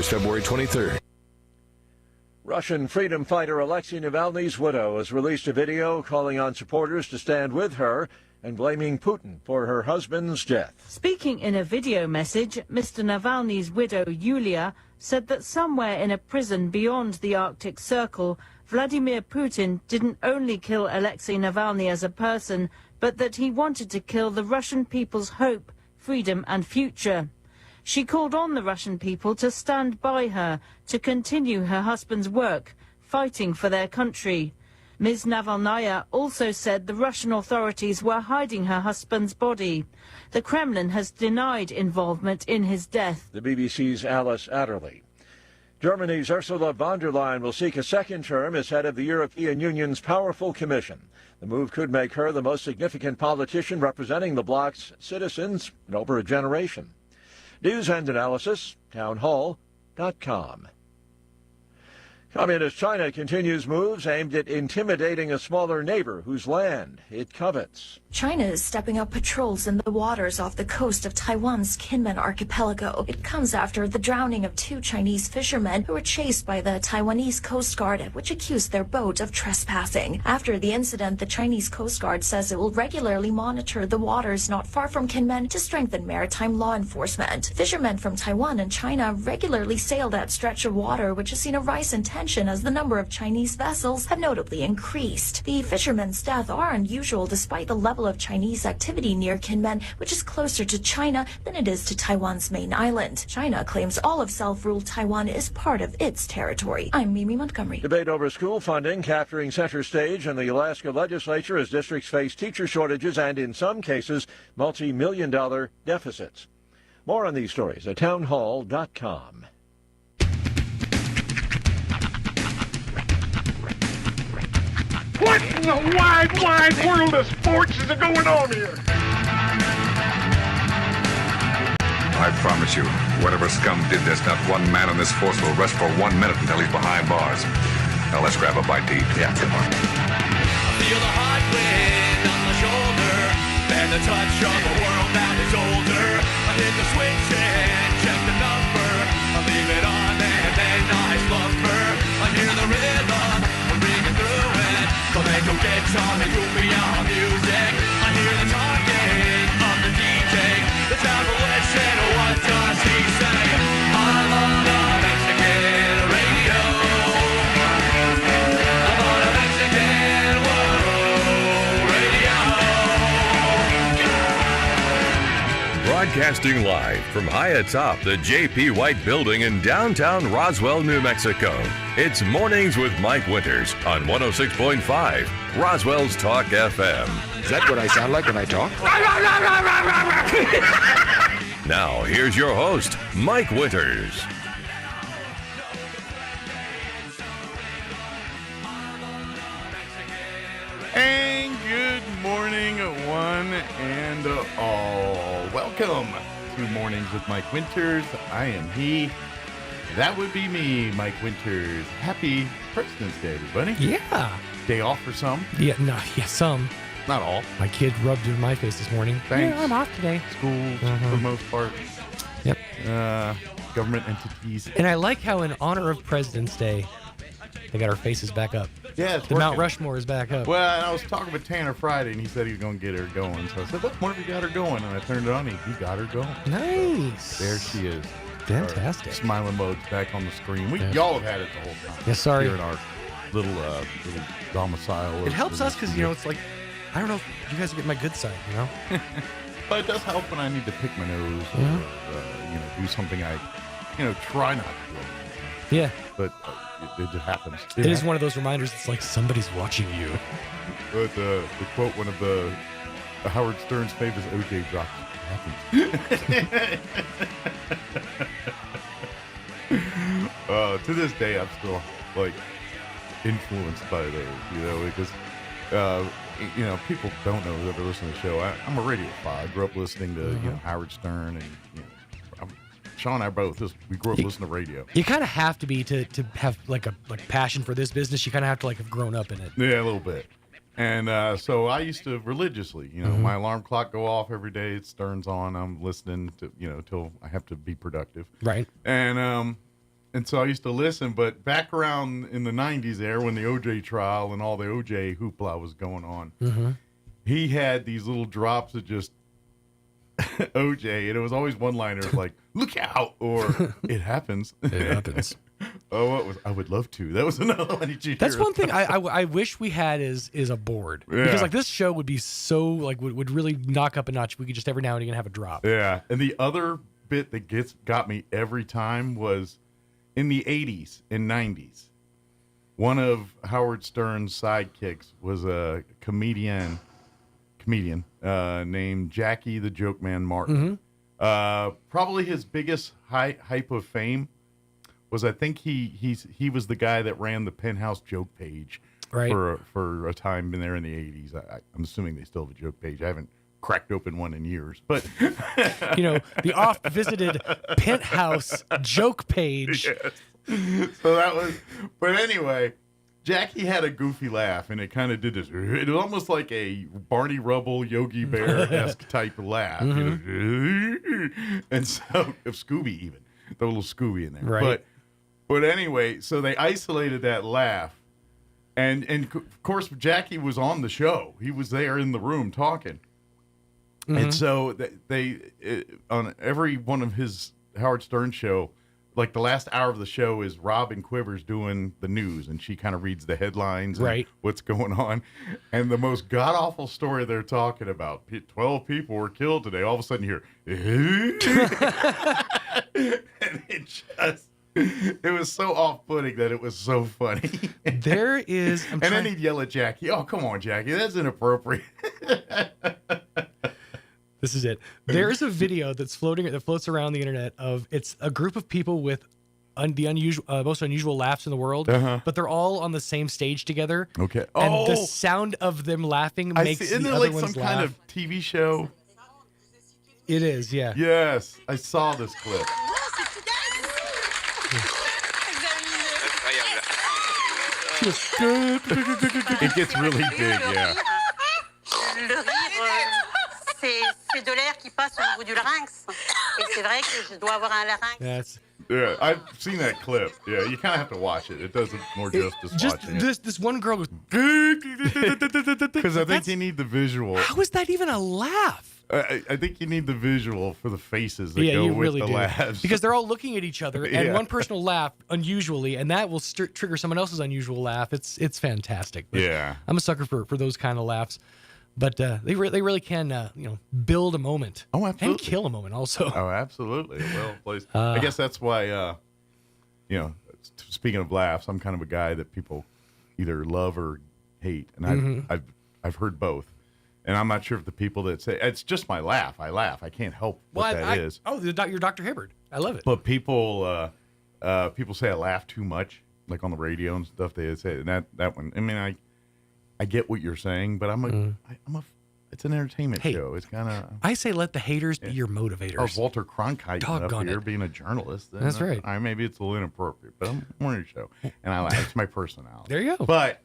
airs February 23rd. Russian freedom fighter Alexei Navalny's widow has released a video calling on supporters to stand with her and blaming Putin for her husband's death. Speaking in a video message, Mr. Navalny's widow, Yulia, said that somewhere in a prison beyond the Arctic Circle, Vladimir Putin didn't only kill Alexei Navalny as a person, but that he wanted to kill the Russian people's hope, freedom and future. She called on the Russian people to stand by her, to continue her husband's work, fighting for their country. Ms. Navalnaya also said the Russian authorities were hiding her husband's body. The Kremlin has denied involvement in his death. The BBC's Alice Adderley. Germany's Ursula von der Leyen will seek a second term as head of the European Union's powerful Commission. The move could make her the most significant politician representing the bloc's citizens in over a generation. News and analysis, townhall.com. Communist China continues moves aimed at intimidating a smaller neighbor whose land it covets. China is stepping up patrols in the waters off the coast of Taiwan's Kinmen archipelago. It comes after the drowning of 2 Chinese fishermen who were chased by the Taiwanese Coast Guard, which accused their boat of trespassing. After the incident, the Chinese Coast Guard says it will regularly monitor the waters not far from Kinmen to strengthen maritime law enforcement. Fishermen from Taiwan and China regularly sail that stretch of water, which has seen a rise in tension as the number of Chinese vessels have notably increased. The fishermen's deaths are unusual despite the level of Chinese activity near Kinmen, which is closer to China than it is to Taiwan's main island. China claims all of self-ruled Taiwan is part of its territory. I'm Mimi Montgomery. Debate over school funding capturing center stage in the Alaska legislature as districts face teacher shortages and, in some cases, multi-million-dollar deficits. More on these stories at townhall.com. What in the wide world of sports is going on here? I promise you, whatever scum did this, not one man in this force will rest for 1 minute until he's behind bars. Now let's grab a bite to eat. Yeah, come on. I feel the hot wind on my shoulder and the touch of a world that is older. I hit the switch and check the number. I leave it on and then I slumber. I hear the rhythm ringing through it. Flamenco guitar and cumbia music. I hear the talking of the DJ. The abolition, what does he say? I'm on a Mexican radio. I'm on a Mexican radio. Broadcasting live from high atop the J.P. White Building in downtown Roswell, New Mexico. It's Mornings with Mike Winters on 106.5 Roswell's Talk FM. Is that what I sound like when I talk? Now, here's your host, Mike Winters. And good morning, one and all. Welcome to Mornings with Mike Winters. I am he. That would be me, Mike Winters. Happy President's Day, everybody. Yeah. Day off for some? Yeah, no, yeah, some. Not all. My kid rubbed it in my face this morning. Thanks. Yeah, I'm off today. Schools, for the most part. Yep. Government entities. And I like how in honor of President's Day, they got our faces back up. Yeah, it's the working. Mount Rushmore is back up. Well, I was talking with Tanner Friday, and he said he was going to get her going. So I said, look, what have you got her going? And I turned it on, and he got her going. Nice. There she is. Fantastic. Our smiling mode's back on the screen. Y'all have had it the whole time. Yeah, sorry. Here in our little domicile. It helps us because, it's like, I don't know if you guys get my good side, But it does help when I need to pick my nose or, do something I, try not to do. Yeah. But it just happens. It is one of those reminders. It's like somebody's watching you. But to quote one of the Howard Stern's famous OJ drops, to this day, I'm still influenced by those, because people don't know who ever listen to the show. I'm a radiophile. I grew up listening to Howard Stern, and Sean and I both. We grew up listening to radio. You kind of have to be to have like a passion for this business. You kind of have to have grown up in it. Yeah, a little bit. And so I used to religiously, my alarm clock go off every day. It Stern's on. I'm listening to, till I have to be productive. Right. And And so I used to listen, but back around in the 90s there when the OJ trial and all the OJ hoopla was going on, he had these little drops of just OJ, and it was always one-liners like, look out, or it happens. It happens. Oh, what was I would love to. That was another one. That's one thing I wish we had is a board. Yeah. Because like this show would be so like would really knock up a notch if we could just every now and again have a drop. Yeah. And the other bit that got me every time was in the 80s and 90s. One of Howard Stern's sidekicks was a comedian named Jackie the Joke Man Martin. Probably his biggest hype of fame was I think he was the guy that ran the Penthouse joke page for a time in there in the 80s. I'm assuming they still have a joke page. I haven't cracked open one in years, but the oft-visited Penthouse joke page. Yes. So that was, but anyway, Jackie had a goofy laugh, and it kind of did this. It was almost like a Barney Rubble, Yogi Bear-esque type of laugh. And so, of Scooby even, the little Scooby in there. Right. But anyway, so they isolated that laugh, and of course Jackie was on the show. He was there in the room talking. And so they on every one of his Howard Stern show, like the last hour of the show is Robin Quivers doing the news, and she kind of reads the headlines and what's going on. And the most god-awful story they're talking about, 12 people were killed today. All of a sudden you hear, and it was so off-putting that it was so funny. There is... And then he'd yell at Jackie, oh, come on, Jackie, that's inappropriate. This is it. There's a video that floats around the internet of it's a group of people with the most unusual laughs in the world, but they're all on the same stage together. Okay. And the sound of them laughing makes Isn't the it other like ones some laugh. kind of TV show? It is, yeah. Yes, I saw this clip. It gets really big, yeah. Le rire, c'est de l'air qui passe au niveau du larynx. Et c'est vrai que je dois avoir un larynx. Yeah, I've seen that clip. Yeah, you kind of have to watch it. It does more justice watching it. This one girl goes... Because I think you need the visual. How is that even a laugh? I think you need the visual for the faces that go you with really the do. laughs. Because they're all looking at each other, and one person will laugh unusually, and that will trigger someone else's unusual laugh. It's fantastic. But yeah, I'm a sucker for those kind of laughs. But they really can build a moment. Oh, absolutely. And kill a moment also. Oh, absolutely. Well placed. I guess that's why. Speaking of laughs, I'm kind of a guy that people either love or hate, and I've heard both. And I'm not sure if the people that say it's just my laugh. I laugh. I can't help what that is. Oh, you're Dr. Hibbert. I love it. But people say I laugh too much, like on the radio and stuff. They say and that one. I mean, I get what you're saying, but it's an entertainment show. It's kind of. I say let the haters be your motivators. Oh, Walter Cronkite up here being a journalist. That's right. Maybe it's a little inappropriate, but I'm on your show, and I laugh. It's my personality. There you go. But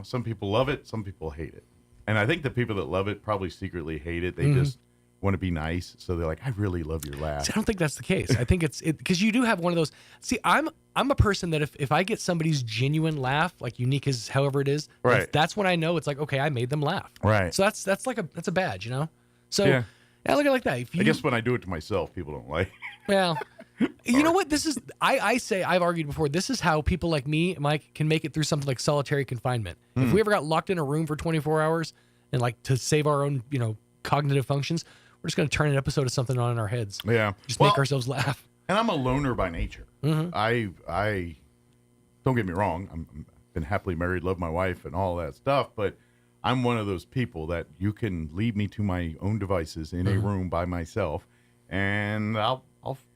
some people love it, some people hate it. And I think the people that love it probably secretly hate it. They just want to be nice. So they're like, I really love your laugh. See, I don't think that's the case. I think it's because you do have one of those. See, I'm a person that if I get somebody's genuine laugh, like unique as however it is, that's when I know it's like, okay, I made them laugh. Right. So that's a badge, So yeah, look at it like that. I guess when I do it to myself, people don't like it. Well, you know what? This is, I say, I've argued before, this is how people like me, Mike, can make it through something like solitary confinement. If we ever got locked in a room for 24 hours and like to save our own, cognitive functions, we're just going to turn an episode of something on in our heads. Yeah. Just make ourselves laugh. And I'm a loner by nature. I don't get me wrong. I've been happily married, love my wife and all that stuff, but I'm one of those people that you can leave me to my own devices in a room by myself and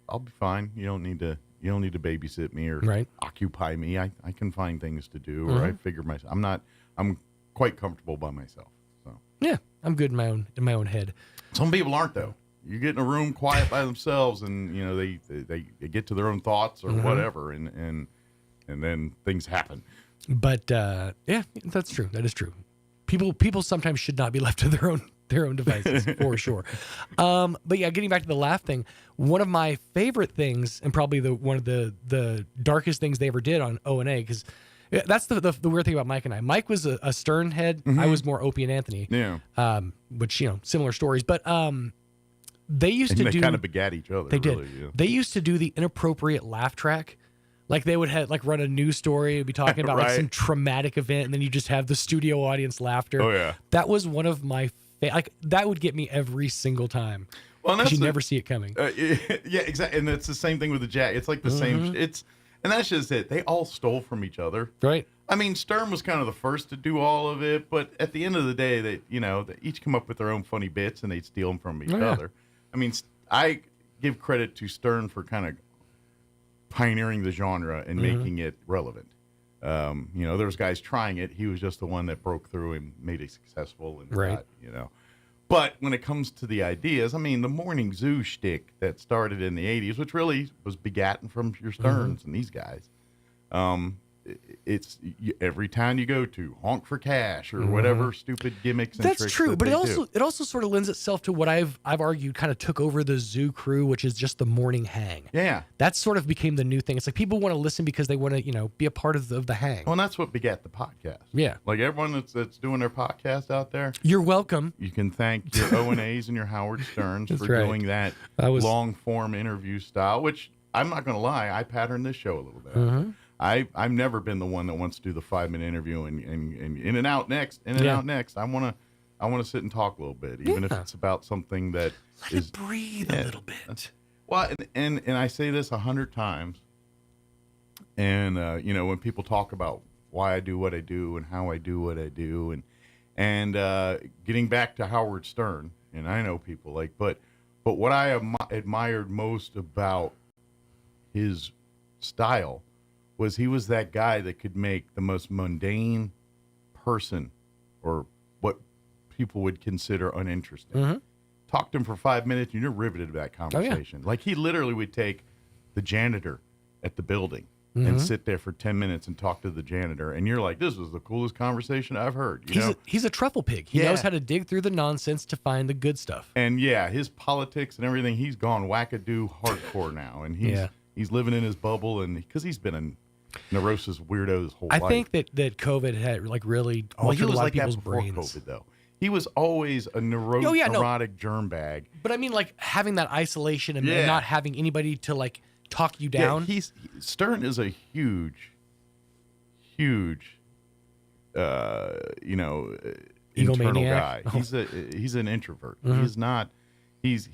I'll be fine. You don't need to babysit me or occupy me. I can find things to do or I figure myself. I'm quite comfortable by myself. So yeah, I'm good in my own head. Some people aren't though. You get in a room quiet by themselves and they get to their own thoughts or whatever and then things happen. But yeah, that's true. That is true. People sometimes should not be left to their own their own devices for sure. But yeah, getting back to the laugh thing, one of my favorite things, and probably one of the darkest things they ever did on O&A, because that's the weird thing about Mike and I. Mike was a Stern head. I was more Opie and Anthony. Yeah. Which, similar stories. But they used and to they kind of begat each other. They did. Really, yeah. They used to do the inappropriate laugh track. Like they would have run a news story, be talking about like some traumatic event, and then you just have the studio audience laughter. Oh yeah. That was one of my that would get me every single time. Well, and you never see it coming. Yeah, exactly. And it's the same thing with the Jack. It's like the same. And that's just it. They all stole from each other. Right. I mean, Stern was kind of the first to do all of it, but at the end of the day, they each come up with their own funny bits and they steal them from each other. I mean, I give credit to Stern for kind of pioneering the genre and making it relevant. There was guys trying it. He was just the one that broke through and made it successful. And got, But when it comes to the ideas, I mean, the morning zoo shtick that started in the 80s, which really was begotten from your Sterns and these guys, it's every town you go to, honk for cash or whatever stupid gimmicks and That's tricks true, that but they it also sort of lends itself to what I've argued kind of took over the zoo crew, which is just the morning hang. Yeah. That sort of became the new thing. It's like people want to listen because they want to, be a part of the hang. Well, and that's what begat the podcast. Yeah. Like everyone that's doing their podcast out there. You're welcome. You can thank your O&As and your Howard Sterns for doing that long-form interview style, which I'm not going to lie, I patterned this show a little bit. I've never been the one that wants to do the 5-minute interview and in and out next, out next. I want to sit and talk a little bit, even if it's about something that is breathe a little bit. Well, and I say this 100 times, and when people talk about why I do what I do and how I do what I do, and getting back to Howard Stern, and I know people but what I admired most about his style was he was that guy that could make the most mundane person, or what people would consider uninteresting. Talk to him for 5 minutes, and you're riveted to that conversation. Like he literally would take the janitor at the building and sit there for 10 minutes and talk to the janitor, and you're like, this was the coolest conversation I've heard. He's a truffle pig. He knows how to dig through the nonsense to find the good stuff. And his politics and everything, he's gone wackadoo hardcore now, and he's living in his bubble, and because he's been a neurosis weirdo his whole life. I think that COVID had really altered a lot of people's brains. COVID, though. He was always a neurotic germ bag. But I mean, like having that isolation and not having anybody to like talk you down. Yeah, Stern is a huge internal guy. He's an introvert. He's not. He's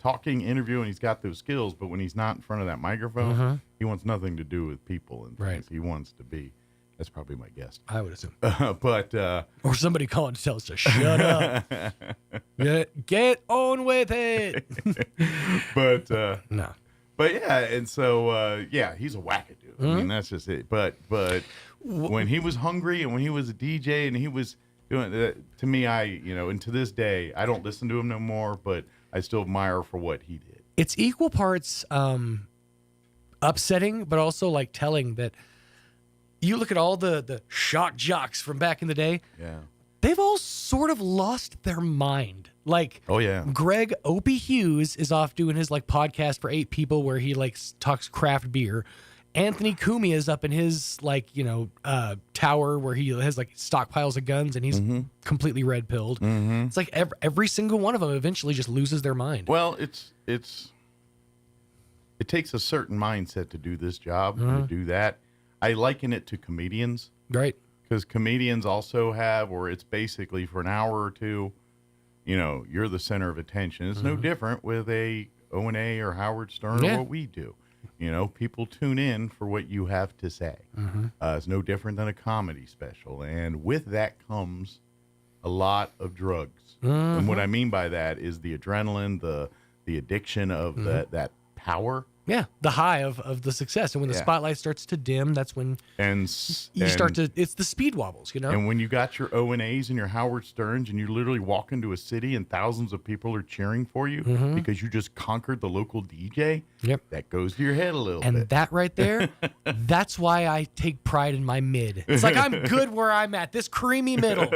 talking, interviewing, he's got those skills, but when he's not in front of that microphone, he wants nothing to do with people and things. He wants to be. That's probably my guess. I would assume. Or somebody calling to tell us to shut up. Get on with it. No. But and so he's a wackadoo. I mean, that's just it. But when he was hungry and when he was a DJ and he was doing that, to me, and to this day, I don't listen to him no more, but I still admire for what he did. It's equal parts upsetting, but also like telling that you look at all the shock jocks from back in the day. Yeah. They've all sort of lost their mind. Like, Greg Opie Hughes is off doing his like podcast for 8 people where he like talks craft beer. Anthony Cumia is up in his tower where he has like stockpiles of guns and he's completely red pilled. It's like every single one of them eventually just loses their mind. Well, it takes a certain mindset to do this job, to do that. I liken it to comedians. Right. Because comedians also have, or it's basically for an hour or two, you're the center of attention. It's no different with a O&A or Howard Stern or what we do. People tune in for what you have to say. It's no different than a comedy special. And with that comes a lot of drugs. And what I mean by that is the adrenaline, the addiction of that power Yeah, the high of the success. And when the spotlight starts to dim, that's when you start to, it's the speed wobbles, And when you got your O&As and your Howard Sterns and you literally walk into a city and thousands of people are cheering for you because you just conquered the local DJ, that goes to your head a little bit. And that right there, that's why I take pride in my mid. It's like, I'm good where I'm at, this creamy middle.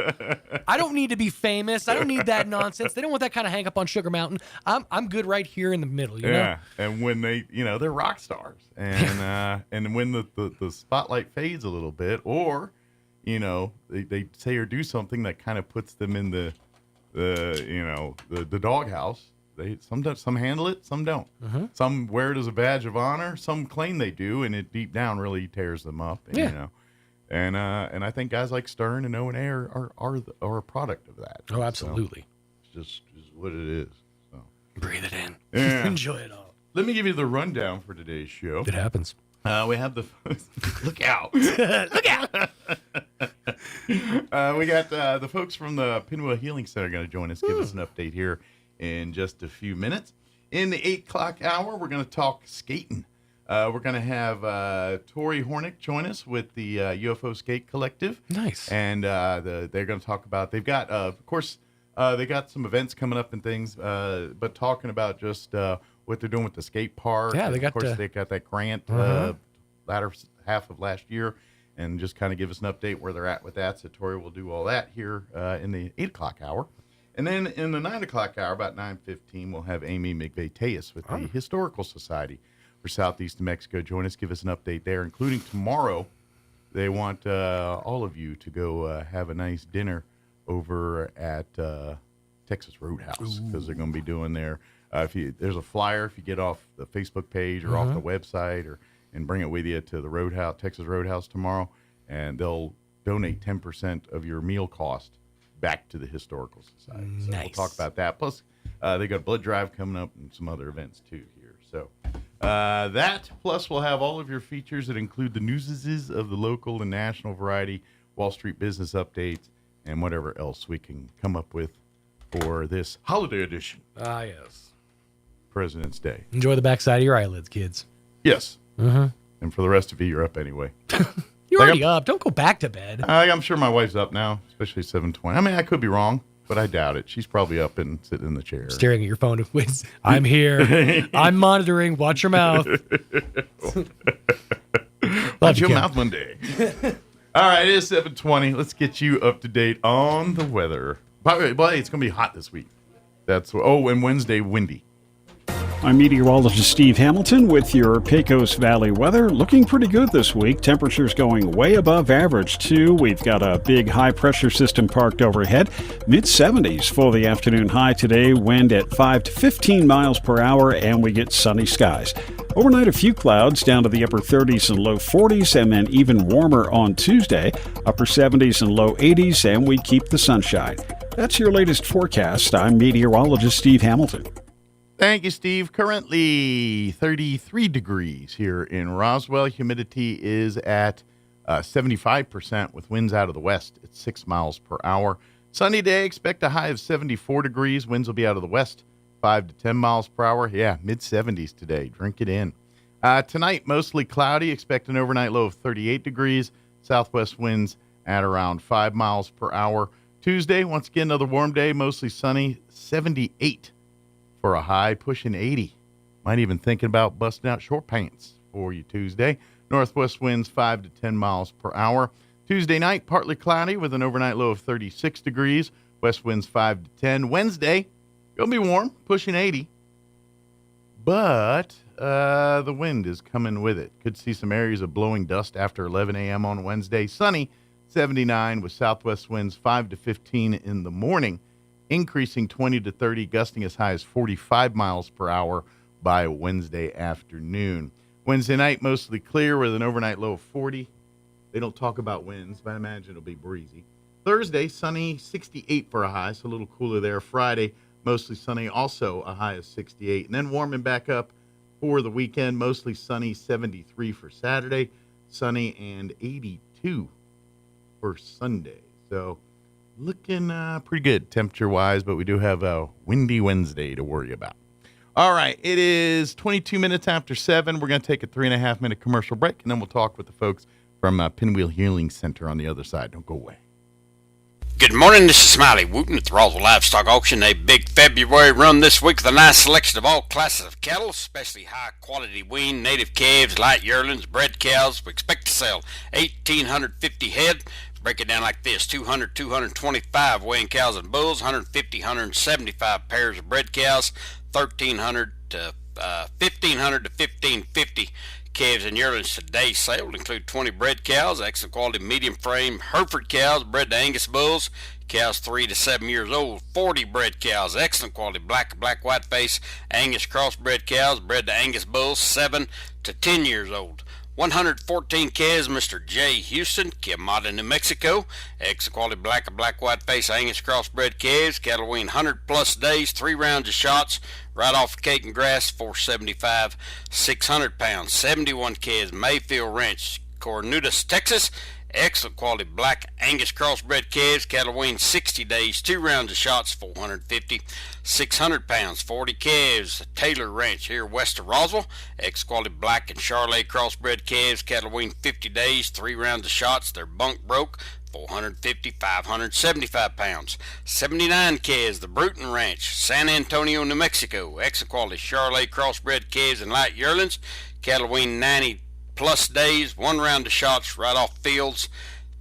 I don't need to be famous. I don't need that nonsense. They don't want that kind of hang up on Sugar Mountain. I'm good right here in the middle, you know? And when they, they're rock stars. And and when the spotlight fades a little bit, or, they say or do something that kind of puts them in the doghouse. Some handle it, some don't. Some wear it as a badge of honor. Some claim they do, and it deep down really tears them up. And, and I think guys like Stern and O&A are a product of that. Oh, absolutely. So it's just what it is. So breathe it in. Yeah. Enjoy it all. Let me give you the rundown for today's show. It happens. We have the look out. Look out. We got the folks from the Pinwheel Healing Center going to join us, give us an update here in just a few minutes. In the 8 o'clock hour, we're going to talk skating. We're going to have Tori Hornick join us with the UFO Skate Collective. Nice. And they're going to talk about, they've got, of course, they got some events coming up and things, but talking about just what they're doing with the skate park. Yeah, they got that grant latter half of last year, and just kind of give us an update where they're at with that. So Tori will do all that here in the 8 o'clock hour. And then in the 9 o'clock hour, about 9:15, we'll have Amy McVeigh-Tejas with the Historical Society for Southeast New Mexico. Join us, give us an update there, including tomorrow. They want all of you to go have a nice dinner over at Texas Roadhouse, because they're going to be doing their there's a flyer if you get off the Facebook page or off the website, and bring it with you to the Roadhouse, Texas Roadhouse tomorrow, and they'll donate 10% of your meal cost back to the Historical Society. So nice. We'll talk about that. Plus, they got a blood drive coming up and some other events too here. So that, plus we'll have all of your features that include the newses of the local and national variety, Wall Street business updates, and whatever else we can come up with for this holiday edition. Ah, yes. President's Day. Enjoy the backside of your eyelids, kids. Yes. And for the rest of you, you're up anyway. You're already up. Don't go back to bed. I'm sure my wife's up now, especially 7:20. I mean, I could be wrong, but I doubt it. She's probably up and sitting in the chair. Staring at your phone. I'm here. I'm monitoring. Watch your mouth. Watch your mouth one day. All right, it is 7:20. Let's get you up to date on the weather. By the way, it's going to be hot this week. And Wednesday, windy. I'm meteorologist Steve Hamilton with your Pecos Valley weather. Looking pretty good this week. Temperatures going way above average, too. We've got a big high-pressure system parked overhead. Mid-70s for the afternoon high today. Wind at 5 to 15 miles per hour, and we get sunny skies. Overnight, a few clouds down to the upper 30s and low 40s, and then even warmer on Tuesday. Upper 70s and low 80s, and we keep the sunshine. That's your latest forecast. I'm meteorologist Steve Hamilton. Thank you, Steve. Currently 33 degrees here in Roswell. Humidity is at 75% with winds out of the west at 6 miles per hour. Sunny day, expect a high of 74 degrees. Winds will be out of the west, 5 to 10 miles per hour. Yeah, mid-70s today. Drink it in. Tonight, mostly cloudy. Expect an overnight low of 38 degrees. Southwest winds at around 5 miles per hour. Tuesday, once again, another warm day, mostly sunny, 78 for a high, pushing 80. Might even thinking about busting out short pants for you Tuesday. Northwest winds 5 to 10 miles per hour. Tuesday night, partly cloudy with an overnight low of 36 degrees. West winds 5 to 10. Wednesday, going to be warm, pushing 80. But the wind is coming with it. Could see some areas of blowing dust after 11 a.m. on Wednesday. Sunny, 79 with southwest winds 5 to 15 in the morning. Increasing 20 to 30, gusting as high as 45 miles per hour by Wednesday afternoon. Wednesday night, mostly clear with an overnight low of 40. They don't talk about winds, but I imagine it'll be breezy. Thursday, sunny, 68 for a high, so a little cooler there. Friday, mostly sunny, also a high of 68. And then warming back up for the weekend, mostly sunny, 73 for Saturday, sunny, and 82 for Sunday. So looking pretty good temperature-wise, but we do have a windy Wednesday to worry about. All right, it is 22 minutes after 7. We're going to take a 3.5-minute commercial break, and then we'll talk with the folks from Pinwheel Healing Center on the other side. Don't go away. Good morning, this is Smiley Wooten at the Roswell Livestock Auction. A big February run this week with a nice selection of all classes of cattle, especially high-quality wean, native calves, light yearlings, bred cows. We expect to sell 1,850 head. Break it down like this: 200, 225 weighing cows and bulls, 150, 175 pairs of bred cows, 1,300 to 1,500 to 1,550 calves and yearlings today. Sale will include 20 bred cows, excellent quality medium frame Hereford cows, bred to Angus bulls, cows 3 to 7 years old, 40 bred cows, excellent quality black white face Angus crossbred cows, bred to Angus bulls, 7 to 10 years old. 114 calves, Mr. J. Houston, Quemada, New Mexico. Excellent quality black white face Angus crossbred calves, cattle wean 100 plus days, 3 rounds of shots, right off of cake and grass, 475, 600 pounds. 71 calves, Mayfield Ranch, Cornudas, Texas. Excellent quality black Angus crossbred calves, cattle wean 60 days, 2 rounds of shots, 450, 600 pounds. 40 calves, Taylor Ranch here west of Roswell. Excellent quality black and Charolais crossbred calves, cattle wean 50 days, 3 rounds of shots, they're bunk broke, 450, 575 pounds. 79 calves, the Bruton Ranch, San Antonio, New Mexico. Excellent quality Charolais crossbred calves and light yearlings, cattle wean 90 plus days, 1 round of shots right off fields,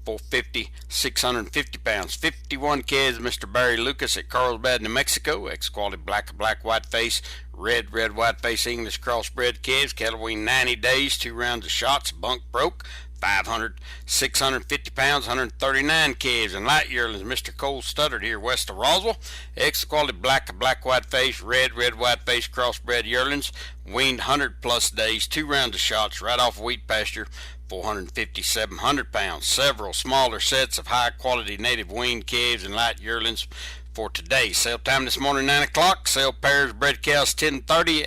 450, 650 pounds. 51 calves, Mr. Barry Lucas at Carlsbad, New Mexico. Ex-quality black white face, red white face English crossbred calves, cattle wean 90 days, 2 rounds of shots, bunk broke, 500, 650 pounds. 139 calves and light yearlings, Mr. Cole Studdard here west of Roswell. Excellent quality black white face, red white face crossbred yearlings, weaned 100 plus days, 2 rounds of shots right off wheat pasture, 450, 700 pounds. Several smaller sets of high quality native weaned calves and light yearlings for today. Sale time this morning 9 o'clock. Sale pairs bred cows 10:30.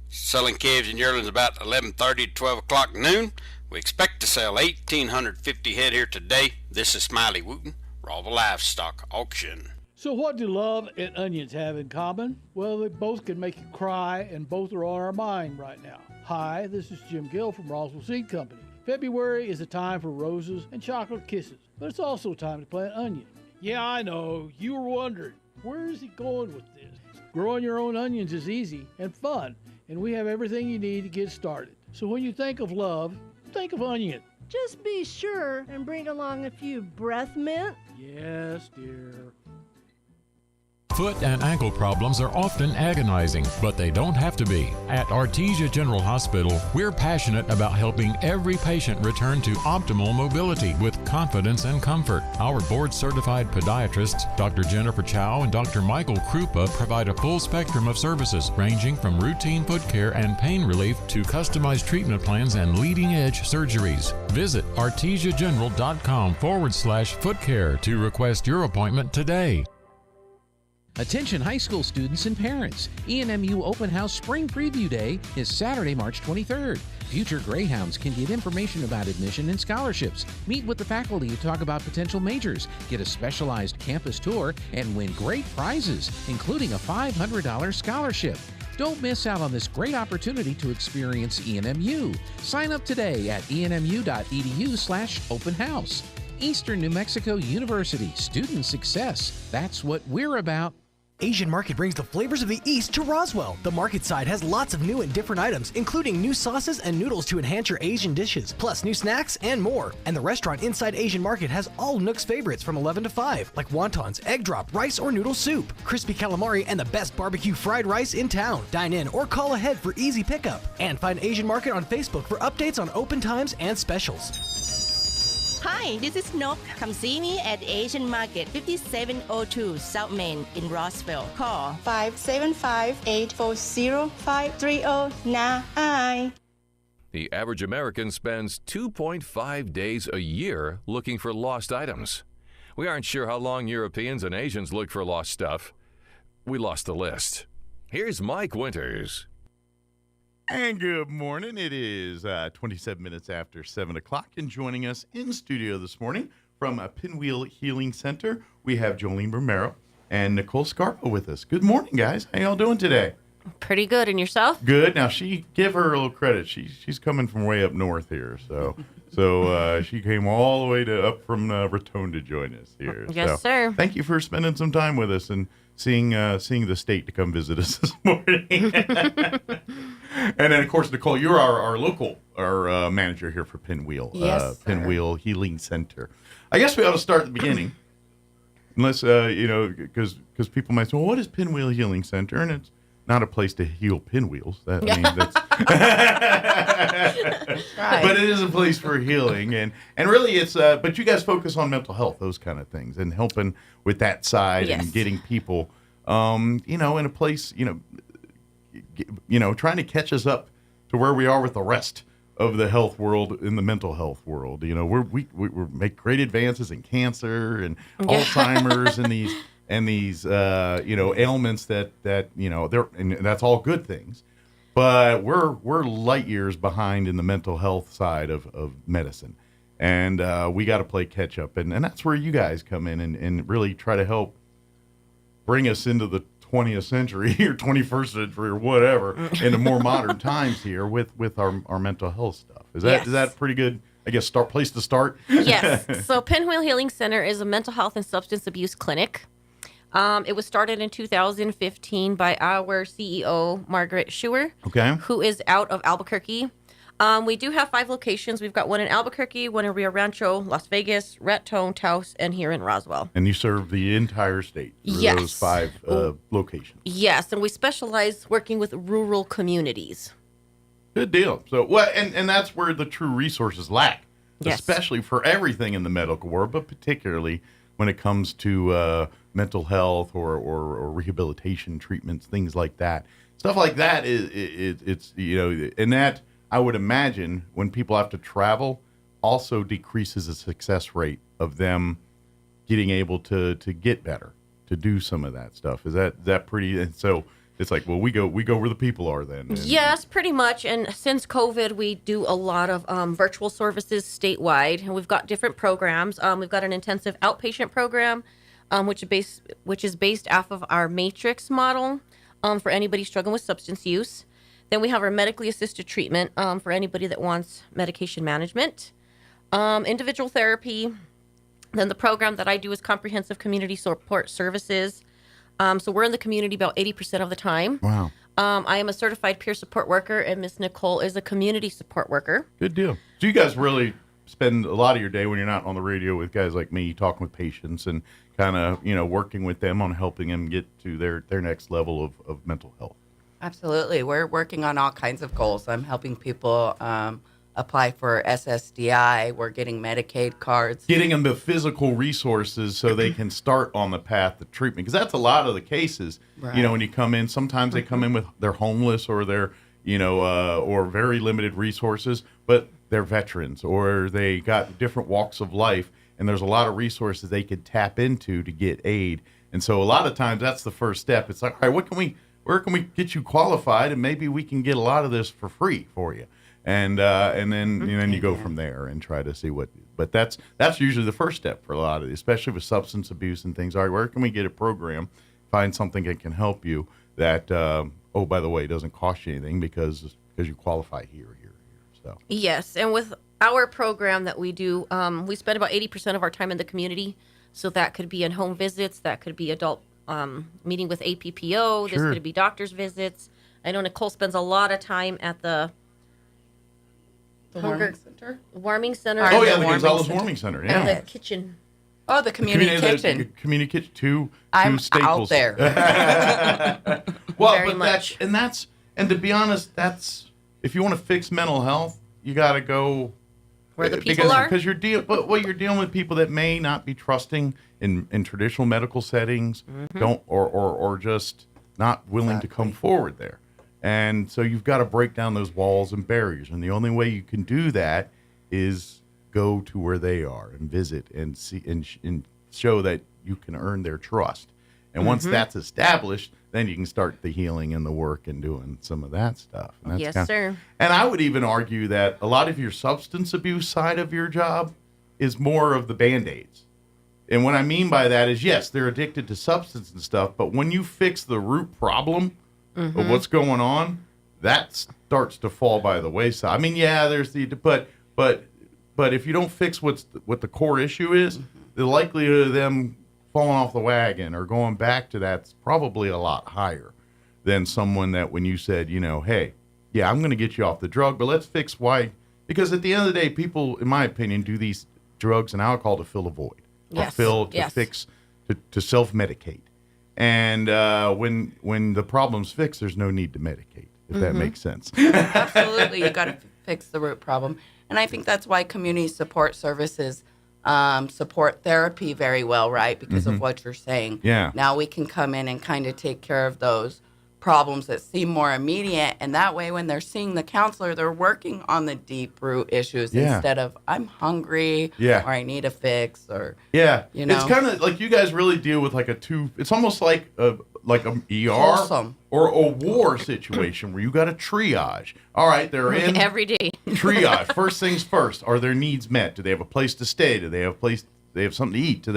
Selling calves and yearlings about 11:30 to 12 o'clock noon. We expect to sell 1,850 head here today. This is Smiley Wooten, Roswell Livestock Auction. So what do love and onions have in common? Well, they both can make you cry, and both are on our mind right now. Hi, this is Jim Gill from Roswell Seed Company. February is a time for roses and chocolate kisses, but it's also time to plant onions. Yeah, I know, you were wondering, where is he going with this? Growing your own onions is easy and fun, and we have everything you need to get started. So when you think of love, think of onion. Just be sure and bring along a few breath mint. Yes, dear. Foot and ankle problems are often agonizing, but they don't have to be. At Artesia General Hospital, we're passionate about helping every patient return to optimal mobility with confidence and comfort. Our board-certified podiatrists, Dr. Jennifer Chow and Dr. Michael Krupa, provide a full spectrum of services ranging from routine foot care and pain relief to customized treatment plans and leading-edge surgeries. Visit artesiageneral.com/foot care to request your appointment today. Attention high school students and parents. ENMU Open House Spring Preview Day is Saturday, March 23rd. Future Greyhounds can get information about admission and scholarships, meet with the faculty to talk about potential majors, get a specialized campus tour, and win great prizes, including a $500 scholarship. Don't miss out on this great opportunity to experience ENMU. Sign up today at enmu.edu/open house. Eastern New Mexico University, student success. That's what we're about. Asian Market brings the flavors of the East to Roswell. The market side has lots of new and different items, including new sauces and noodles to enhance your Asian dishes, plus new snacks and more. And the restaurant inside Asian Market has all Nook's favorites from 11 to 5, like wontons, egg drop, rice or noodle soup, crispy calamari, and the best barbecue fried rice in town. Dine in or call ahead for easy pickup. And find Asian Market on Facebook for updates on open times and specials. Hi, this is Nook. Come see me at Asian Market, 5702 South Main in Roswell. Call 575-840-5309. The average American spends 2.5 days a year looking for lost items. We aren't sure how long Europeans and Asians look for lost stuff. We lost the list. Here's Mike Winters. And good morning. It is 27 minutes after 7 o'clock, and joining us in studio this morning from Pinwheel Healing Center, we have Jolene Romero and Nicole Scarpa with us. Good morning, guys. How y'all doing today? Pretty good. And yourself? Good. Now, give her a little credit. She's coming from way up north here, so she came all the way up from Raton to join us here. Yes, sir. Thank you for spending some time with us and seeing the state to come visit us this morning. And then, of course, Nicole, you're our local manager here for Pinwheel. Yes, Pinwheel Healing Center. I guess we ought to start at the beginning. Unless, because people might say, well, what is Pinwheel Healing Center? And it's not a place to heal pinwheels. That's right. But it is a place for healing. And really it's, but you guys focus on mental health, those kind of things, and helping with that side and getting people, in a place, trying to catch us up to where we are with the rest of the health world in the mental health world. We make great advances in cancer and Alzheimer's and these ailments that and that's all good things, but we're light years behind in the mental health side of medicine, and we got to play catch up, and that's where you guys come in and really try to help bring us into the 20th century or 21st century or whatever, into more modern times here with our mental health stuff. Is that pretty good? I guess place to start. Yes. So Pinwheel Healing Center is a mental health and substance abuse clinic. It was started in 2015 by our CEO, Margaret Schuer, who is out of Albuquerque. We do have 5 locations. We've got one in Albuquerque, one in Rio Rancho, Las Vegas, Raton, Taos, and here in Roswell. And you serve the entire state through those 5 locations. Yes, and we specialize working with rural communities. Good deal. So, and that's where the true resources lack, especially for everything in the medical world, but particularly when it comes to mental health or rehabilitation treatments, things like that. Stuff like that it's and that I would imagine when people have to travel also decreases the success rate of them getting able to get better, to do some of that stuff. Is that pretty? And so it's like, well, we go where the people are then. Yes, pretty much. And since COVID, we do a lot of virtual services statewide, and we've got different programs. We've got an intensive outpatient program, which is based off of our matrix model for anybody struggling with substance use. Then we have our medically assisted treatment for anybody that wants medication management, individual therapy. Then the program that I do is comprehensive community support services. So we're in the community about 80% of the time. Wow. I am a certified peer support worker, and Miss Nicole is a community support worker. Good deal. So you guys really spend a lot of your day when you're not on the radio with guys like me, talking with patients and kind of, working with them on helping them get to their next level of mental health. Absolutely. We're working on all kinds of goals. I'm helping people apply for SSDI. We're getting Medicaid cards. Getting them the physical resources so they can start on the path of treatment. Because that's a lot of the cases. Right. When you come in, sometimes they come in with they're homeless or they're, or very limited resources, but they're veterans or they got different walks of life. And there's a lot of resources they could tap into to get aid. And so a lot of times that's the first step. It's like, all right, where can we get you qualified, and maybe we can get a lot of this for free for you, and then you go from there and try to see what. But that's usually the first step for a lot of these, especially with substance abuse and things. All right, where can we get a program, find something that can help you that by the way, it doesn't cost you anything because you qualify here. So yes, and with our program that we do, we spend about 80% of our time in the community. So that could be in home visits, that could be adult. Meeting with APPO. This could be doctor's visits. I know Nicole spends a lot of time at the warming center. Warming center. Oh yeah, the Gonzalez Warming Center. Yeah. And the kitchen. Oh, the community kitchen. Community kitchen. Two I'm staples. out there. Well, Very but much. And to be honest, that's if you want to fix mental health, you got to go where the people are. Because you're dealing with people that may not be trusting in traditional medical settings, don't or just not willing to come forward there. And so you've got to break down those walls and barriers. And the only way you can do that is go to where they are and visit and see and show that you can earn their trust. And once that's established, then you can start the healing and the work and doing some of that stuff. And that's sir. And I would even argue that a lot of your substance abuse side of your job is more of the Band-Aids. And what I mean by that is, yes, they're addicted to substance and stuff, but when you fix the root problem of what's going on, that starts to fall by the wayside. I mean, yeah, there's but if you don't fix what the core issue is, the likelihood of them falling off the wagon or going back to that's probably a lot higher than someone that when you said, hey, yeah, I'm going to get you off the drug, but let's fix why. Because at the end of the day, people, in my opinion, do these drugs and alcohol to fill a void. Yes. Or to fix, to self-medicate. And when the problem's fixed, there's no need to medicate, if that makes sense. Absolutely. You got to fix the root problem. And I think that's why community support services support therapy very well, right? Because of what you're saying. Yeah. Now we can come in and kind of take care of those problems that seem more immediate. And that way, when they're seeing the counselor, they're working on the deep root issues instead of I'm hungry or I need a fix or, It's kind of like you guys really deal with like it's almost like a ER Wholesome. or a war situation where you got a triage. All right, they're in every day. triage. First things first, are their needs met? Do they have a place to stay? Do they have something to eat? Do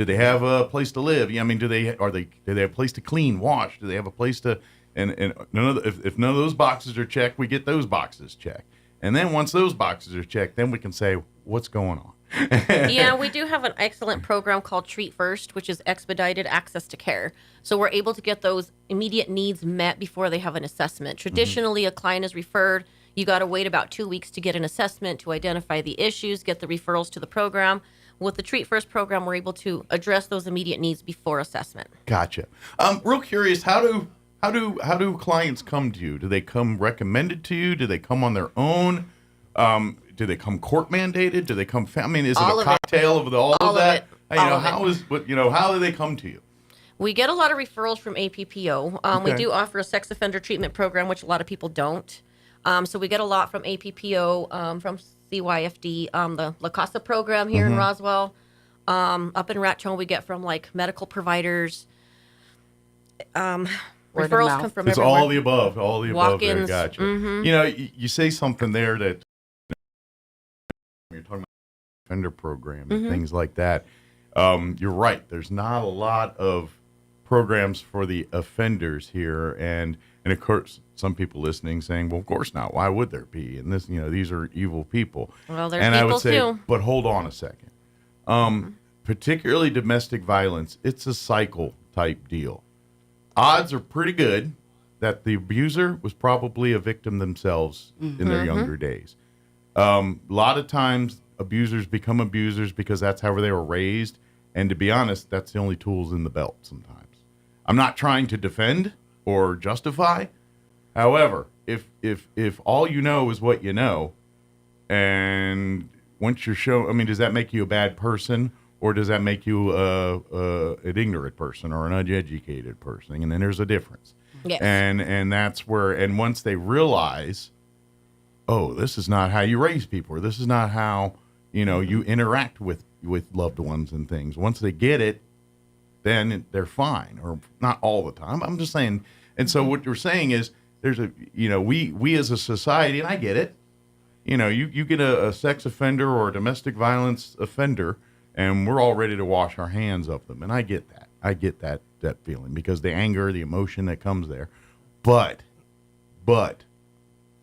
they have a place to live? I mean, do they have a place to clean, wash? Do they have a place to and if none of those boxes are checked, we get those boxes checked. And then once those boxes are checked, then we can say what's going on. Yeah, we do have an excellent program called Treat First, which is expedited access to care. So we're able to get those immediate needs met before they have an assessment. Traditionally, a client is referred. You got to wait about 2 weeks to get an assessment to identify the issues, get the referrals to the program. With the Treat First program, we're able to address those immediate needs before assessment. Gotcha. Real curious, how do clients come to you? Do they come recommended to you? Do they come on their own? Do they come court mandated? Do they come? Is it a cocktail of all of that? How do they come to you? We get a lot of referrals from APPO. We do offer a sex offender treatment program, which a lot of people don't. So we get a lot from APPO, from CYFD, the La Casa program here in Roswell. Up in Raton, we get from like medical providers. Referrals come from it's everywhere. all the above. All the above. There. Walk-ins. Gotcha. Mm-hmm. You say something there that you're talking about offender program and things like that. You're right. There's not a lot of programs for the offenders here, and of course, some people listening saying, "Well, of course not. Why would there be?" And this, these are evil people. Well, there's and people I would say, too. but hold on a second. Particularly domestic violence, it's a cycle type deal. Odds are pretty good that the abuser was probably a victim themselves in their younger days. A lot of times, abusers become abusers because that's how they were raised. And to be honest, that's the only tools in the belt sometimes. I'm not trying to defend or justify. However, if all you know is what you know, and once you're shown, does that make you a bad person, or does that make you an ignorant person or an uneducated person? And then there's a difference. Yes. And that's where, and once they realize, oh, this is not how you raise people, or this is not how you interact with loved ones and things. Once they get it, then they're fine, or not all the time. I'm just saying. And so what you're saying is there's we as a society, and I get it. You get a sex offender or a domestic violence offender, and we're all ready to wash our hands of them. And I get that. I get that feeling because the anger, the emotion that comes there. But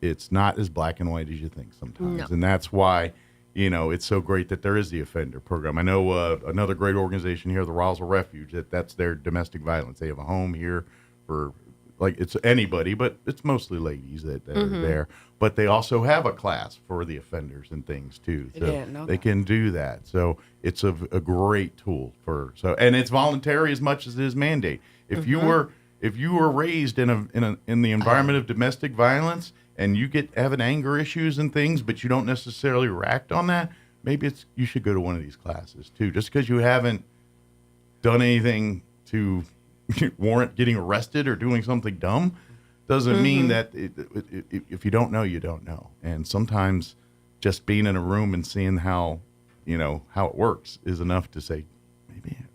it's not as black and white as you think sometimes. No. And that's why, it's so great that there is the offender program. I know another great organization here, the Roswell Refuge, that's their domestic violence. They have a home here for, it's anybody, but it's mostly ladies that are there. But they also have a class for the offenders and things too. So they can do that. So it's a great tool and it's voluntary as much as it is mandate. If you were raised in the environment of domestic violence and you having anger issues and things, but you don't necessarily react on that, maybe you should go to one of these classes too. Just because you haven't done anything to warrant getting arrested or doing something dumb doesn't mean that if you don't know, you don't know. And sometimes just being in a room and seeing how it works is enough to say,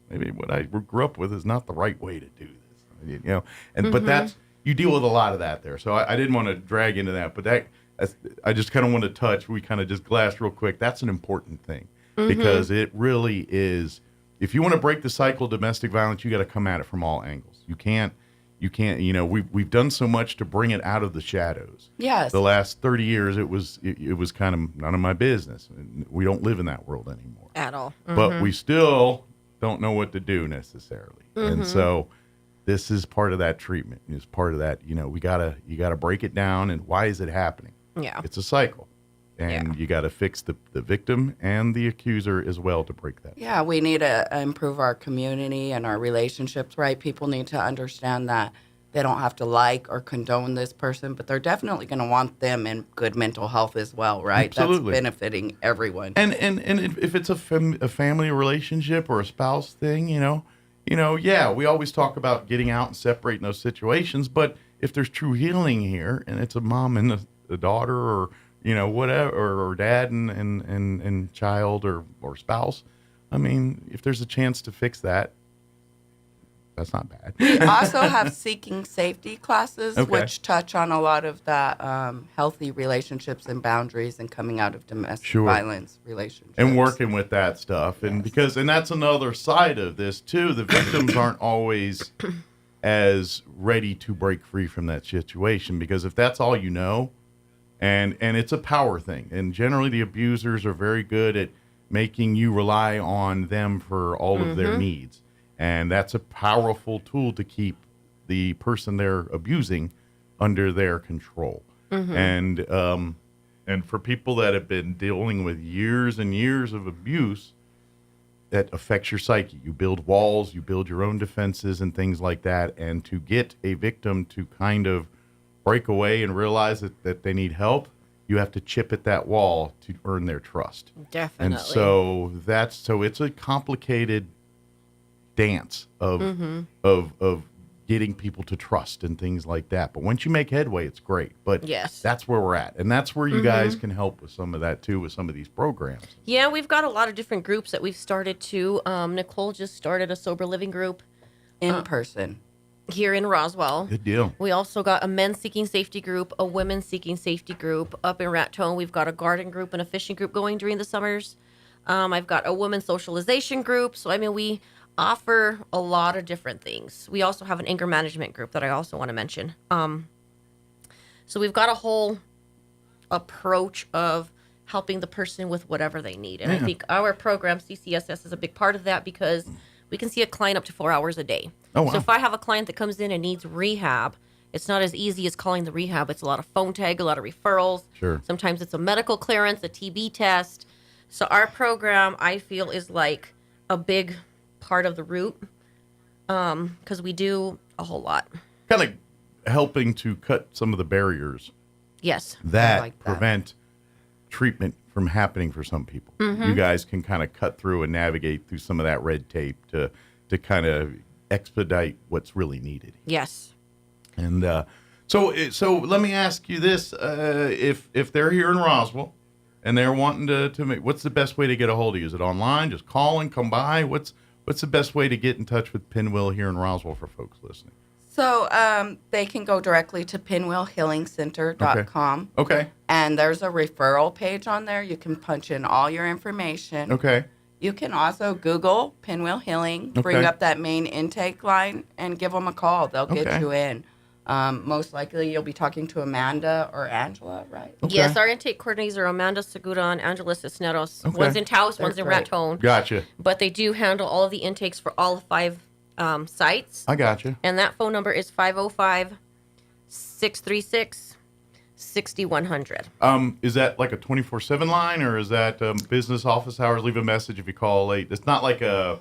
maybe what I grew up with is not the right way to do this. But that's, you deal with a lot of that there. So I didn't want to drag into that, but I just kind of want to touch, we kind of just glassed real quick. That's an important thing because it really is. If you want to break the cycle of domestic violence, you got to come at it from all angles. You can't You can't, we've done so much to bring it out of the shadows. Yes. The last 30 years, it was kind of none of my business. We don't live in that world anymore. At all. But we still don't know what to do necessarily. And so this is part of that treatment. It's part of that, you gotta break it down. And why is it happening? Yeah. It's a cycle. And you got to fix the victim and the accuser as well to break that. Yeah, we need to improve our community and our relationships, right? People need to understand that they don't have to like or condone this person, but they're definitely going to want them in good mental health as well, right? Absolutely. That's benefiting everyone. And if it's a family relationship or a spouse thing, we always talk about getting out and separating those situations. But if there's true healing here, and it's a mom and a daughter, or whatever, or dad and child or spouse. I mean, if there's a chance to fix that, that's not bad. We also have seeking safety classes, Okay. which touch on a lot of that healthy relationships and boundaries and coming out of domestic violence relationships. And working with that stuff. And and that's another side of this too. The victims aren't always as ready to break free from that situation, because if that's all you know, and it's a power thing. And generally the abusers are very good at making you rely on them for all of their needs. And that's a powerful tool to keep the person they're abusing under their control. And for people that have been dealing with years and years of abuse, that affects your psyche. You build walls, you build your own defenses and things like that. And to get a victim to kind of break away and realize that they need help, you have to chip at that wall to earn their trust. Definitely. And so it's a complicated dance of getting people to trust and things like that. But once you make headway, it's great. But that's where we're at. And that's where you guys can help with some of that too, with some of these programs. Yeah, we've got a lot of different groups that we've started too. Nicole just started a sober living group. In person. Here in Roswell. Good deal. We also got a men's seeking safety group, a women's seeking safety group. Up in Raton, we've got a garden group and a fishing group going during the summers. I've got a women's socialization group. So, I mean, we offer a lot of different things. We also have an anger management group that I also want to mention. So we've got a whole approach of helping the person with whatever they need. And I think our program, CCSS, is a big part of that, because we can see a client up to 4 hours a day. Oh, wow. So if I have a client that comes in and needs rehab, it's not as easy as calling the rehab. It's a lot of phone tag, a lot of referrals. Sure. Sometimes it's a medical clearance, a TB test. So our program, I feel, is like a big part of the route, because we do a whole lot. Kind of helping to cut some of the barriers. Yes. That prevent treatment from happening for some people. You guys can kind of cut through and navigate through some of that red tape to kind of expedite what's really needed. Yes. And so let me ask you this: if they're here in Roswell and they're wanting to make, what's the best way to get a hold of you? Is it online? Just call and come by? What's the best way to get in touch with Pinwheel here in Roswell for folks listening? So they can go directly to pinwheelhealingcenter.com. Okay. And there's a referral page on there. You can punch in all your information. Okay. You can also Google Pinwheel Healing, bring up that main intake line, and give them a call. They'll get you in. Most likely you'll be talking to Amanda or Angela, right? Okay. Yes, our intake coordinators are Amanda Segura and Angela Cisneros. Okay. One's in Taos, one's in Raton. Gotcha. But they do handle all of the intakes for all 5 sites. I gotcha. And that phone number is 505-636-6100. Is that like a 24/7 line, or is that business office hours? Leave a message if you call late. It's not like a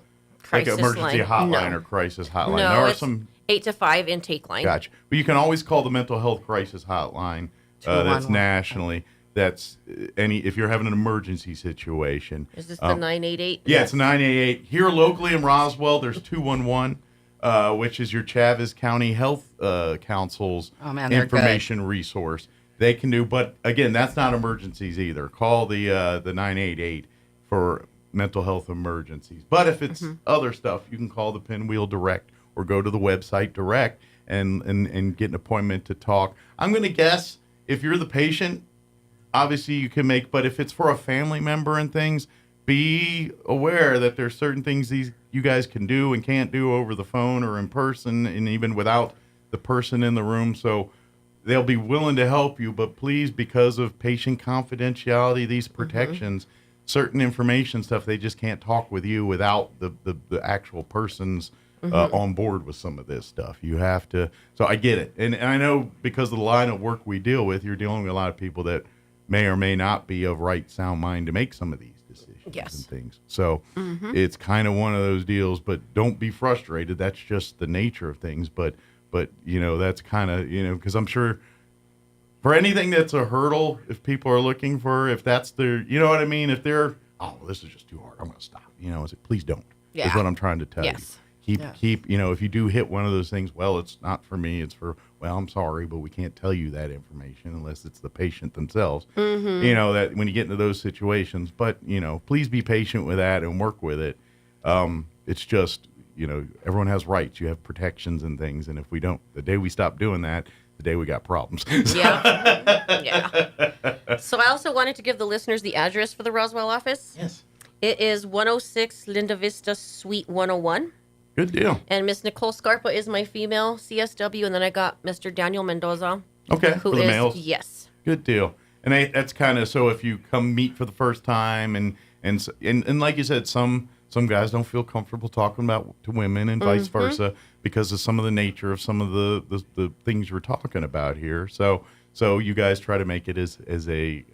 emergency hotline or crisis hotline. No, there are it's some 8 to 5 intake line. Gotcha. But you can always call the mental health crisis hotline. That's nationally. That's if you're having an emergency situation. Is this the 988? Yeah, it's 988. Here locally in Roswell, there's 211, which is your Chavez County Health Council's information resource. They can do, but again, that's not emergencies either. Call the 988 for mental health emergencies. But if it's other stuff, you can call the Pinwheel direct or go to the website direct and get an appointment to talk. I'm going to guess if you're the patient, obviously you can make, but if it's for a family member and things, be aware that there's certain things you guys can do and can't do over the phone or in person, and even without the person in the room. So they'll be willing to help you, but please, because of patient confidentiality, these protections, certain information stuff, they just can't talk with you without the actual person's on board with some of this stuff. You have to. So I get it. And I know because of the line of work we deal with, you're dealing with a lot of people that may or may not be of right sound mind to make some of these decisions and things. So it's kind of one of those deals, but don't be frustrated. That's just the nature of things. But that's kind of, because I'm sure for anything that's a hurdle, if people are looking for, if that's their, you know what I mean? If they're, this is just too hard, I'm going to stop. Please don't. Is what I'm trying to tell you. Keep, if you do hit one of those things, well, it's not for me. It's for, well, I'm sorry, but we can't tell you that information unless it's the patient themselves. That when you get into those situations, but, please be patient with that and work with it. It's just, everyone has rights. You have protections and things. And if we don't, the day we stop doing that, the day we got problems. Yeah. So I also wanted to give the listeners the address for the Roswell office. Yes. It is 106 Linda Vista, Suite 101. Good deal. And Miss Nicole Scarpa is my female CSW, and then I got Mr. Daniel Mendoza. Okay, who for the is, males. Yes. Good deal. And that's kind of, so if you come meet for the first time, and like you said, some guys don't feel comfortable talking about to women and vice versa because of some of the nature of some of the things you're talking about here. So you guys try to make it as a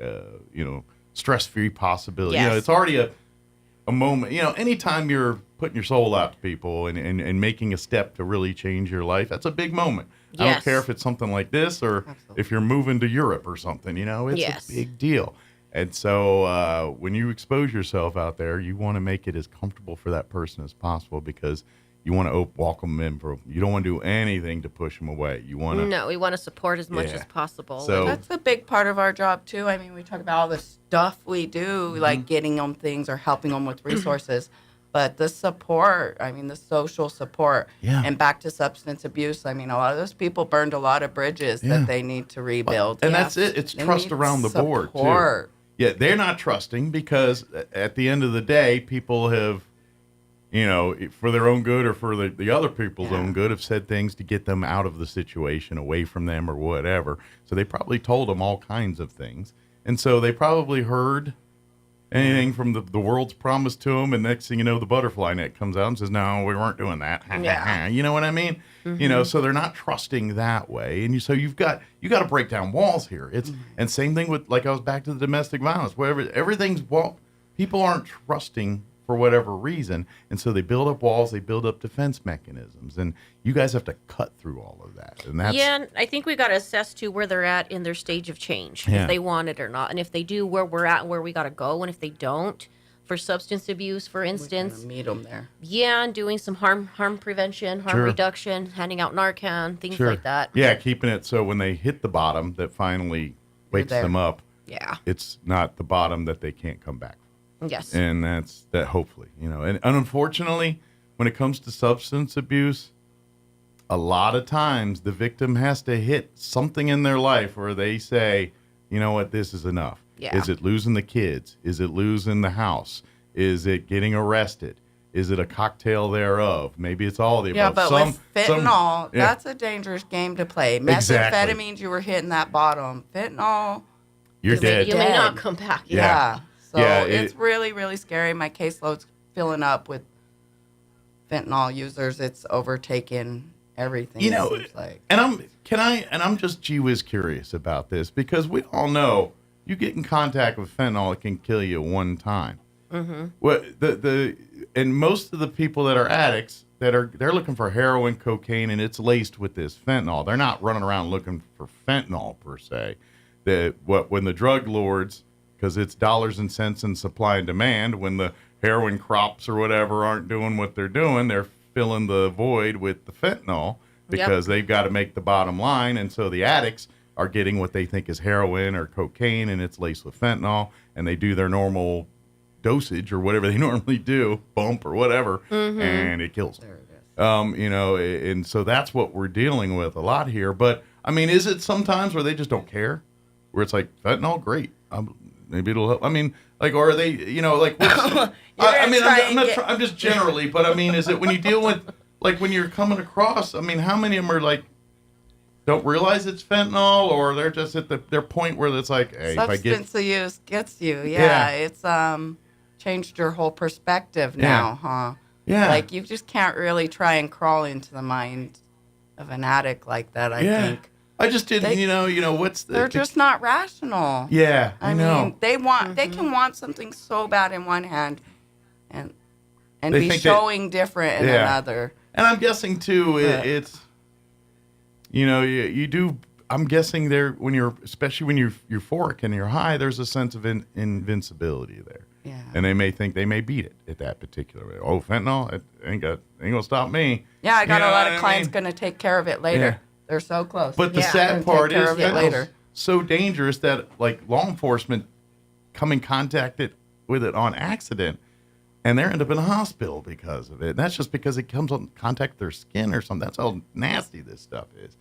stress-free possibility. Yes. It's already a moment. Anytime you're putting your soul out to people and making a step to really change your life, that's a big moment. Yes. I don't care if it's something like this or if you're moving to Europe or something, it's a big deal. And so when you expose yourself out there, you want to make it as comfortable for that person as possible because you want to welcome them in. You don't want to do anything to push them away. You want to. No, we want to support as much as possible. So that's a big part of our job too. I mean, we talk about all the stuff we do, like getting them things or helping them with resources. But the support, the social support, and back to substance abuse. A lot of those people burned a lot of bridges that they need to rebuild. And that's it. It's trust around the board, too. Yeah, they're not trusting because at the end of the day, people have, for their own good or for the other people's own good, have said things to get them out of the situation, away from them or whatever. So they probably told them all kinds of things. And so they probably heard anything from the world's promised to them, and next thing you know, the butterfly net comes out and says, no, we weren't doing that. You know what I mean? So they're not trusting that way. And so you got to break down walls here. And same thing with, like I was back to the domestic violence, where everything's, people aren't trusting for whatever reason. And so they build up walls, they build up defense mechanisms. And you guys have to cut through all of that. And that's, and I think we've got to assess, too, where they're at in their stage of change, if they want it or not. And if they do, where we're at and where we got to go. And if they don't, for substance abuse, for instance. Meet them there. Yeah, and doing some harm prevention, harm reduction, handing out Narcan, things like that. Yeah, keeping it so when they hit the bottom, that finally wakes them up. Yeah. It's not the bottom that they can't come back. Yes. And that's that, hopefully, and unfortunately, when it comes to substance abuse, a lot of times the victim has to hit something in their life where they say, you know what, this is enough. Yeah. Is it losing the kids? Is it losing the house? Is it getting arrested? Is it a cocktail thereof? Maybe it's all the above. Yeah, but with fentanyl, that's a dangerous game to play. Methamphetamines, you were hitting that bottom. Fentanyl, you're dead. You may not come back. Yeah. So it's really, really scary. My caseload's filling up with fentanyl users. It's overtaken everything. It seems like. And I'm just gee whiz curious about this because we all know you get in contact with fentanyl, it can kill you one time. And most of the people that are addicts they're looking for heroin, cocaine, and it's laced with this fentanyl. They're not running around looking for fentanyl per se. When the drug lords, because it's dollars and cents and supply and demand, when the heroin crops or whatever aren't doing what they're doing, they're filling the void with the fentanyl because they've got to make the bottom line. And so the addicts are getting what they think is heroin or cocaine, and it's laced with fentanyl, and they do their normal dosage or whatever they normally do, bump or whatever, and it kills them. And so that's what we're dealing with a lot here. But, is it sometimes where they just don't care? Where it's like, fentanyl, great. Maybe it'll help. Or are they, I'm just generally, but is it when you deal with, when you're coming across, how many of them are don't realize it's fentanyl, or they're just at their point where it's like, hey, substance use gets you. Yeah, it's changed your whole perspective now, huh? Yeah. Like you just can't really try and crawl into the mind of an addict like that. I think. I just didn't, they're just not rational. Yeah, I know. mean, they can want something so bad in one hand, and They be think showing different in another. And I'm guessing too, it's, you do. I'm guessing especially when you're euphoric and you're high, there's a sense of invincibility there. Yeah. And they may think they may beat it at that particular way. Oh, fentanyl, it ain't gonna stop me. Yeah, I got a lot of clients going to take care of it later. Yeah. They're so close. But the sad part is fentanyl's so dangerous that like law enforcement come in contact with it on accident, and they end up in a hospital because of it. And that's just because it comes in contact with their skin or something. That's how nasty this stuff is.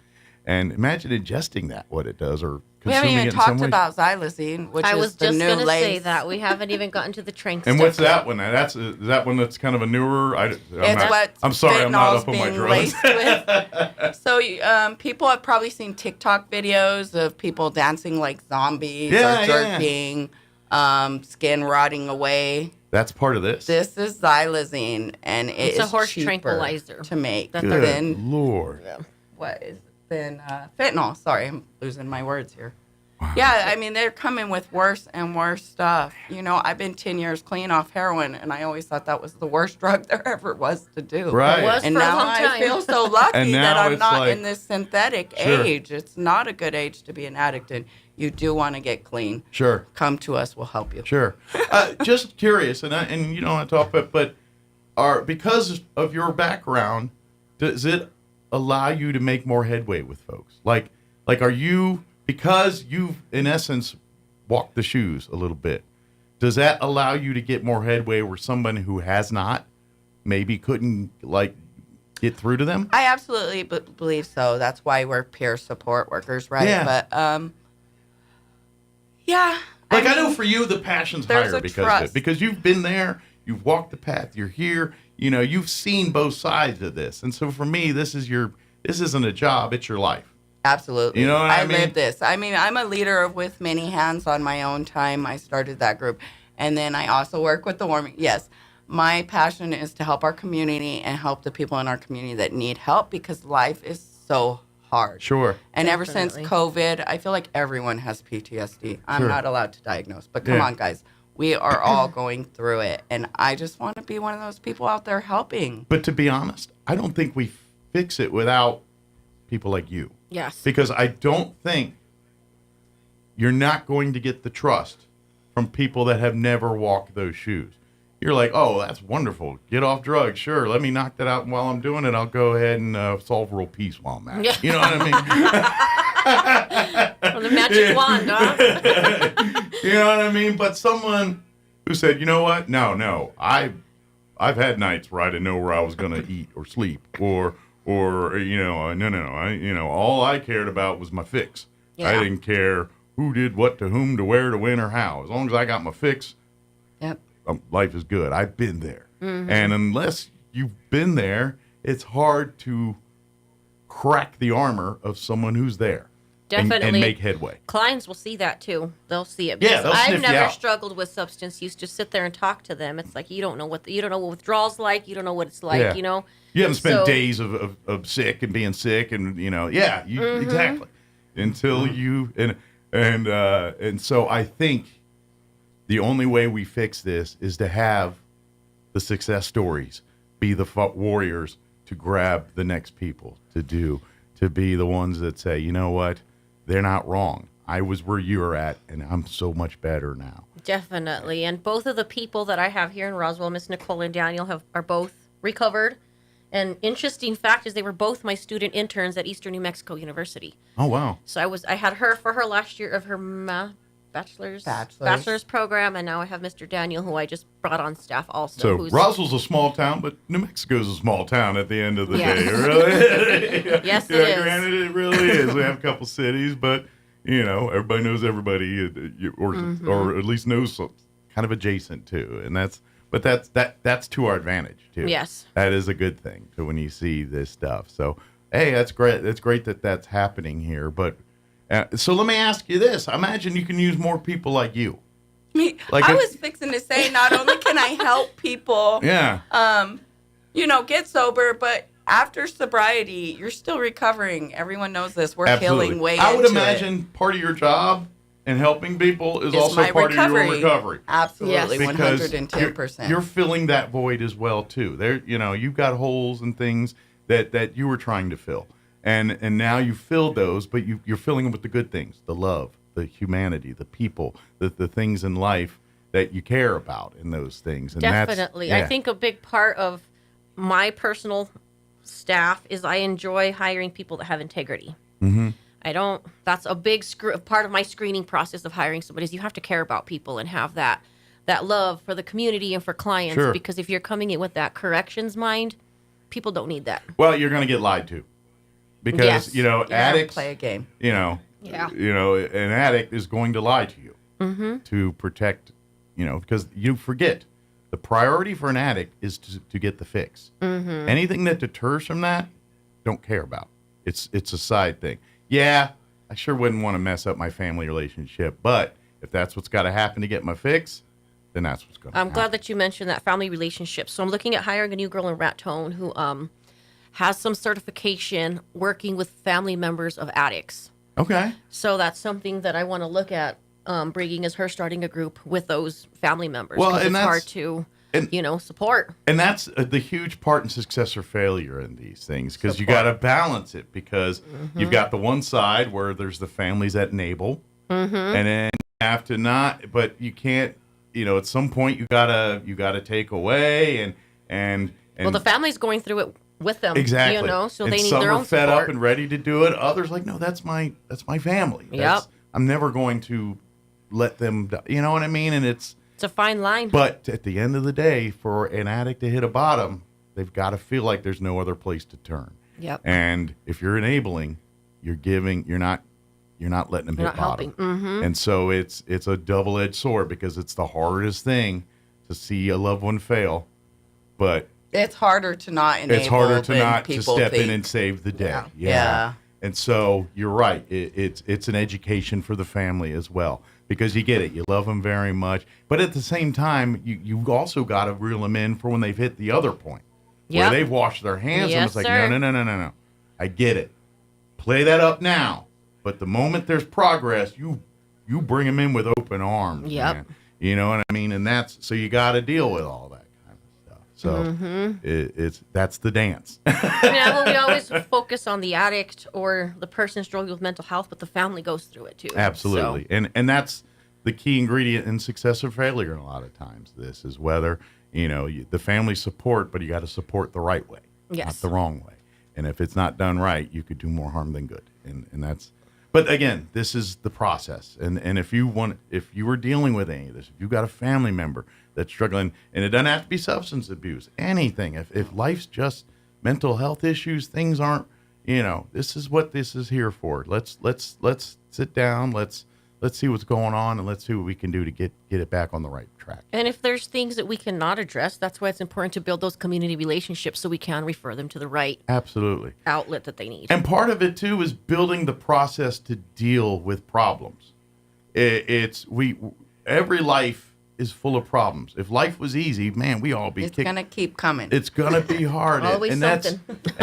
And imagine ingesting that, what it does, or we haven't consuming even it in some talked way. about xylazine, which I is was the just new going to lace. say that. We haven't even gotten to the trank And stuff what's that yet. one? Is that one that's kind of a newer? I'm sorry, I'm not up on my drugs. With. So people have probably seen TikTok videos of people dancing like zombies or jerking, skin rotting away. That's part of this. This is xylazine, and It's a horse tranquilizer to make. Good Lord. What is than fentanyl. Sorry, I'm losing my words here. Wow. Yeah, I mean, they're coming with worse and worse stuff. I've been 10 years clean off heroin, and I always thought that was the worst drug there ever was to do. Right. It was and for now a long I time. feel so lucky that I'm not like, in this synthetic age. It's not a good age to be an addict, and you do want to get clean. Sure. Come to us, we'll help you. Sure. Just curious, and you don't want to talk about, but because of your background, does it allow you to make more headway with folks? Like are you, because you've in essence walked the shoes a little bit, does that allow you to get more headway where someone who has not maybe couldn't get through to them? I absolutely believe so. That's why we're peer support workers, right? Yeah. But yeah. I know for you the passion's higher because of it. Because you've been there, you've walked the path, you're here, you've seen both sides of this. And so for me, this isn't a job, it's your life. Absolutely. You know what I mean? live this. I mean, I'm a leader with many hands on my own time. I started that group. And then I also work with the warming. Yes. My passion is to help our community and help the people in our community that need help because life is so hard. Sure. And ever since COVID, I feel like everyone has PTSD. I'm not allowed to diagnose. But come on, guys. We are all going through it. And I just want to be one of those people out there helping. But to be honest, I don't think we fix it without people like you. Yes. Because I don't think you're not going to get the trust from people that have never walked those shoes. You're like, oh, that's wonderful. Get off drugs. Sure. Let me knock that out. And while I'm doing it, I'll go ahead and solve world peace while I'm at it. Yeah. You know what I mean? Well, the magic wand, huh? You know what I mean? But someone who said, you know what? No. I've had nights where I didn't know where I was going to eat or sleep or no. All I cared about was my fix. Yeah. I didn't care who did what to whom, to where, to when, or how. As long as I got my fix, yep. Life is good. I've been there. Mm-hmm. And unless you've been there, it's hard to crack the armor of someone who's there. Definitely. And make headway. Clients will see that too. They'll see it. Yeah, they'll I've sniff you never out. struggled with substance use. Just sit there and talk to them. It's like you don't know what withdrawal's like. You don't know what it's like. Yeah. You haven't spent So- days of sick and being sick and exactly until you and so I think the only way we fix this is to have the success stories be the warriors to grab the next people to be the ones that say, you know what, they're not wrong. I was where you were at, and I'm so much better now. Definitely. And both of the people that I have here in Roswell, Miss Nicole and Daniel, are both recovered. And interesting fact is they were both my student interns at Eastern New Mexico University. Oh, wow. So I had her for her last year of her bachelor's program, and now I have Mr. Daniel, who I just brought on staff also. So Roswell's a small town, but New Mexico's a small town at the end of the Yes. day, really. Yes, it is. Granted, it really is. We have a couple cities, but everybody knows everybody, or at least knows kind of adjacent to, and that's to our advantage too. Yes, that is a good thing. So when you see this stuff, so hey, that's great. That's great that that's happening here. But so let me ask you this. I imagine you can use more people like you. I was fixing to say, not only can I help people, get sober, but after sobriety, you're still recovering. Everyone knows this. We're healing way into it. I would imagine part of your job and helping people is also part of your own recovery. Absolutely, yes. 110%. You're filling that void as well too. There, you've got holes and things that you were trying to fill, and now you filled those, but you're filling them with the good things, the love, the humanity, the people, the things in life that you care about, in those things. And definitely, I think a big part of my personal staff is I enjoy hiring people that have integrity. Mm-hmm. That's a big part of my screening process of hiring somebody is you have to care about people and have that love for the community and for clients. Sure. Because if you're coming in with that corrections mind, people don't need that. Well, you're going to get lied to because, addicts play a game. An addict is going to lie to you to protect, because you forget the priority for an addict is to get the fix. Mm-hmm. Anything that deters from that, don't care about. It's a side thing. Yeah, I sure wouldn't want to mess up my family relationship, but if that's what's got to happen to get my fix, then that's what's going to happen. I'm glad that you mentioned that family relationship. So I'm looking at hiring a new girl in Raton who has some certification working with family members of addicts. Okay. So that's something that I want to look at bringing as her starting a group with those family members. Well, and it's hard to, support. And that's the huge part in success or failure in these things, because you got to balance it, because you've got the one side where there's the families that enable, and then you have to not, but you can't, at some point you gotta take away and well, the family's going through it with them, exactly. So and they need some their are own fed support. up and ready to do it. Others like, no, that's my family. I'm never going to let them, you know what I mean? And it's a fine line. But at the end of the day, for an addict to hit a bottom, they've got to feel like there's no other place to turn. Yep. And if you're enabling, you're giving, you're not letting them hit bottom. Mm-hmm. And so it's a double-edged sword, because it's the hardest thing to see a loved one fail, but it's harder to not enable. It's harder to than not to people step think. in and save the day. Yeah. And so you're right. It's an education for the family as well, because you get it. You love them very much, but at the same time, you also got to reel them in for when they've hit the other point where they've washed their hands. Yes, and it's like, sir. no. I get it. Play that up now, but the moment there's progress, you bring them in with open arms. Yep. Man. You know what I mean? And so you got to deal with all that kind of stuff. So that's the dance. We always focus on the addict or the person struggling with mental health, but the family goes through it too. Absolutely. So. And that's the key ingredient in success or failure. A lot of times, this is whether, the family support, but you got to support the right way, not the wrong way. And if it's not done right, you could do more harm than good. And that's, but again, this is the process. And if you were dealing with any of this, if you've got a family member that's struggling, and it doesn't have to be substance abuse, anything. If life's just mental health issues, things aren't, this is what this is here for. Let's sit down. Let's see what's going on, and let's see what we can do to get it back on the right track. And if there's things that we cannot address, that's why it's important to build those community relationships so we can refer them to the right outlet that they need. And part of it too is building the process to deal with problems. Every life is full of problems. If life was easy, man, we all be. It's gonna keep coming. It's gonna be hard. Always and something.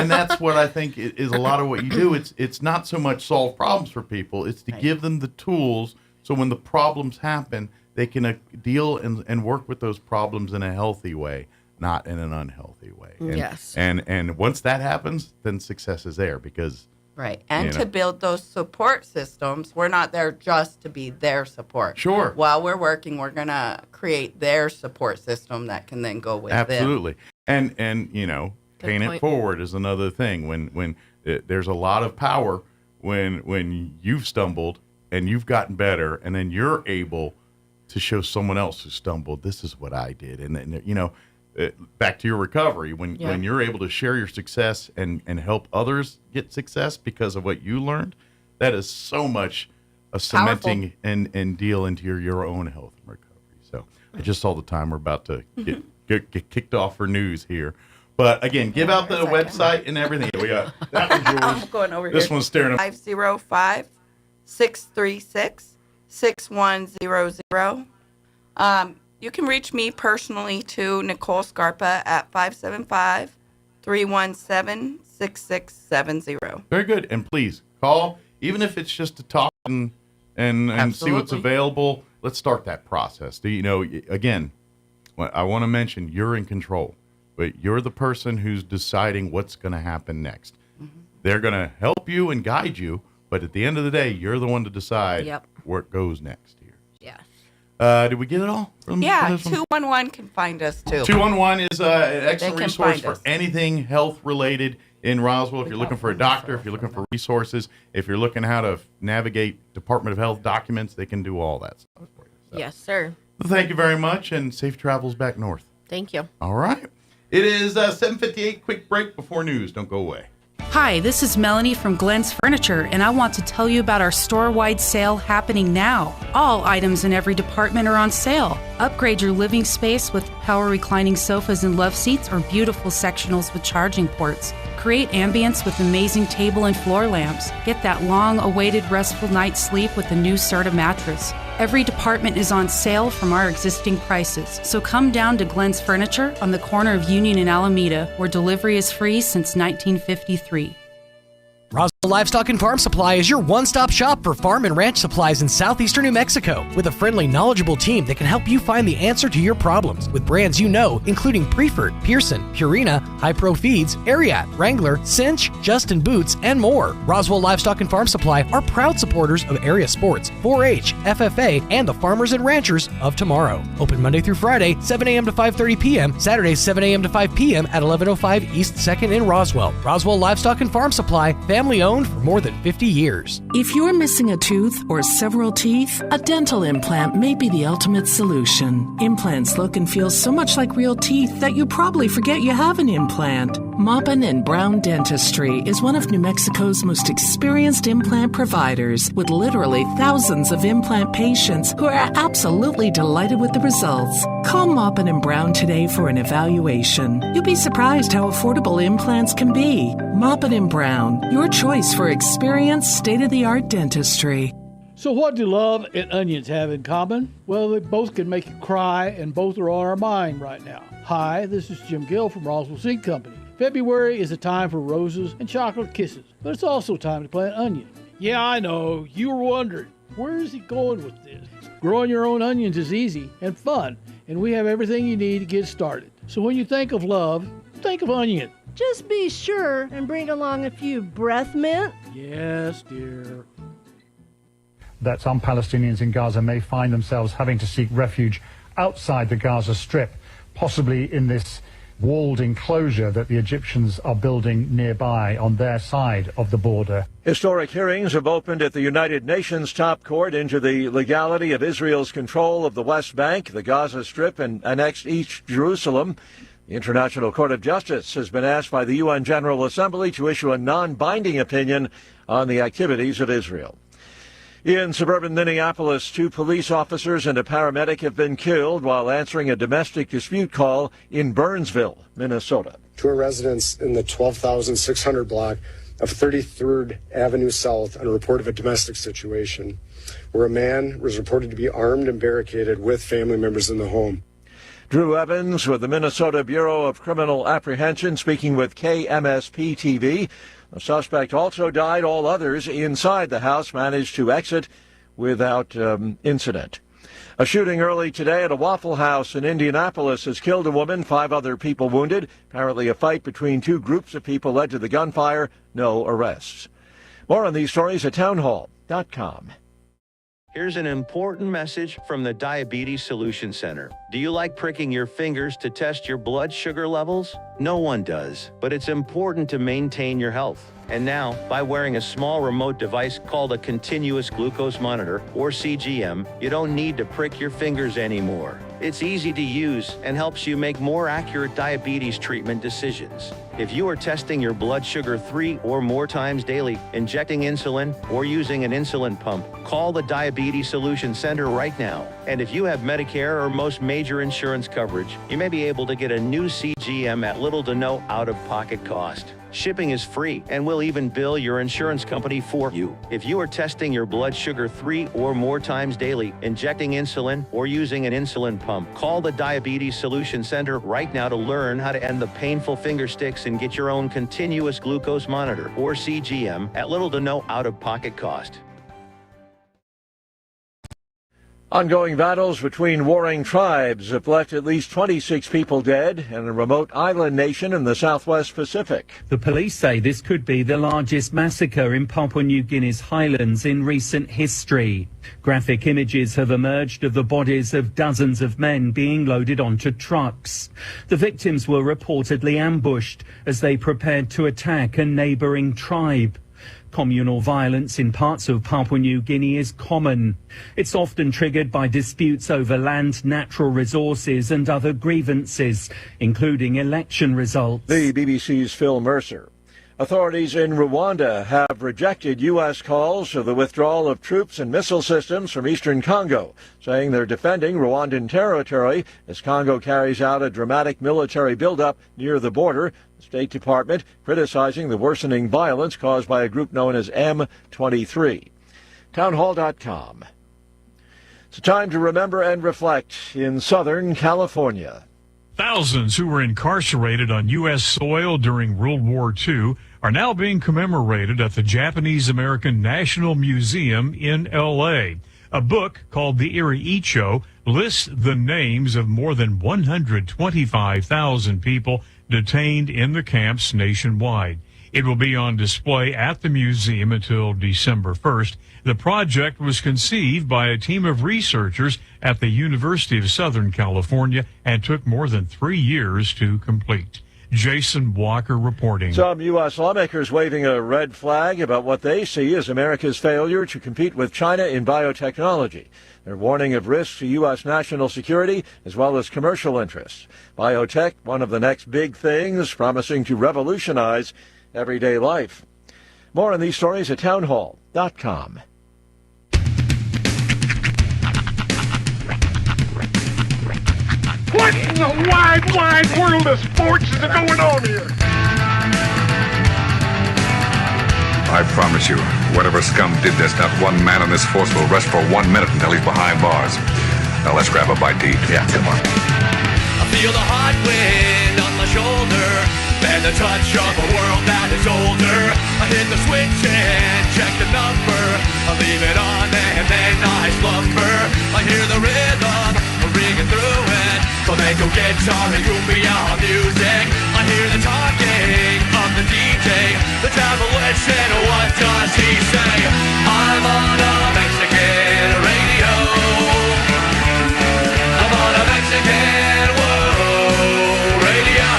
that's what I think is a lot of what you do. It's not so much solve problems for people. It's to give them the tools so when the problems happen, they can deal and work with those problems in a healthy way, not in an unhealthy way. Yes. And once that happens, then success is there, because. Right. And to build those support systems, we're not there just to be their support. Sure. While we're working, we're going to create their support system that can then go with them. Absolutely. And paying it forward is another thing. When there's a lot of power when you've stumbled and you've gotten better, and then you're able to show someone else who stumbled, this is what I did. And then, back to your recovery, when you're able to share your success and help others get success because of what you learned, that is so much a cementing and deal into your own health and recovery. So I just saw the time we're about to get kicked off for news here. But again, give out the website and everything. We got that one's yours. I'm going over this here. One's staring at 505-636-6100. You can reach me personally to Nicole Scarpa at 575-317-6670. Very good. And please call, even if it's just to talk and see what's available. Let's start that process. Again, I want to mention you're in control, but you're the person who's deciding what's going to happen next. Mm-hmm. They're going to help you and guide you, but at the end of the day, you're the one to decide where it goes next here. Yeah. Did we get it all? Yeah, 211 can find us too. 211 is an excellent resource for anything health related in Roswell. If you're looking for a doctor, if you're looking for resources, if you're looking how to navigate Department of Health documents, they can do all that stuff for you. So. Yes, sir. Well, thank you very much, and safe travels back north. Thank you. All right. It is 7:58. Quick break before news. Don't go away. Hi, this is Melanie from Glenn's Furniture, and I want to tell you about our store-wide sale happening now. All items in every department are on sale. Upgrade your living space with power reclining sofas and love seats or beautiful sectionals with charging ports. Create ambience with amazing table and floor lamps. Get that long-awaited restful night's sleep with a new Serta mattress. Every department is on sale from our existing prices. So come down to Glenn's Furniture on the corner of Union and Alameda, where delivery is free since 1953. Roswell Livestock and Farm Supply is your one-stop shop for farm and ranch supplies in southeastern New Mexico, with a friendly, knowledgeable team that can help you find the answer to your problems with brands you know, including Preferred, Pearson, Purina, High Pro Feeds, Ariat, Wrangler, Cinch, Justin Boots, and more. Roswell Livestock and Farm Supply are proud supporters of area sports, 4-H, FFA, and the farmers and ranchers of tomorrow. Open Monday through Friday, 7 a.m. to 5:30 p.m., Saturdays 7 a.m. to 5 p.m. at 1105 East 2nd in Roswell. Roswell Livestock and Farm Supply, family owned for more than 50 years. If you're missing a tooth or several teeth, a dental implant may be the ultimate solution. Implants look and feel so much like real teeth that you probably forget you have an implant. Maupin and Brown Dentistry is one of New Mexico's most experienced implant providers, with literally thousands of implant patients who are absolutely delighted with the results. Call Maupin and Brown today for an evaluation. You'll be surprised how affordable implants can be. Maupin and Brown, your choice for experienced, state-of-the-art dentistry. So what do love and onions have in common? Well, they both can make you cry, and both are on our mind right now. Hi, this is Jim Gill from Roswell Seed Company. February is a time for roses and chocolate kisses, but it's also time to plant onion. Yeah, I know, you were wondering, where is he going with this? Growing your own onions is easy and fun, and we have everything you need to get started. So when you think of love, think of onion. Just be sure and bring along a few breath mint. Yes, dear. That some Palestinians in Gaza may find themselves having to seek refuge outside the Gaza Strip, possibly in this walled enclosure that the Egyptians are building nearby on their side of the border. Historic hearings have opened at the United Nations top court into the legality of Israel's control of the West Bank, the Gaza Strip, and annexed East Jerusalem. The International Court of Justice has been asked by the UN General Assembly to issue a non-binding opinion on the activities of Israel. In suburban Minneapolis, 2 police officers and a paramedic have been killed while answering a domestic dispute call in Burnsville, Minnesota. 2 residents in the 12,600 block of 33rd Avenue South on a report of a domestic situation where a man was reported to be armed and barricaded with family members in the home. Drew Evans with the Minnesota Bureau of Criminal Apprehension speaking with KMSP-TV. The suspect also died. All others inside the house managed to exit without incident. A shooting early today at a Waffle House in Indianapolis has killed a woman, 5 other people wounded. Apparently a fight between 2 groups of people led to the gunfire. No arrests. More on these stories at townhall.com. Here's an important message from the Diabetes Solution Center. Do you like pricking your fingers to test your blood sugar levels? No one does, but it's important to maintain your health. And now, by wearing a small remote device called a continuous glucose monitor, or CGM, you don't need to prick your fingers anymore. It's easy to use and helps you make more accurate diabetes treatment decisions. If you are testing your blood sugar 3 or more times daily, injecting insulin, or using an insulin pump, call the Diabetes Solution Center right now. And if you have Medicare or most major insurance coverage, you may be able to get a new CGM at little to no out-of-pocket cost. Shipping is free, and we'll even bill your insurance company for you. If you are testing your blood sugar 3 or more times daily, injecting insulin, or using an insulin pump, call the Diabetes Solution Center right now to learn how to end the painful finger sticks and get your own continuous glucose monitor, or CGM, at little to no out-of-pocket cost. Ongoing battles between warring tribes have left at least 26 people dead in a remote island nation in the Southwest Pacific. The police say this could be the largest massacre in Papua New Guinea's highlands in recent history. Graphic images have emerged of the bodies of dozens of men being loaded onto trucks. The victims were reportedly ambushed as they prepared to attack a neighbouring tribe. Communal violence in parts of Papua New Guinea is common. It's often triggered by disputes over land, natural resources and other grievances, including election results. The BBC's Phil Mercer. Authorities in Rwanda have rejected U.S. calls for the withdrawal of troops and missile systems from eastern Congo, saying they're defending Rwandan territory as Congo carries out a dramatic military buildup near the border. The State Department criticizing the worsening violence caused by a group known as M23. Townhall.com. It's a time to remember and reflect in Southern California. Thousands who were incarcerated on U.S. soil during World War II are now being commemorated at the Japanese-American National Museum in L.A. A book called The Iri-Icho lists the names of more than 125,000 people detained in the camps nationwide. It will be on display at the museum until December 1st. The project was conceived by a team of researchers at the University of Southern California and took more than 3 years to complete. Jason Walker reporting. Some U.S. lawmakers waving a red flag about what they see as America's failure to compete with China in biotechnology. They're warning of risks to U.S. national security as well as commercial interests. Biotech, one of the next big things, promising to revolutionize everyday life. More on these stories at townhall.com. What in the wide, wide world of sports is going on here? I promise you, whatever scum did this, not one man on this force will rest for 1 minute until he's behind bars. Now let's grab a bite to eat. Yeah, come on. I feel the hot wind on my shoulder and the touch of a world that is older. I hit the switch and check the number. I leave it on and then I slumber. I hear the rhythm ringing through it. Flamenco guitar and cumbia music. I hear the talking of the DJ. The travel listen, what does he say? I'm on a Mexican radio. I'm on a Mexican radio.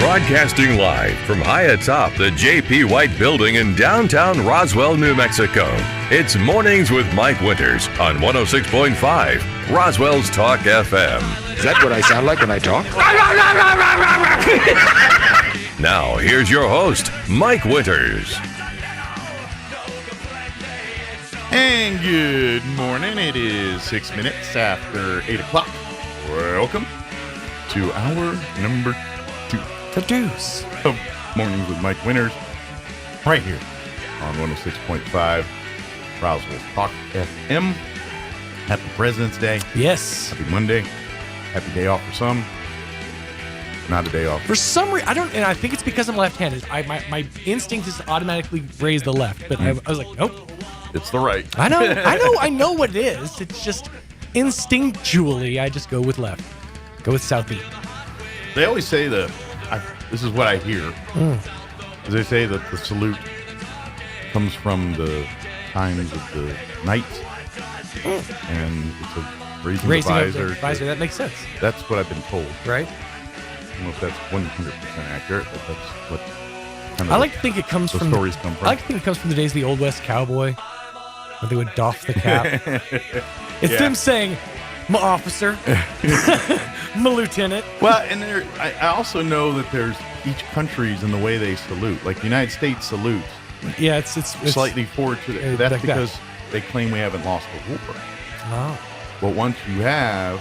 Broadcasting live from high atop the J.P. White Building in downtown Roswell, New Mexico. It's Mornings with Mike Winters on 106.5 Roswell's Talk FM. Is that what I sound like when I talk? Now, here's your host, Mike Winters. And good morning. It is 6 minutes after 8 o'clock. Welcome to hour number 2. The deuce of Mornings with Mike Winters, right here on 106.5 Roswell Talk FM. Happy President's Day. Yes. Happy Monday. Happy day off for some. Not a day off. For some reason, and I think it's because I'm left-handed. My instinct is to automatically raise the left, but I was like, nope. It's the right. I know what it is. It's just instinctually, I just go with left. Go with southeast. They always say this is what I hear. They say that the salute comes from the times of the knights, and it's a raising the visor. That makes sense. That's what I've been told. Right. don't know if that's 100% accurate, but that's what kind of I like to think it comes the from stories come from. I like to think it comes from the days of the Old West cowboy, when they would doff the cap. It's them saying, "My officer, my lieutenant." Well, and I also know that there's each country's in the way they salute. Like the United States salutes. Yeah, it's slightly forward to the, that's like because that. they claim we haven't lost a war. Oh. But once you have,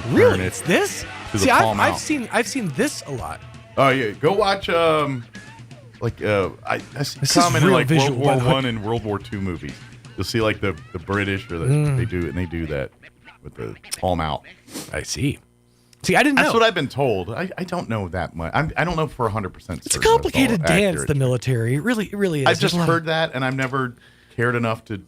you Really? turn it It's this? to See, the palm I've out. seen this a lot. Oh yeah, go watch I see This is common in real like visual, World by War the way. One and World War II movies. You'll see like the British or they do that with the palm out. I see. See, I didn't know. That's what I've been told. I don't know that much. I don't know for 100%. It's a complicated dance, the military. It really is. I've There's just a lot heard that, and I've never cared enough to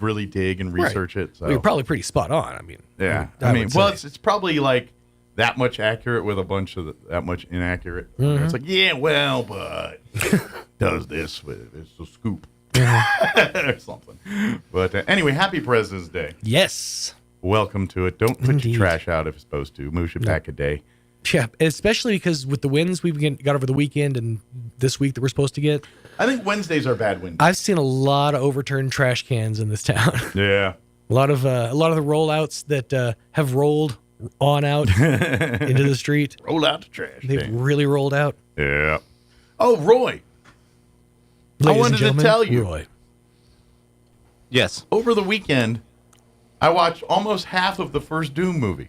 really dig and research it. So Well, you're probably pretty spot on. I mean, yeah. I I mean, would well, say. it's probably like that much accurate with a bunch of that much inaccurate. Mhm. It's like, yeah, well, but does this with it's a scoop or something. But anyway, happy President's Day. Yes. Welcome to it. Don't put your trash out if it's supposed to. Move it back a day. Yeah, especially because with the winds we've got over the weekend and this week that we're supposed to get. I think Wednesdays are bad Wednesdays. I've seen a lot of overturned trash cans in this town. Yeah. A lot of the rollouts that have rolled on out into the street. Rolled out the trash. They've really rolled out. Yeah. Oh, Roy. Ladies I and wanted to gentlemen, tell you. Roy. Yes. Over the weekend, I watched almost half of the first Doom movie.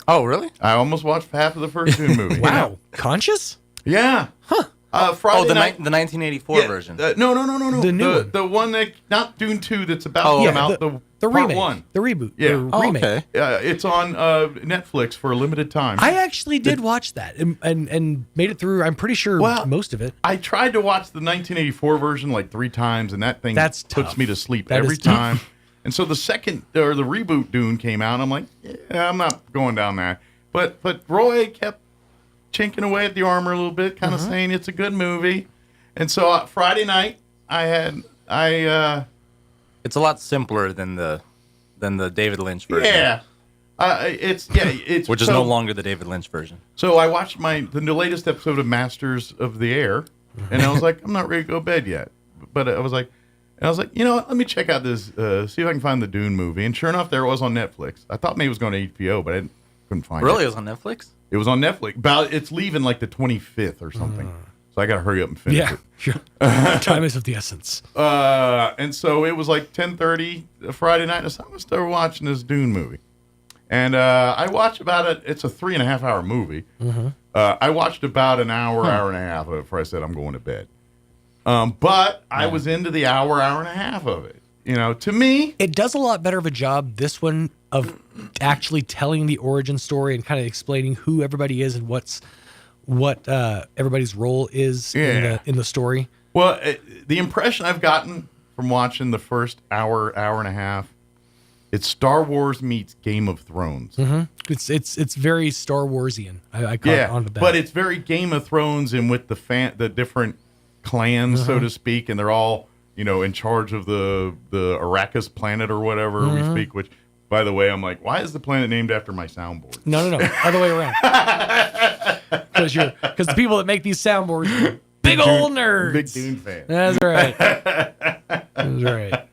Oh, really? I almost watched half of the first Doom movie. Wow. Conscious? Yeah. Friday night. The 1984 version. No. The new one. The one that, not Dune 2 that's about Oh, to come yeah, out. The part remake. one. The reboot. Yeah. The remake. okay. It's on Netflix for a limited time. I actually did watch that and made it through, I'm pretty sure, most of it. I tried to watch the 1984 version like 3 times, and that thing That's puts tough. me to sleep That every is tough. time. And so the reboot Dune came out. I'm like, yeah, I'm not going down that. But Roy kept chinking away at the armor a little bit, kind of saying it's a good movie. And so Friday night, It's a lot simpler than the David Lynch version. Yeah. It's which is no longer the David Lynch version. So I watched the latest episode of Masters of the Air, and I was like, I'm not ready to go to bed yet. But I was like, you know what? Let me check out this, see if I can find the Dune movie. And sure enough, there it was on Netflix. I thought maybe it was going to HBO, but I couldn't find it. Really? It was on Netflix? It was on Netflix. It's leaving like the 25th or something. So I got to hurry up and finish it. Sure. Time is of the essence. And so it was like 10:30 Friday night. I said, I'm going to start watching this Dune movie. And I watched about it. It's a 3.5 hour movie. I watched about an hour and a half of it before I said I'm going to bed. But I was into the hour and a half of it. You know, to me, it does a lot better of a job, this one, of actually telling the origin story and kind of explaining who everybody is and what everybody's role is in the story. Well, the impression I've gotten from watching the first hour and a half, it's Star Wars meets Game of Thrones. It's very Star Warsian. I caught on to that. But it's very Game of Thrones and with the different clans, so to speak, and they're all, you know, in charge of the Arrakis planet or whatever we speak, which, by the way, I'm like, why is the planet named after my soundboard? No. Other way around. Because the people that make these soundboards are big old nerds. Big Dune fans. That's right. That's right.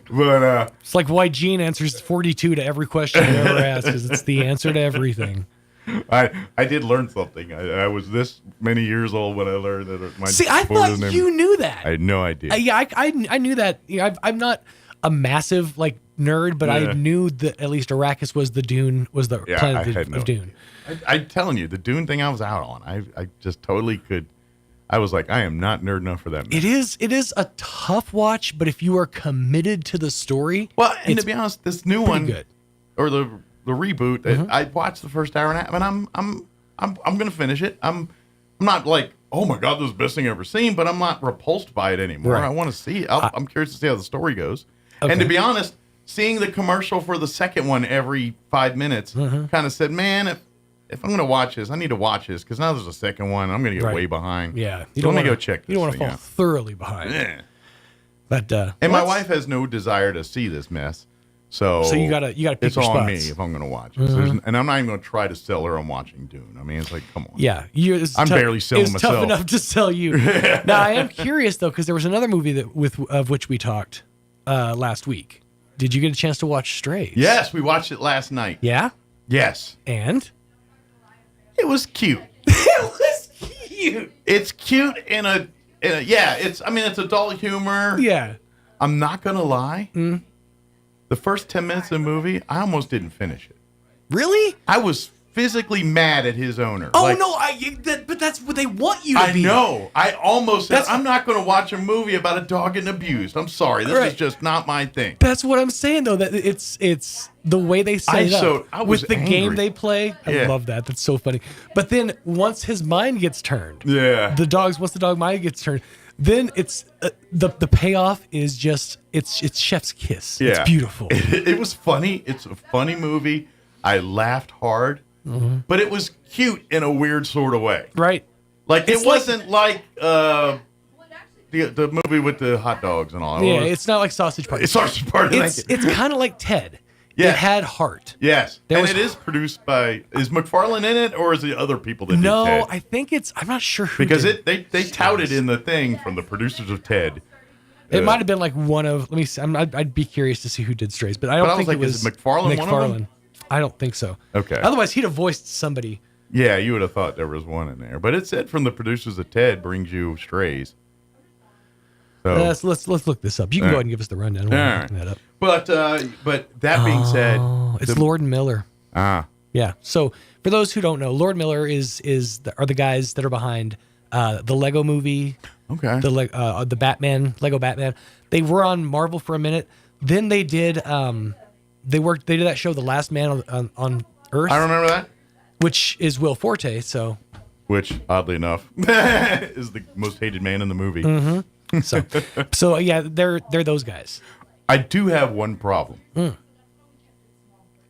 But it's like why Gene answers 42 to every question you ever ask, because it's the answer to everything. I did learn something. I was this many years old when I learned that my See, I thought you knew that. I had no idea. Yeah, I knew that. You know, I'm not a massive nerd, but I knew that at least Arrakis was the planet of Dune. I'm telling you, the Dune thing I was out on. I just totally could. I was like, I am not nerd enough for that. It is a tough watch, but if you are committed to the story, well, and to be honest, this new one, good. Or the reboot, I watched the first hour and a half, and I'm gonna finish it. I'm not like, oh my god, this is the best thing I've ever seen, but I'm not repulsed by it anymore. Right. I want to see it. I'm curious to see how the story goes. Okay. And to be honest, seeing the commercial for the second one every 5 minutes kind of said, man, if I'm going to watch this, I need to watch this because now there's a second one. And I'm going to get way behind. Yeah. So let me go check this. You don't want to fall thoroughly behind. Yeah. But and my wife has no desire to see this mess. So you gotta pick it's your on spots. me if I'm going to watch it. And I'm not even going to try to sell her on watching Dune. I mean, it's like, come on. Yeah, I'm barely selling it's myself. tough enough to sell you. Now I am curious though, because there was another movie of which we talked last week. Did you get a chance to watch Strays? Yes, we watched it last night. Yeah. Yes. And it was cute. It was cute. It's cute in a yeah. It's adult humor. Yeah. I'm not gonna lie. The first 10 minutes of the movie, I almost didn't finish it. Really? I was physically mad at his owner. Oh no! But that's what they want you to be. I know. I almost said, I'm not going to watch a movie about a dog getting abused. I'm sorry. This is just not my thing. That's what I'm saying, though. That it's the way they set it up I was with the angry. game they play. I love that. That's so funny. But then once his mind gets turned, once the dog mind gets turned, then it's the payoff is just it's chef's kiss. Yeah. It's beautiful. It was funny. It's a funny movie. I laughed hard, but it was cute in a weird sort of way. Right. Like it wasn't like the movie with the hot dogs and all. Yeah, it's not like Sausage Party. It's Sausage Party. It's kind of like Ted. Yeah. It had heart. Yes. It is produced by, is McFarlane in it, or is it other people that did Ted? I think I'm not sure who Because did they touted in the thing from the producers of Ted. It might have been like one of, let me see, I'd be curious to see who did Strays, but I don't think it was is McFarlane one of them? I don't think so. Okay. Otherwise, he'd have voiced somebody. Yeah, you would have thought there was one in there. But it said from the producers of Ted brings you Strays. So Let's look this up. You can go ahead and give us the rundown. We'll look that up. But that being said, it's Lord Miller. Yeah. So for those who don't know, Lord Miller are the guys that are behind the Lego Movie. Okay. The Batman, Lego Batman. They were on Marvel for a minute. Then they did they did that show, The Last Man on Earth. I remember that. Which is Will Forte. So. Which, oddly enough, is the most hated man in the movie. Mm-hmm. So yeah, they're those guys. I do have one problem, and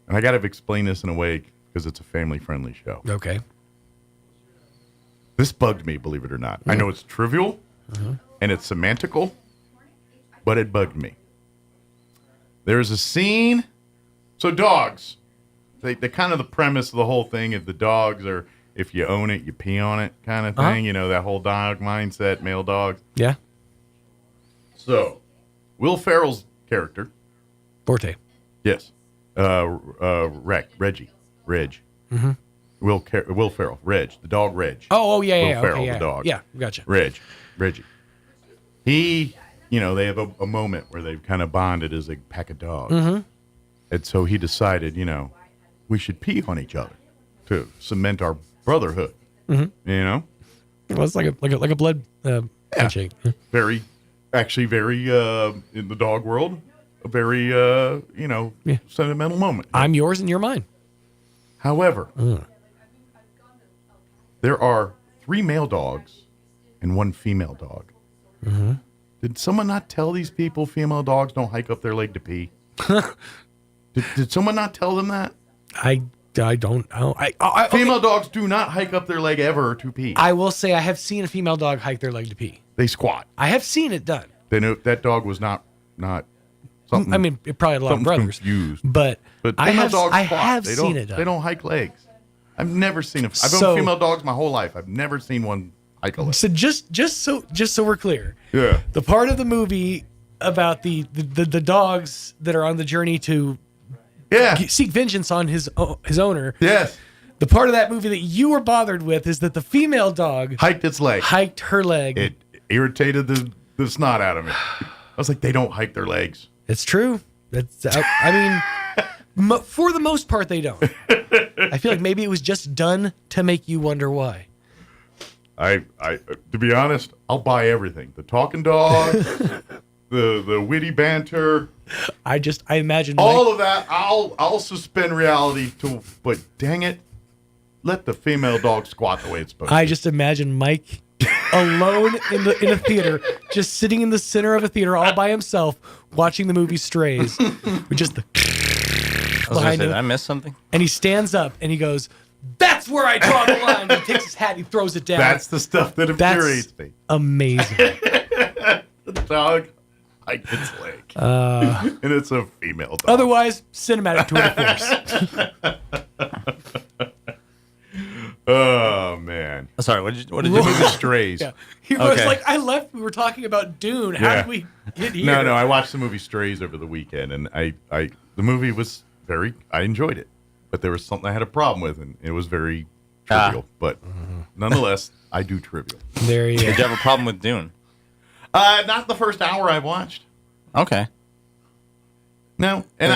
I got to explain this in a way because it's a family-friendly show. Okay. This bugged me, believe it or not. I know it's trivial and it's semantical, but it bugged me. There's a scene. So dogs, they kind of the premise of the whole thing. If the dogs are, if you own it, you pee on it, kind of thing. You know, that whole dog mindset, male dogs. Yeah. So, Will Ferrell's character. Forte. Yes. Reggie. Reg. Mm-hmm. Will Ferrell. Reg. The dog Reg. Oh, yeah. Will Ferrell, okay, yeah. the dog. Yeah, gotcha. Reggie. He, they have a moment where they've kind of bonded as a pack of dogs. Mm-hmm. And so he decided, we should pee on each other to cement our brotherhood. Mm-hmm. Well, it's like a blood handshake. Very in the dog world, a very sentimental moment. I'm yours and you're mine. However, there are 3 male dogs and 1 female dog. Mm-hmm. Did someone not tell these people female dogs don't hike up their leg to pee? Did someone not tell them that? I don't know. Female dogs do not hike up their leg ever to pee. I will say I have seen a female dog hike their leg to pee. They squat. I have seen it done. They know that dog was not something. I mean, it probably had a lot of brothers. Confused. But I have squat. Seen it done. They don't hike legs. I've never seen it. I've owned female dogs my whole life. I've never seen one hike a leg. So just so we're clear. Yeah. The part of the movie about the dogs that are on the journey to seek vengeance on his owner. Yes. The part of that movie that you were bothered with is that the female dog hiked its leg. Hiked her leg. It irritated the snot out of me. I was like, they don't hike their legs. It's true. That's. I mean, for the most part, they don't. I feel like maybe it was just done to make you wonder why. I to be honest, I'll buy everything. The talking dog, the witty banter. I imagine all of that. I'll suspend reality but dang it, let the female dog squat the way it's supposed to. I just imagine Mike alone in a theater, just sitting in the center of a theater all by himself, watching the movie Strays, with just the behind him. Did I miss something? And he stands up and he goes, "That's where I draw the line." He takes his hat, he throws it down. That's the stuff that infuriates me. Amazing. The dog bite its leg. And it's a female dog. Otherwise, cinematic tour de force. Oh, man. Sorry, what did you Movie Strays. Yeah. He was like, I left. We were talking about Dune. How did we get here? No, I watched the movie Strays over the weekend, and the movie was I enjoyed it. But there was something I had a problem with, and it was very trivial. But nonetheless, I do trivial. There you go. Did you have a problem with Dune? Not the first hour I watched. Okay. No, and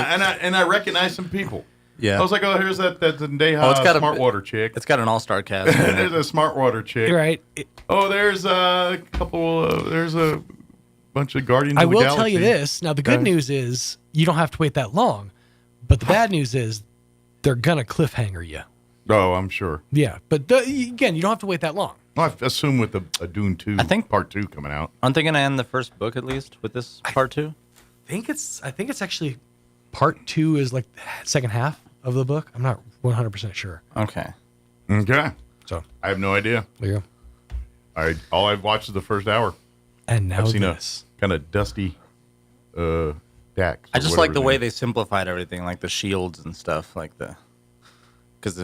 I recognize some people. Yeah. I was like, oh, here's that Zendaya smart water chick. It's got an all-star cast. There's a smart water chick. Right. There's a couple. There's a bunch of Guardians I of the will Galaxy. tell you this. Now, the good news is you don't have to wait that long. But the bad news is they're going to cliffhanger you. Oh, I'm sure. Yeah. But again, you don't have to wait that long. Well, I assume with a Dune 2, Part 2 coming out. Aren't they going to end the first book at least with this Part 2? I think it's actually Part 2 is like the second half of the book. I'm not 100% sure. Okay. So I have no idea. There you go. All I've watched is the first hour. And now I've seen this. a kind of dusty Dax. I just like the way they simplified everything, like the shields and stuff, because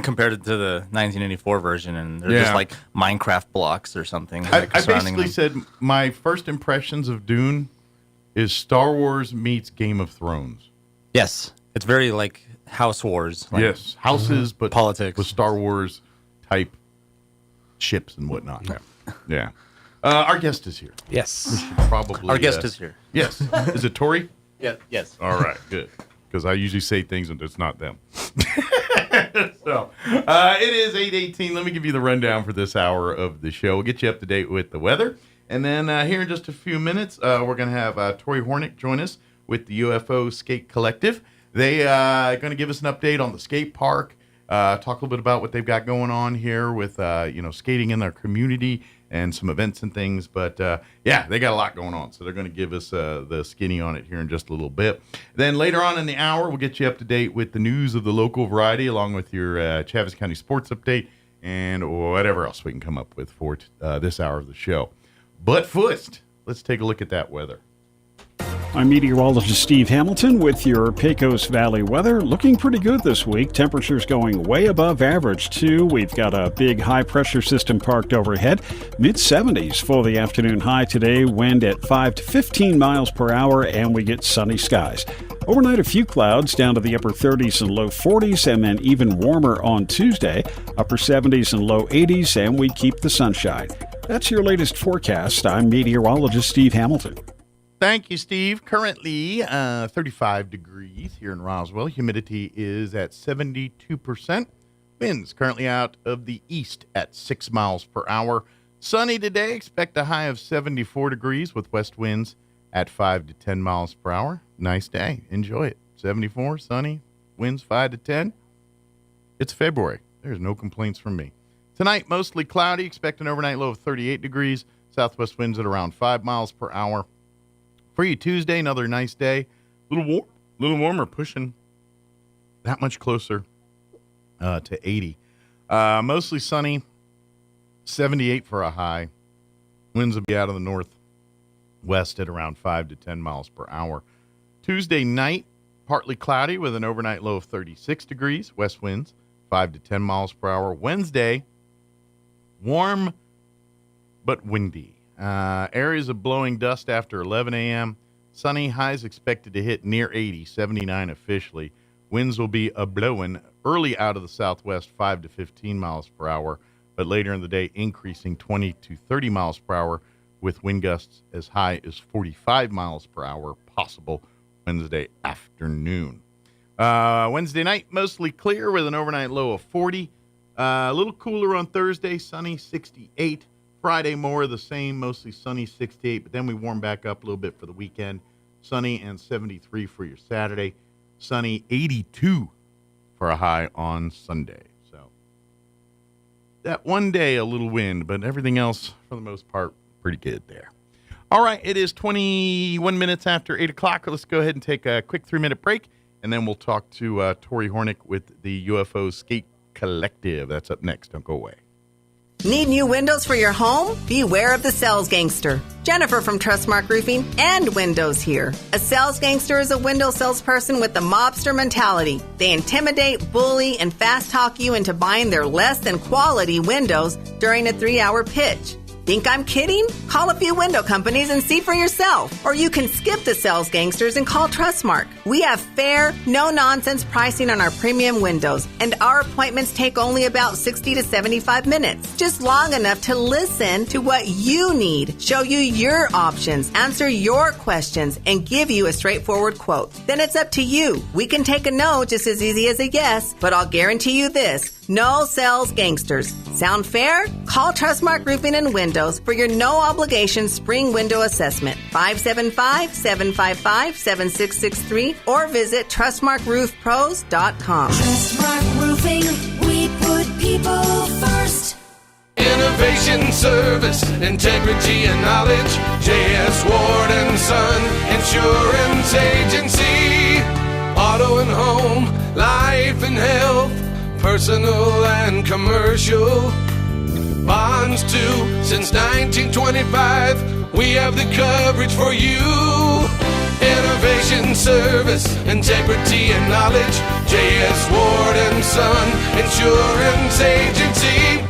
compared to the 1984 version, and they're just like Minecraft blocks or something. I basically said my first impressions of Dune is Star Wars meets Game of Thrones. Yes, it's very like House Wars. Like, yes, houses, but politics with Star Wars type ships and whatnot. Yeah. Our guest is here. Yes. We should probably. Our guest is here. Yes. Is it Tori? Yeah. Yes. All right. Good. Because I usually say things and it's not them. So it is 8:18. Let me give you the rundown for this hour of the show. We'll get you up to date with the weather. And then here in just a few minutes, we're going to have Tori Hornick join us with the UFO Skate Collective. They are going to give us an update on the skate park, talk a little bit about what they've got going on here with, skating in their community and some events and things. But, they got a lot going on. So they're going to give us the skinny on it here in just a little bit. Then later on in the hour, we'll get you up to date with the news of the local variety, along with your Chaves County sports update and whatever else we can come up with for this hour of the show. But first, let's take a look at that weather. I'm meteorologist Steve Hamilton with your Pecos Valley weather. Looking pretty good this week. Temperatures going way above average, too. We've got a big high-pressure system parked overhead. Mid-70s for the afternoon high today. Wind at 5 to 15 miles per hour, and we get sunny skies. Overnight, a few clouds down to the upper 30s and low 40s, and then even warmer on Tuesday. Upper 70s and low 80s, and we keep the sunshine. That's your latest forecast. I'm meteorologist Steve Hamilton. Thank you, Steve. Currently 35 degrees here in Roswell. Humidity is at 72%. Winds currently out of the east at 6 miles per hour. Sunny today. Expect a high of 74 degrees with west winds at 5 to 10 miles per hour. Nice day. Enjoy it. 74, sunny, winds 5 to 10. It's February. There's no complaints from me. Tonight, mostly cloudy. Expect an overnight low of 38 degrees. Southwest winds at around 5 miles per hour. For you, Tuesday, another nice day. A little warmer, pushing that much closer to 80. Mostly sunny, 78 for a high. Winds will be out of the northwest at around 5 to 10 miles per hour. Tuesday night, partly cloudy with an overnight low of 36 degrees. West winds, 5 to 10 miles per hour. Wednesday, warm but windy. Areas of blowing dust after 11 a.m. Sunny, highs expected to hit near 80, 79 officially. Winds will be a-blowing early out of the southwest, 5 to 15 miles per hour, but later in the day increasing 20 to 30 miles per hour with wind gusts as high as 45 miles per hour possible Wednesday afternoon. Wednesday night, mostly clear with an overnight low of 40. A little cooler on Thursday, sunny, 68. Friday, more of the same, mostly sunny, 68, but then we warm back up a little bit for the weekend. Sunny and 73 for your Saturday. Sunny, 82 for a high on Sunday. So that one day, a little wind, but everything else, for the most part, pretty good there. All right, it is 21 minutes after 8 o'clock. Let's go ahead and take a quick 3-minute break, and then we'll talk to Tori Hornick with the UFO Skate Collective. That's up next. Don't go away. Need new windows for your home? Beware of the sales gangster. Jennifer from Trustmark Roofing and Windows here. A sales gangster is a window salesperson with the mobster mentality. They intimidate, bully, and fast talk you into buying their less than quality windows during a 3-hour pitch. Think I'm kidding? Call a few window companies and see for yourself. Or you can skip the sales gangsters and call Trustmark. We have fair, no-nonsense pricing on our premium windows, and our appointments take only about 60 to 75 minutes. Just long enough to listen to what you need, show you your options, answer your questions, and give you a straightforward quote. Then it's up to you. We can take a no just as easy as a yes, but I'll guarantee you this. No sales gangsters. Sound fair? Call Trustmark Roofing and Windows for your no-obligation spring window assessment. 575-755-7663 or visit TrustmarkRoofPros.com. Trustmark Roofing, we put people first. Innovation, service, integrity, and knowledge. J.S. Ward & Son Insurance Agency. Auto and home, life and health, personal and commercial. Bonds too, since 1925, we have the coverage for you. Innovation, service, integrity, and knowledge. J.S. Ward & Son Insurance Agency.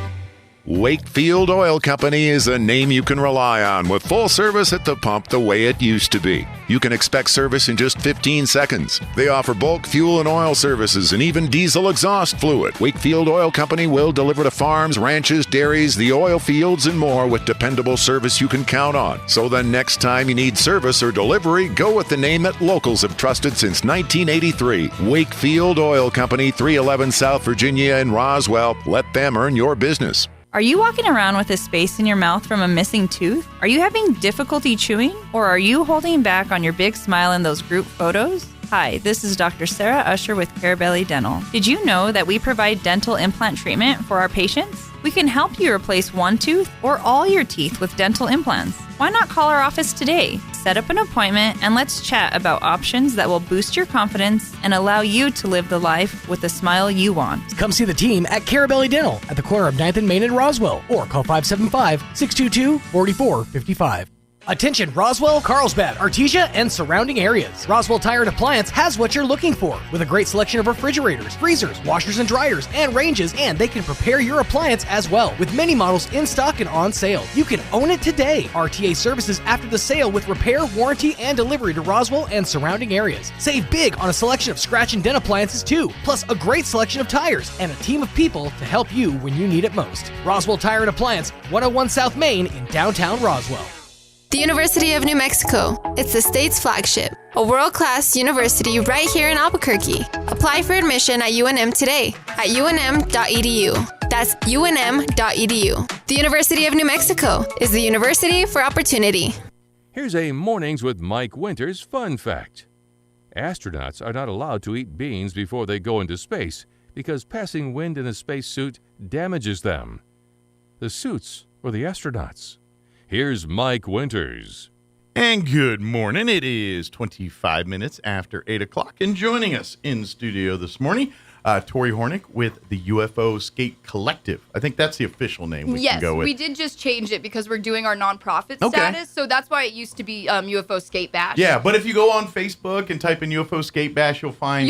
Wakefield Oil Company is a name you can rely on with full service at the pump the way it used to be. You can expect service in just 15 seconds. They offer bulk fuel and oil services and even diesel exhaust fluid. Wakefield Oil Company will deliver to farms, ranches, dairies, the oil fields, and more with dependable service you can count on. So the next time you need service or delivery, go with the name that locals have trusted since 1983. Wakefield Oil Company, 311 South Virginia in Roswell. Let them earn your business. Are you walking around with a space in your mouth from a missing tooth? Are you having difficulty chewing? Or are you holding back on your big smile in those group photos? Hi, this is Dr. Sarah Usher with Carabelli Dental. Did you know that we provide dental implant treatment for our patients? We can help you replace one tooth or all your teeth with dental implants. Why not call our office today? Set up an appointment and let's chat about options that will boost your confidence and allow you to live the life with the smile you want. Come see the team at Carabelli Dental at the corner of 9th and Main in Roswell or call 575-622-4455. Attention Roswell, Carlsbad, Artesia, and surrounding areas. Roswell Tire and Appliance has what you're looking for with a great selection of refrigerators, freezers, washers and dryers, and ranges, and they can prepare your appliance as well with many models in stock and on sale. You can own it today. RTA services after the sale with repair, warranty, and delivery to Roswell and surrounding areas. Save big on a selection of scratch and dent appliances too, plus a great selection of tires and a team of people to help you when you need it most. Roswell Tire and Appliance, 101 South Main in downtown Roswell. The University of New Mexico. It's the state's flagship, a world-class university right here in Albuquerque. Apply for admission at UNM today at unm.edu. That's unm.edu. The University of New Mexico is the university for opportunity. Here's a Mornings with Mike Winters fun fact. Astronauts are not allowed to eat beans before they go into space because passing wind in a spacesuit damages them. The suits for the astronauts. Here's Mike Winters. And good morning. It is 25 minutes after 8 o'clock. And joining us in studio this morning, Tori Hornick with the UFO Skate Collective. I think that's the official name we can go with. We did just change it because we're doing our nonprofit status. So that's why it used to be UFO Skate Bash. Yeah, but if you go on Facebook and type in UFO Skate Bash, you'll find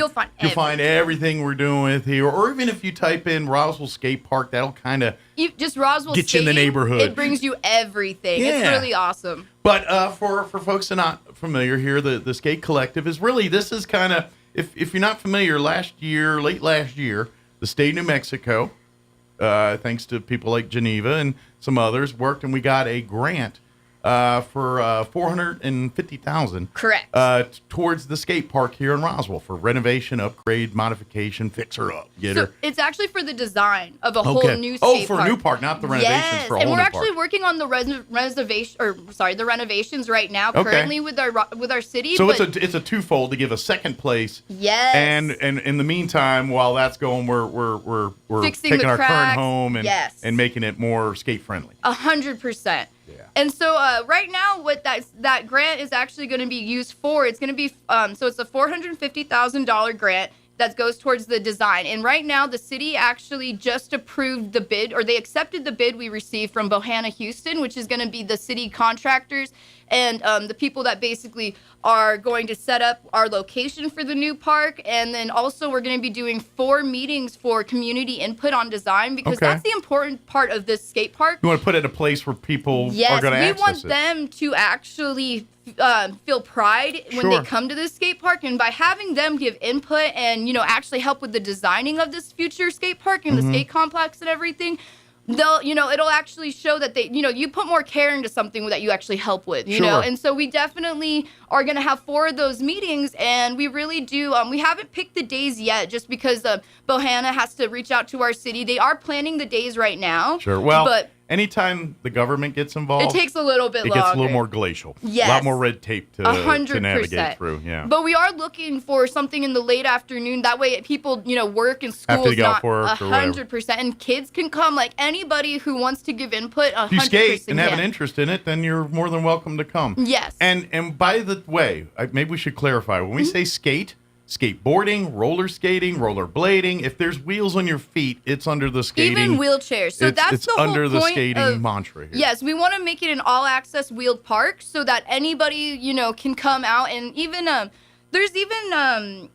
everything we're doing with here. Or even if you type in Roswell Skate Park, that'll kind of just Roswell get you in the neighborhood. It brings you everything. Yeah. It's really awesome. But for folks that are not familiar here, the Skate Collective is really, this is kind of, if you're not familiar, late last year, the state of New Mexico, thanks to people like Geneva and some others, worked and we got a grant for $450,000. Correct. Towards the skate park here in Roswell for renovation, upgrade, modification, fixer-up. It's actually for the design of a whole new skate park. Oh, for a new park, not the renovations for a whole new park. And we're actually working on the the renovations right now currently with our city. So it's a twofold to give a second place. Yes. And in the meantime, while that's going, we're fixing taking our cracks. current home and making it more skate friendly. 100%. And so right now, what that grant is actually going to be used for, it's going to be, so it's a $450,000 grant. that goes towards the design. And right now, the city actually just approved the bid, or they accepted the bid we received from Bohanna Houston, which is going to be the city contractors and the people that basically are going to set up our location for the new park. And then also we're going to be doing 4 meetings for community input on design, because that's the important part of this skate park. You want to put it in a place where people are going to access it. Yes, we want them to actually feel pride when they come to this skate park. And by having them give input and, actually help with the designing of this future skate park and the skate complex and everything, they'll, it'll actually show that they, you put more care into something that you actually help with, you know? And so we definitely are going to have 4 of those meetings, and we really do. We haven't picked the days yet just because Bohanna has to reach out to our city. They are planning the days right now. Sure. Well, but anytime the government gets involved, it takes a little bit longer. It gets a little more glacial. Yes. A lot more red tape to 100%. navigate through. Yeah. But we are looking for something in the late afternoon. That way people, work and school Have to is go not for work or whatever. 100%. And kids can come, like anybody who wants to give input, 100%. If you skate and have an can. interest in it, then you're more than welcome to come. Yes. And by the way, maybe we should clarify. When we say skate, skateboarding, roller skating, roller blading, if there's wheels on your feet, it's under the skating. Even wheelchairs. So that's the whole under the point skating of, mantra here. Yes, we want to make it an all-access wheeled park so that anybody, can come out. And even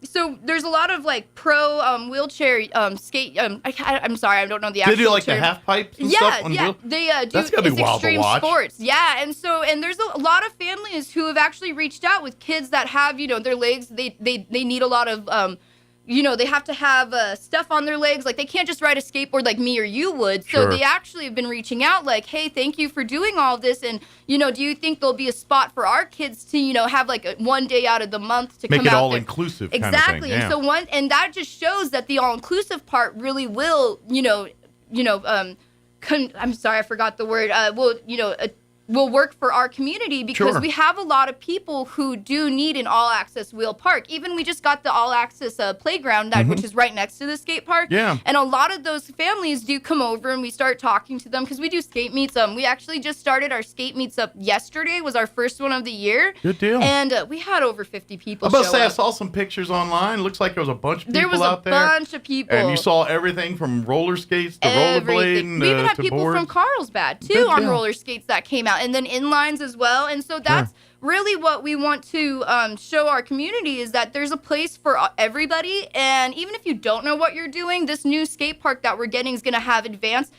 so there's a lot of like pro wheelchair skate. I'm sorry, I don't know the actual They do like term. the half pipes and stuff on wheel? They do. That's gotta be wild to extreme watch. sports. Yeah, and there's a lot of families who have actually reached out with kids that have their legs. They need a lot of they have to have stuff on their legs. Like, they can't just ride a skateboard like me or you would. So they actually have been reaching out like, hey, thank you for doing all of this. And, do you think there'll be a spot for our kids to, have like one day out of the month to make come it out all there? inclusive. Exactly. Kind of thing. Yeah. And that just shows that the all inclusive part really will, I'm sorry, I forgot the word. Will work for our community, because we have a lot of people who do need an all-access wheel park. Even we just got the all-access playground, which is right next to the skate park. Yeah. And a lot of those families do come over, and we start talking to them because we do skate meets. We actually just started our skate meets up yesterday. Was our first one of the year. Good deal. And we had over 50 people. I'm about to show say, I up. saw some pictures online. Looks like there was a bunch of people There was out there. a bunch of people. And you saw everything from roller skates to rollerblading We even had to people boards. from Carlsbad too on roller skates that came out, and then inlines as well. And so that's really what we want to show our community, is that there's a place for everybody. And even if you don't know what you're doing, this new skate park that we're getting is going to have advanced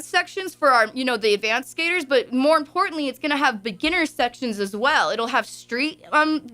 sections for our, the advanced skaters, but more importantly, it's going to have beginner sections as well. It'll have street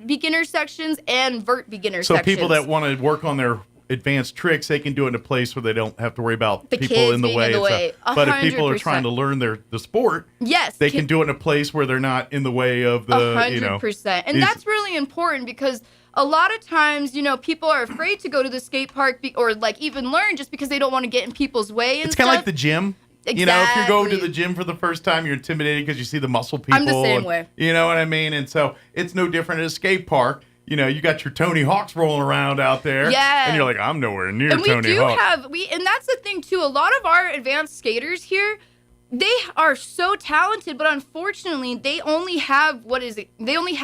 beginner sections and vert beginner sections. So people that want to work on their advanced tricks, they can do it in a place where they don't have to worry about The people kids in the being way. in the way. But if people are 100%. trying to learn the sport, yes, they can do it in a place where they're not in the way of the 100%. And that's really important, because a lot of times, people are afraid to go to the skate park or like even learn just because they don't want to get in people's way. And it's kind of like the gym. Exactly. If you go to the gym for the first time, you're intimidated because you see the muscle people. I'm the same way. You know what I mean? And so it's no different at a skate park. You got your Tony Hawks rolling around out there. Yeah. And you're like, I'm nowhere near and Tony Hawk. And that's the thing too. A lot of our advanced skaters here, they are so talented, but unfortunately, they only have they only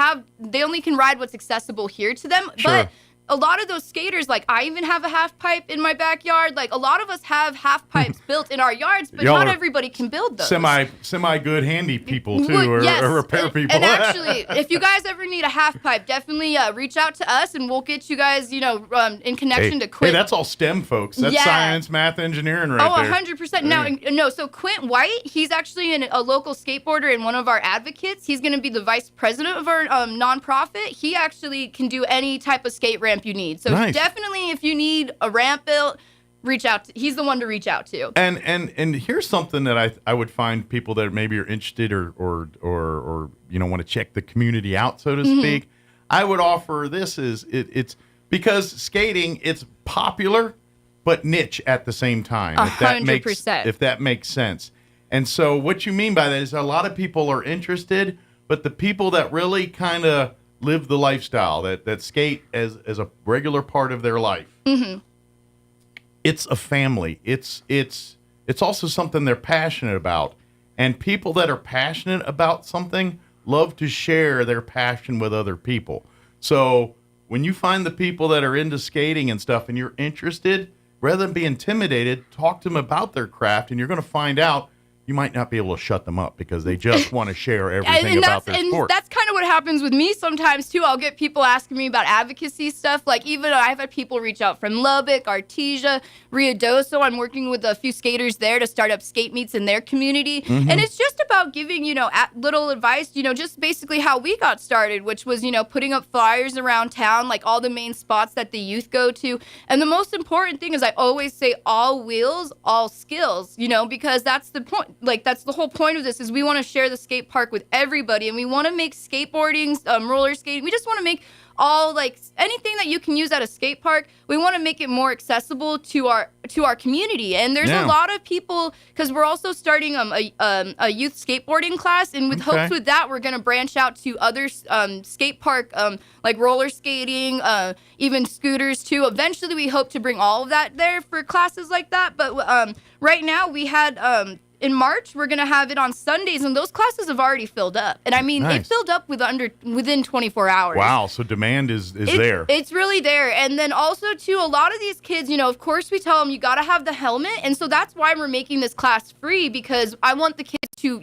can ride what's accessible here to them. Sure. But a lot of those skaters, like I even have a half pipe in my backyard. Like a lot of us have half pipes built in our yards, but Y'all not are everybody can build those. Semi good handy people too, or repair people. And actually, if you guys ever need a half pipe, definitely reach out to us, and we'll get you guys, in connection to Quint. Hey, that's all STEM, folks. That's science, math, engineering, right there. 100%. Now, so Quint White, he's actually a local skateboarder and one of our advocates. He's going to be the vice president of our nonprofit. He actually can do any type of skate ramp you need. So definitely, if you need a ramp built, reach out. He's the one to reach out to. And here's something that I would find people that maybe are interested or want to check the community out, so to speak. I would offer this is it's because skating, it's popular but niche at the same time. 100%. If that makes sense. And so what you mean by that is a lot of people are interested, but the people that really kind of live the lifestyle that skate as a regular part of their life. It's a family. It's also something they're passionate about. And people that are passionate about something love to share their passion with other people. So when you find the people that are into skating and stuff and you're interested, rather than be intimidated, talk to them about their craft, and you're going to find out you might not be able to shut them up because they just want to share everything about their sport. And that's kind of what happens with me sometimes, too. I'll get people asking me about advocacy stuff. Like, even I've had people reach out from Lubbock, Artesia, Ruidoso. I'm working with a few skaters there to start up skate meets in their community. Mm-hmm. And it's just about giving, little advice, just basically how we got started, which was, putting up flyers around town, like all the main spots that the youth go to. And the most important thing is I always say all wheels, all skills, because that's the point. Like, that's the whole point of this, is we want to share the skate park with everybody, and we want to make skateboarding, roller skating. We just want to make all, like, anything that you can use at a skate park. We want to make it more accessible to our community. And there's a lot of people, because we're also starting a youth skateboarding class, and with hopes with that, we're going to branch out to other skate park, like roller skating, even scooters too. Eventually, we hope to bring all of that there for classes like that. But right now, we had in March, we're going to have it on Sundays, and those classes have already filled up. And I mean, it filled up within 24 hours. Wow, so demand is there. It's really there. And then also, too, a lot of these kids, of course we tell them you got to have the helmet. And so that's why we're making this class free, because I want the kids to,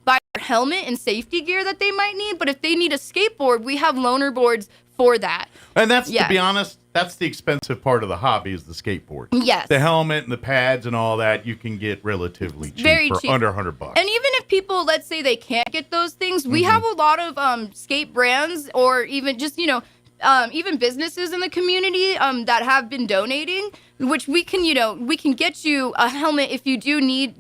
buy their helmet and safety gear that they might need. But if they need a skateboard, we have loaner boards for that. And that's, to be honest, that's the expensive part of the hobby, is the skateboard. Yes. The helmet and the pads and all that you can get relatively cheap, very for cheap. under $100. And even if people, let's say they can't get those things, we have a lot of skate brands, or even just, even businesses in the community that have been donating, which we can get you a helmet if you do need,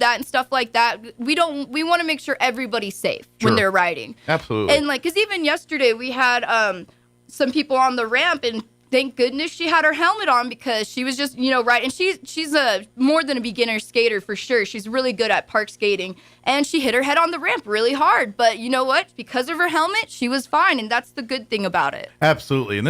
that and stuff like that. We want to make sure everybody's safe when they're riding. Absolutely. And because even yesterday we had some people on the ramp, and thank goodness she had her helmet on, because she was just, right. And she's a more than a beginner skater for sure. She's really good at park skating, and she hit her head on the ramp really hard. But you know what? Because of her helmet, she was fine, and that's the good thing about it. Absolutely. And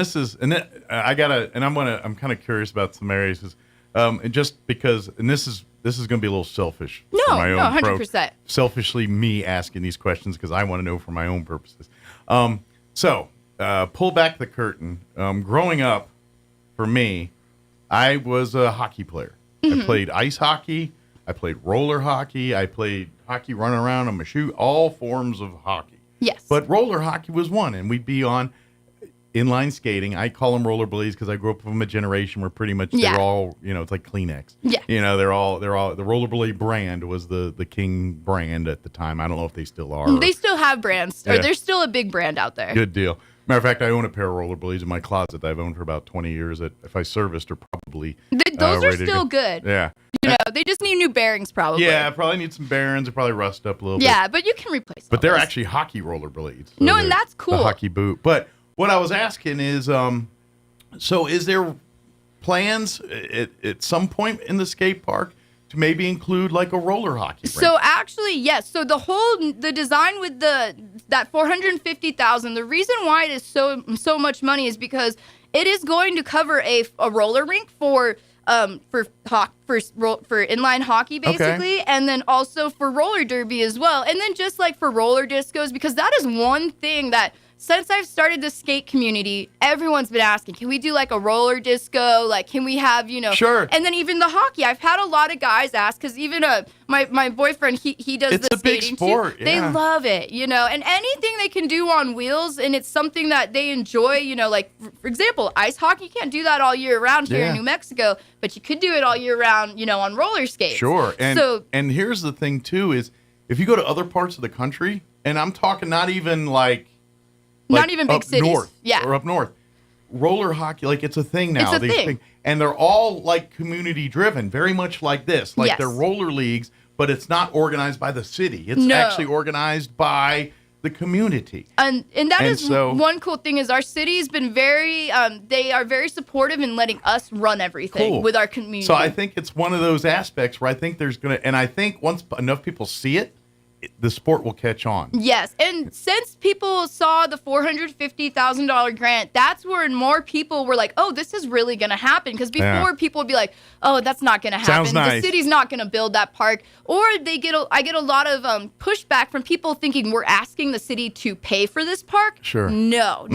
I'm kind of curious about some areas, and just because, and this is going to be a little selfish. No, for my own 100%. Selfishly, me asking these questions because I want to know for my own purposes. Pull back the curtain. Growing up, for me, I was a hockey player. I played ice hockey. I played roller hockey. I played hockey running around on my shoe, all forms of hockey. Yes. But roller hockey was one, and we'd be on inline skating. I call them rollerblades because I grew up from a generation where pretty much they're all, it's like Kleenex. Yeah. They're all the rollerblade brand was the king brand at the time. I don't know if they still are. They still have brands, or there's still a big brand out there. Good deal. Matter of fact, I own a pair of rollerblades in my closet that I've owned for about 20 years. That if I serviced, are probably those are still good. Yeah. They just need new bearings, probably. Yeah, probably need some bearings. They probably rust up a little bit. Yeah, but you can replace them. But they're actually hockey rollerblades. So no, and that's cool. The hockey boot. But what I was asking is, so is there plans at some point in the skate park to maybe include like a roller hockey rink? So actually, yes. So the design with that $450,000, the reason why it is so much money is because it is going to cover a roller rink for inline hockey, basically, and then also for roller derby as well, and then just like for roller discos, because that is one thing that, since I've started the skate community, everyone's been asking, can we do like a roller disco? Like, can we have, Sure. And then even the hockey. I've had a lot of guys ask, because even my boyfriend, he does the skating sport, too. They love it, and anything they can do on wheels, and it's something that they enjoy, like, for example, ice hockey. You can't do that all year round here in New Mexico, but you could do it all year round, on roller skates. Sure. And here's the thing too, is if you go to other parts of the country, and I'm talking not even not even big cities. North, or up north. Roller hockey, like, it's a thing now. It's a thing. And they're all like community driven, very much like this. Like they're roller leagues, but it's not organized by the city. It's actually organized by the community. And that is one cool thing, is our city's been very, they are very supportive in letting us run everything with our community. So I think it's one of those aspects where I think there's and I think once enough people see it, the sport will catch on. Yes, and since people saw the $450,000 grant, that's where more people were like, "Oh, this is really going to happen." Because before, people would be like, "Oh, that's not going to happen. Sounds nice. The city's not going to build that park." Or I get a lot of pushback from people thinking we're asking the city to pay for this park. Sure. No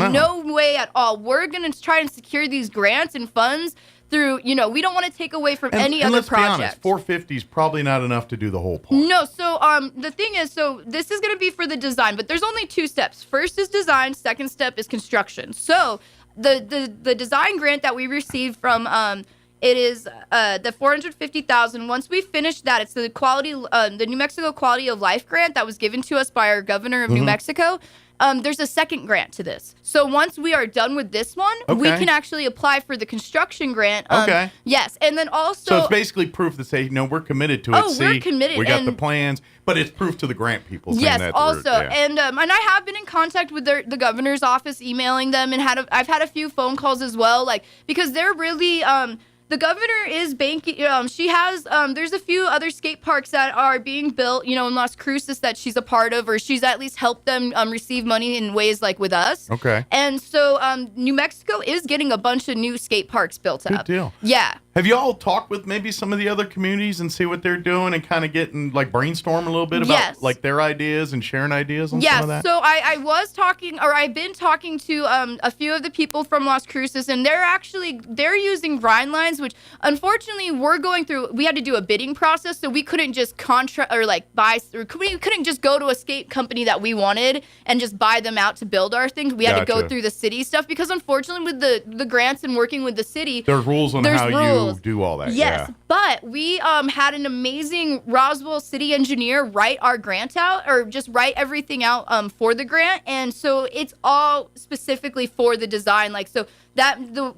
way at all. We're going to try and secure these grants and funds through, we don't want to take away from any other let's project. Be honest, 450 is probably not enough to do the whole park. No, so the thing is, this is going to be for the design, but there's only 2 steps. First is design, second step is construction. So the design grant that we received from it is the $450,000. Once we finish that, it's the the New Mexico Quality of Life grant that was given to us by our governor of New Mexico. There's a second grant to this. So once we are done with this one, we can actually apply for the construction grant. Yes, and then also... So it's basically proof to say, we're committed to it. We're committed. We got the plans, but it's proof to the grant people. Yes, that's also. And I have been in contact with the governor's office, emailing them, and I've had a few phone calls as well, because they're really... the governor is banking. She has. There's a few other skate parks that are being built, in Las Cruces that she's a part of, or she's at least helped them receive money in ways like with us. Okay. And so New Mexico is getting a bunch of new skate parks built up. Good deal. Yeah. Have you all talked with maybe some of the other communities and see what they're doing and kind of getting brainstorm a little bit about their ideas and sharing ideas on some of that? So I've been talking to a few of the people from Las Cruces, and they're using grind lines, which unfortunately we had to do a bidding process, so we couldn't just contract or buy, or we couldn't just go to a skate company that we wanted and just buy them out to build our things. We had to go through the city stuff because unfortunately with the grants and working with the city, there's rules on how you do all that. Yes, but we had an amazing Roswell city engineer write our grant out, or just write everything out for the grant, and so it's all specifically for the design.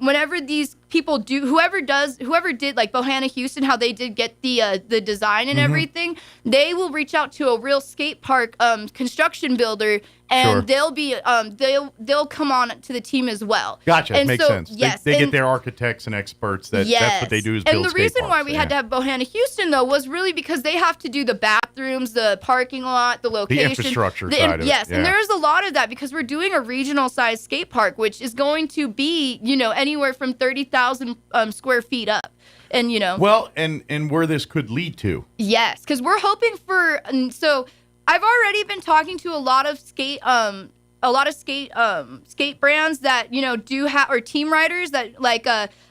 Whenever these people do, whoever did Bohanna Houston, how they did get the design and everything, they will reach out to a real skate park construction builder, and they'll come on to the team as well. Gotcha. And makes sense. Yes, they get their architects and experts. That's what they do is build And the skate reason parks. why we had to have Bohanna Houston though was really because they have to do the bathrooms, the parking lot, the location, the infrastructure side of it. Yes, and there's a lot of that because we're doing a regional size skate park, which is going to be anywhere from 30,000 square feet up. And well, and where this could lead to. Yes, because we're hoping for. So I've already been talking to a lot of skate brands that do have, or team riders that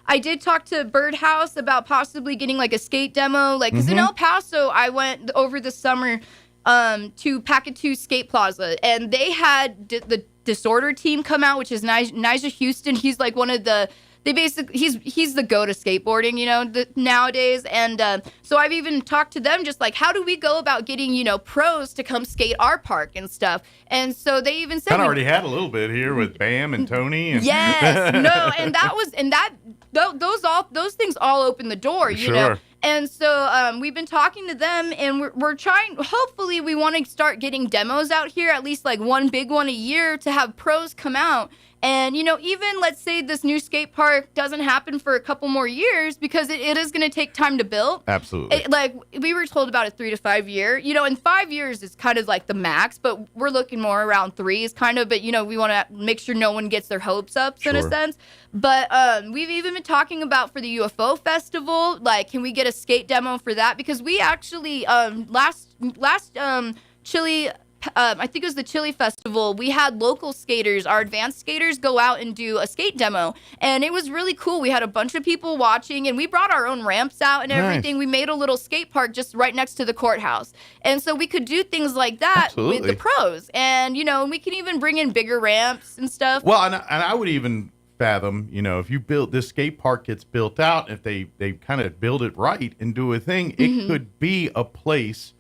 I did talk to Birdhouse about possibly getting a skate demo, because in El Paso I went over the summer to Packatoo Skate Plaza, and they had the Disorder team come out, which is Nigel Houston. He's one of the. He's the go to skateboarding, nowadays. And so I've even talked to them just how do we go about getting, pros to come skate our park and stuff. And so they even said I already had a little bit here with Bam and Tony. And yes, no, and those things all open the door, you know. And so we've been talking to them, and we're trying. Hopefully, we want to start getting demos out here, at least one big one a year, to have pros come out. And, even let's say this new skate park doesn't happen for a couple more years, because it is going to take time to build. Absolutely. We were told about a 3 to 5 year, and 5 years is kind of the max, but we're looking more around 3 is kind of, but, we want to make sure no one gets their hopes up in a sense. But we've even been talking about for the UFO festival, can we get a skate demo for that? Because we actually, last Chile, I think it was the Chili Festival, we had local skaters, our advanced skaters, go out and do a skate demo. And it was really cool. We had a bunch of people watching, and we brought our own ramps out and everything. We made a little skate park just right next to the courthouse. And so we could do things like that with the pros. And, we can even bring in bigger ramps and stuff. Well, and I would even fathom, if you build this skate park gets built out, if they kind of build it right and do a thing, it could be a place,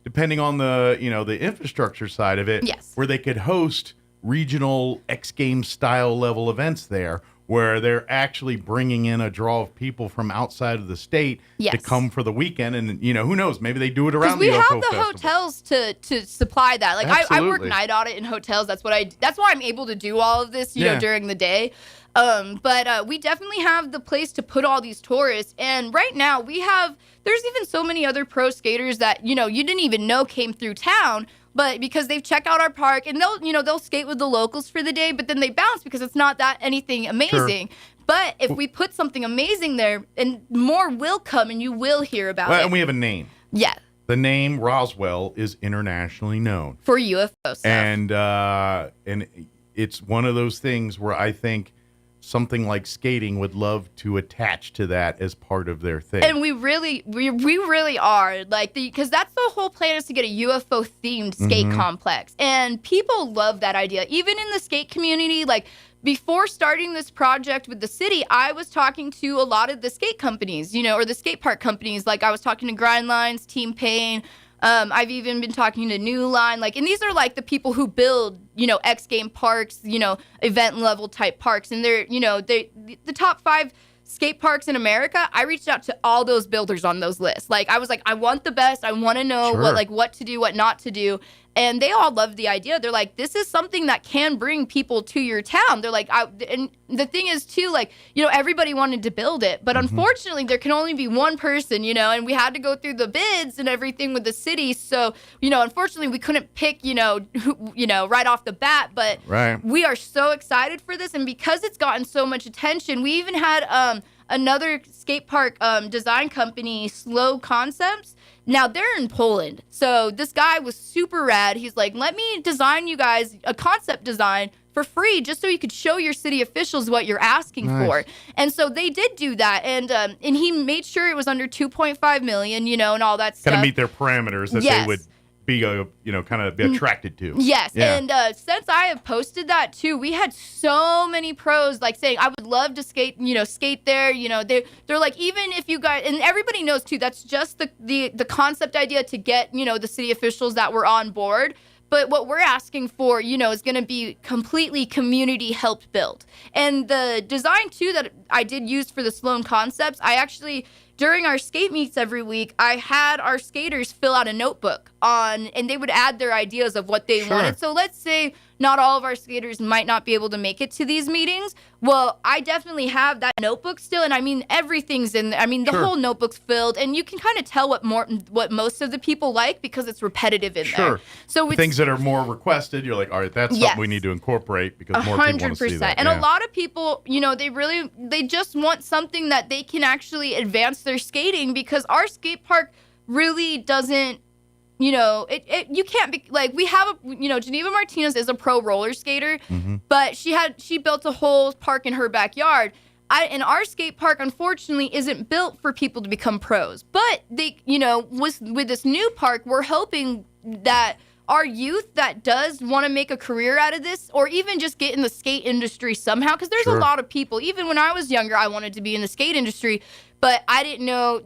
depending on the the infrastructure side of it, where they could host regional X Games style level events there, where they're actually bringing in a draw of people from outside of the state to come for the weekend. And, who knows? Maybe they do it around the UFO Because we have the Festival. hotels to supply that. Like, I work night audit in hotels. That's why I'm able to do all of this, you know, during the day. But we definitely have the place to put all these tourists. And right now there's even so many other pro skaters that, you didn't even know came through town. But because they've checked out our park and they'll skate with the locals for the day, but then they bounce because it's not that anything amazing. Sure. But if we put something amazing there, and more will come and you will hear about it. And we have a name. Yeah. The name Roswell is internationally known for UFO stuff. And it's one of those things where I think something like skating would love to attach to that as part of their thing. And we really are, like, because that's the whole plan, is to get a UFO themed skate complex. And people love that idea. Even in the skate community, like, before starting this project with the city, I was talking to a lot of the skate companies, or the skate park companies. Like, I was talking to Grind Lines, Team Pain. I've even been talking to New Line, like, and these are like the people who build, X game parks, event level type parks, and they're, the top 5 skate parks in America. I reached out to all those builders on those lists. Like, I was like, I want the best. I want to know what to do, what not to do. And they all loved the idea. They're like, this is something that can bring people to your town. They're like, and the thing is too, like, everybody wanted to build it, but unfortunately there can only be one person, and we had to go through the bids and everything with the city. So, unfortunately we couldn't pick, right off the bat, but we are so excited for this. And because it's gotten so much attention, we even had, another skate park design company, Slow Concepts. Now, they're in Poland. So this guy was super rad. He's like, let me design you guys a concept design for free, just so you could show your city officials what you're asking for. And so they did do that. And he made sure it was under $2.5 million, and all that stuff. Kind of meet their parameters that they would be, kind of be attracted to. Yes. Yeah. And since I have posted that too, we had so many pros like saying, I would love to skate, skate there. They're like, even if you guys, and everybody knows too, that's just the concept idea to get, the city officials that were on board. But what we're asking for, is going to be completely community helped built. And the design too that I did use for the Sloan Concepts, I actually, during our skate meets every week, I had our skaters fill out a notebook and they would add their ideas of what they wanted. So let's say not all of our skaters might not be able to make it to these meetings. Well, I definitely have that notebook still, and I mean, everything's in there. I mean, the whole notebook's filled, and you can kind of tell what most of the people like because it's repetitive in there. So things that are more requested, you're like, all right, that's something we need to incorporate because more people want to see that. And a lot of people, they just want something that they can actually advance their skating, because our skate park really doesn't, you can't be like, we have Geneva Martinez is a pro roller skater, but she built a whole park in her backyard. And our skate park, unfortunately, isn't built for people to become pros. But they, with this new park, we're hoping that our youth that does want to make a career out of this, or even just get in the skate industry somehow, because there's a lot of people. Even when I was younger, I wanted to be in the skate industry. But I didn't know,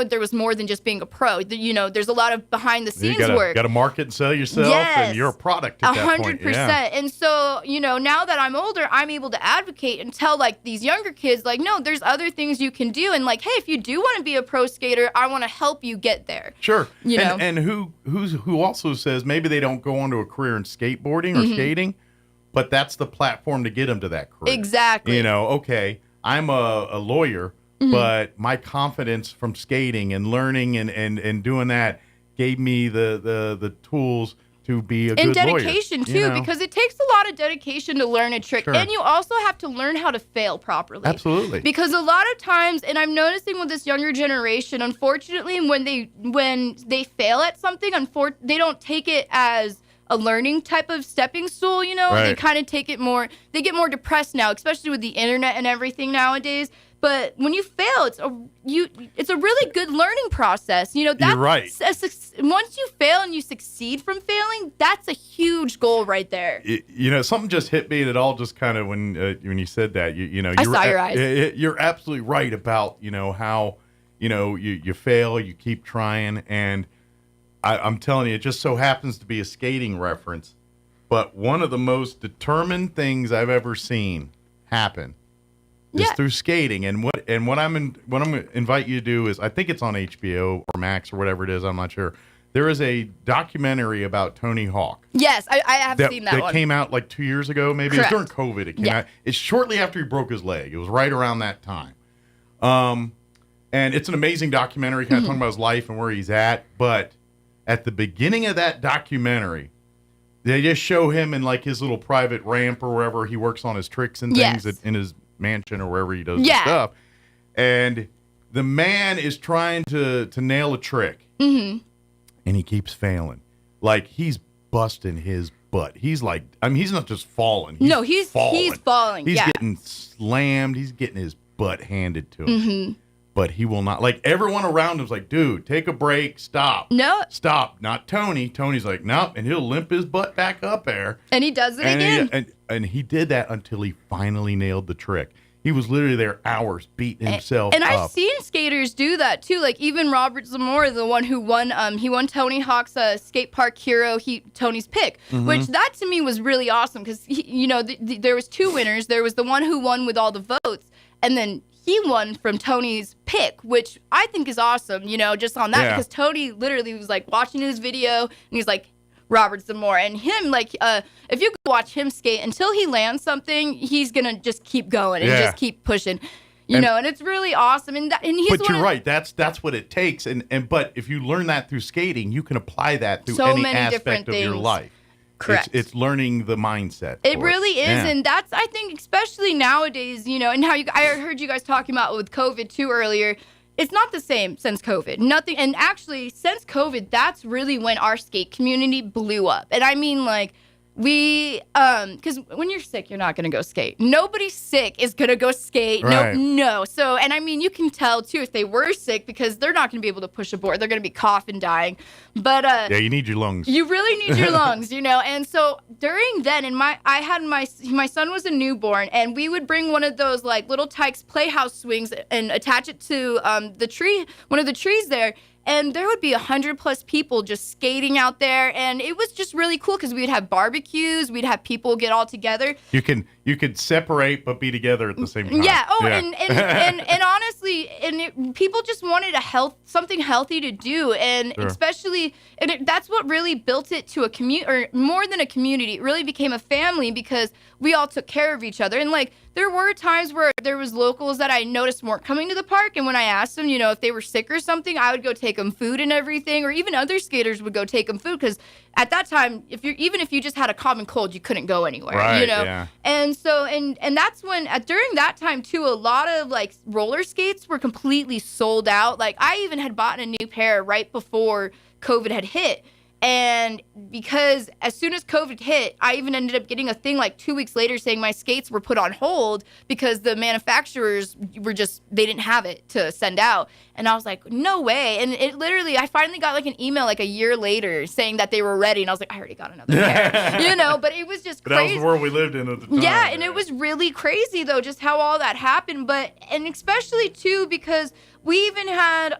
there was more than just being a pro. There's a lot of behind the scenes work. You got to market and sell yourself, and you're a product at that point. 100%. And so, now that I'm older, I'm able to advocate and tell like these younger kids, like, no, there's other things you can do. And like, hey, if you do want to be a pro skater, I want to help you get there. Sure. And who also says maybe they don't go on to a career in skateboarding or skating, but that's the platform to get them to that career. Exactly. Okay, I'm a lawyer. But my confidence from skating and learning and doing that gave me the tools to be a good lawyer. And dedication, too, because it takes a lot of dedication to learn a trick. And you also have to learn how to fail properly. Absolutely. Because a lot of times, and I'm noticing with this younger generation, unfortunately, when they fail at something, they don't take it as a learning type of stepping stool, They kind of take it more, they get more depressed now, especially with the internet and everything nowadays. But when you fail, it's a really good learning process. That's, you're right. Once you fail and you succeed from failing, that's a huge goal right there. Something just hit me, and it all just kind of when you said that, I saw your eyes. You're absolutely right about how you fail, you keep trying, and I'm telling you, it just so happens to be a skating reference, but one of the most determined things I've ever seen happen is through skating. And what I'm going to invite you to do is, I think it's on HBO or Max or whatever it is, I'm not sure. There is a documentary about Tony Hawk. Yes, I have seen that one. That came out like 2 years ago, maybe. Correct. It was during COVID. It came out. It's shortly after he broke his leg. It was right around that time. And it's an amazing documentary, kind of talking about his life and where he's at. But at the beginning of that documentary, they just show him in like his little private ramp or wherever he works on his tricks and things in his mansion or wherever he does his stuff. And the man is trying to nail a trick. Mm-hmm. And he keeps failing. Like, he's busting his butt. He's like, I mean, he's not just falling. He's falling. He's falling. He's getting slammed. He's getting his butt handed to him. Mm-hmm. But he will not. Like, everyone around him's like, dude, take a break. Stop. No. Stop. Not Tony. Tony's like, nope. And he'll limp his butt back up there. And he does it again. And he did that until he finally nailed the trick. He was literally there hours beating himself and up. I've seen skaters do that too. Like even Robert Zamora, the one who won, he won Tony Hawk's skate park hero, Tony's pick, which that to me was really awesome because there was two winners. There was the one who won with all the votes, and then he won from Tony's pick, which I think is awesome. Just on that because Tony literally was like watching his video and he's like, Robert Zamora, and him, like, if you watch him skate until he lands something, he's gonna just keep going and just keep pushing, and it's really awesome. But you're right, that's what it takes. But if you learn that through skating, you can apply that through so any many aspect of your life. Correct. It's learning the mindset. It really is, and that's I think especially nowadays, and how I heard you guys talking about with COVID too earlier. It's not the same since COVID. Nothing. And actually, since COVID, that's really when our skate community blew up. And I mean, like, because when you're sick, you're not going to go skate. Nobody sick is going to go skate. Right. No. So, and I mean, you can tell, too, if they were sick because they're not going to be able to push a board. They're going to be coughing, dying. But you need your lungs. You really need your lungs, And so during then, and my son was a newborn, and we would bring one of those like little Tykes Playhouse swings and attach it to one of the trees there. And there would be 100+ people just skating out there, and it was just really cool because we'd have barbecues, we'd have people get all together. You could separate but be together at the same time. Yeah. Oh, yeah. And honestly, people just wanted something healthy to do, and especially, that's what really built it to a community, or more than a community. It really became a family because we all took care of each other, and like. There were times where there was locals that I noticed weren't coming to the park, and when I asked them, if they were sick or something, I would go take them food and everything, or even other skaters would go take them food, because at that time, if you just had a common cold, you couldn't go anywhere, Yeah. And so, and that's when, during that time too, a lot of like roller skates were completely sold out. Like I even had bought a new pair right before COVID had hit. And because as soon as COVID hit, I even ended up getting a thing like 2 weeks later saying my skates were put on hold because the manufacturers they didn't have it to send out. And I was like, no way. And it literally, I finally got like an email like a year later saying that they were ready. And I was like, I already got another pair, but it was just crazy. That was the world we lived in at the time. Yeah. And it was really crazy though, just how all that happened. And especially too, because we even had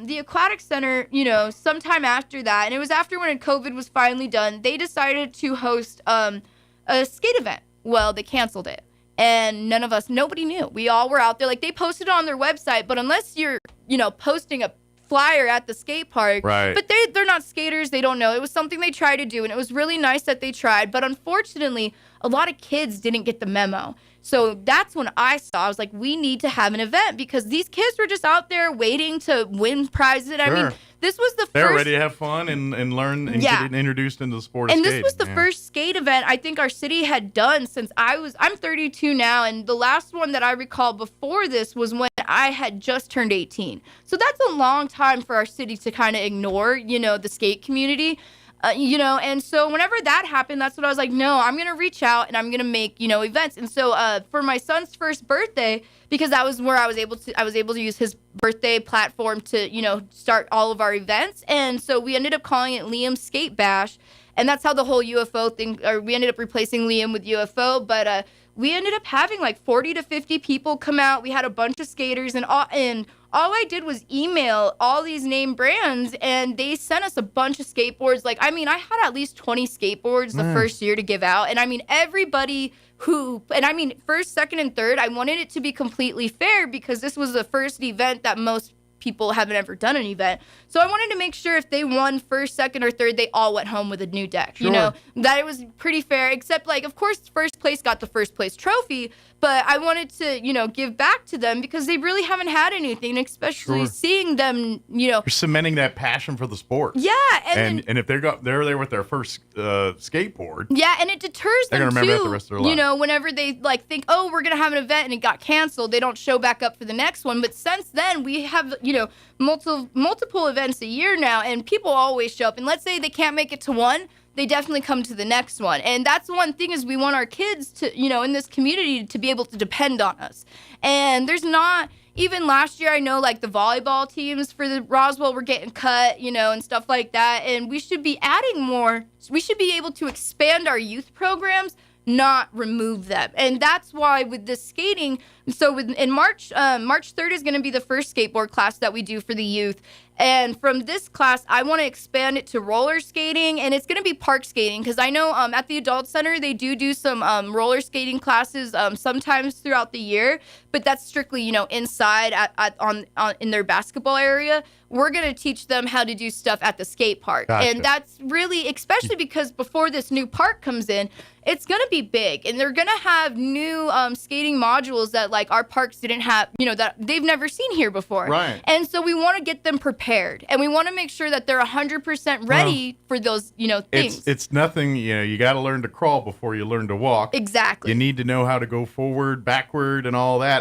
the Aquatic Center, sometime after that. And it was after when COVID was finally done. They decided to host a skate event. Well, they canceled it. And nobody knew. We all were out there. Like, they posted it on their website. But unless you're, posting a flyer at the skate park. Right. But they're not skaters. They don't know. It was something they tried to do. And it was really nice that they tried. But unfortunately, a lot of kids didn't get the memo. So that's when I was like, we need to have an event because these kids were just out there waiting to win prizes. Sure. I mean, this was the They're first. ready to have fun and learn and get introduced into the sport of skating. skating. This was the first skate event I think our city had done since I'm 32 now. And the last one that I recall before this was when I had just turned 18. So that's a long time for our city to kind of ignore, the skate community. And so whenever that happened, that's what I was like, no, I'm going to reach out and I'm going to make, events. And so for my son's first birthday, because that was where I was able to use his birthday platform to, start all of our events. And so we ended up calling it Liam's Skate Bash. And that's how the whole UFO thing, or we ended up replacing Liam with UFO. But we ended up having like 40 to 50 people come out. We had a bunch of skaters and all I did was email all these name brands, and they sent us a bunch of skateboards. Like, I had at least 20 skateboards the first year to give out. And everybody who, and I mean, first, second, and third, I wanted it to be completely fair because this was the first event that most people haven't ever done an event. So I wanted to make sure if they won first, second, or third, they all went home with a new deck. Sure. You know, that it was pretty fair, except like, of course, first place got the first place trophy, but I wanted to, you know, give back to them because they really haven't had anything, especially seeing them, you know. You're cementing that passion for the sport. Yeah. And if they're there with their first skateboard. Yeah, and it deters they're them gonna remember too. that the rest of their life. You know, whenever they like think, oh, we're gonna have an event and it got canceled, they don't show back up for the next one. But since then, we have, you know, multiple events a year now, and people always show up. And let's say they can't make it to one, they definitely come to the next one. And that's one thing is we want our kids to, you know, in this community to be able to depend on us. And there's not, even last year, I know like the volleyball teams for the Roswell were getting cut, you know, and stuff like that. And we should be adding more. We should be able to expand our youth programs, not remove them. And that's why with this skating, so in March 3rd is going to be the first skateboard class that we do for the youth. And from this class, I want to expand it to roller skating, and it's going to be park skating because I know at the Adult Center, they do some roller skating classes sometimes throughout the year, but that's strictly, you know, inside in their basketball area. We're going to teach them how to do stuff at the skate park. Gotcha. And that's really, especially because before this new park comes in, it's going to be big, and they're going to have new skating modules that like our parks didn't have, you know, that they've never seen here before. Right. And so we want to get them prepared, and we want to make sure that they're 100% ready for those, you know, things. It's nothing, you know, you got to learn to crawl before you learn to walk. Exactly. You need to know how to go forward, backward, and all that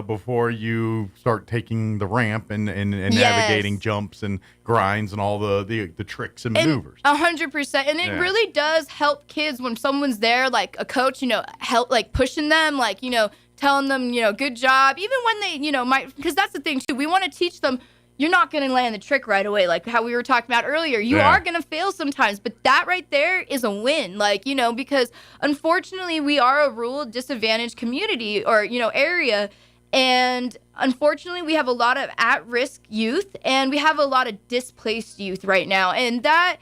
before you start taking the ramp and navigating jumps and grinds and all the tricks and maneuvers. 100%. And it really does help kids when someone's there, like a coach, you know, help like pushing them, like, you know, telling them, you know, good job, even when they, you know, might, because that's the thing too. We want to teach them you're not going to land the trick right away, like how we were talking about earlier. You are going to fail sometimes, but that right there is a win, like, you know, because unfortunately we are a rural disadvantaged community or, you know, area. And unfortunately, we have a lot of at-risk youth, and we have a lot of displaced youth right now. And that,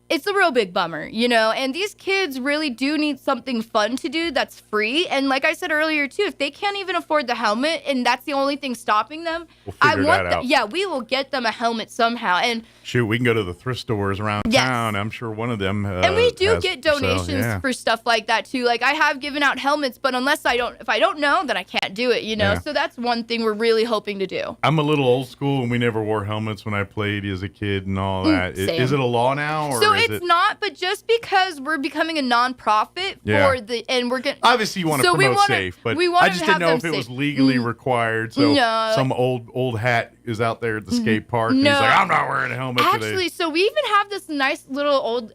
it's a real big bummer, you know? And these kids really do need something fun to do that's free. And like I said earlier, too, if they can't even afford the helmet and that's the only thing stopping them, we will get them a helmet somehow. And shoot, we can go to the thrift stores around town. I'm sure one of them and we do get donations for stuff like that, too. Like, I have given out helmets, but if I don't know, then I can't do it, you know? So that's one thing we're really hoping to do. I'm a little old school, and we never wore helmets when I played as a kid and all that. Is it a law now? Or so it's not, but just because we're becoming a nonprofit and we're getting... Obviously, you want to promote safe, but I just didn't know if it was legally required. So some old hat is out there at the skate park, and he's like, I'm not wearing a helmet today. Actually, so we even have this nice little old,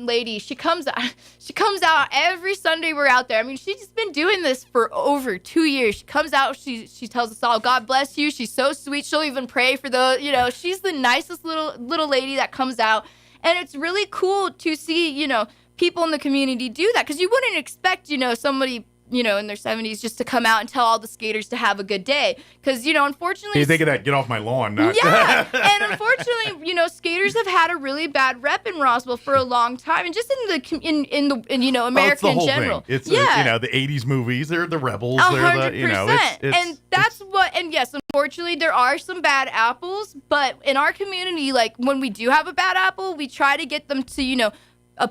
lady. She comes out every Sunday we're out there. I mean, she's been doing this for over 2 years. She comes out, she tells us all, God bless you. She's so sweet. She'll even pray for the, you know, she's the nicest little lady that comes out. And it's really cool to see, you know, people in the community do that, because you wouldn't expect, you know, somebody, you know, in their 70s just to come out and tell all the skaters to have a good day. Because, you know, unfortunately... You think of that, get off my lawn. Yeah, and unfortunately, you know, skaters have had a really bad rep in Roswell for a long time, and just in the you know, America in general. Thing. It's you know, the 80s movies, they're the rebels. 100%. They're the, you know, and that's what, and yes, unfortunately, there are some bad apples, but in our community, like, when we do have a bad apple, we try to get them to, you know,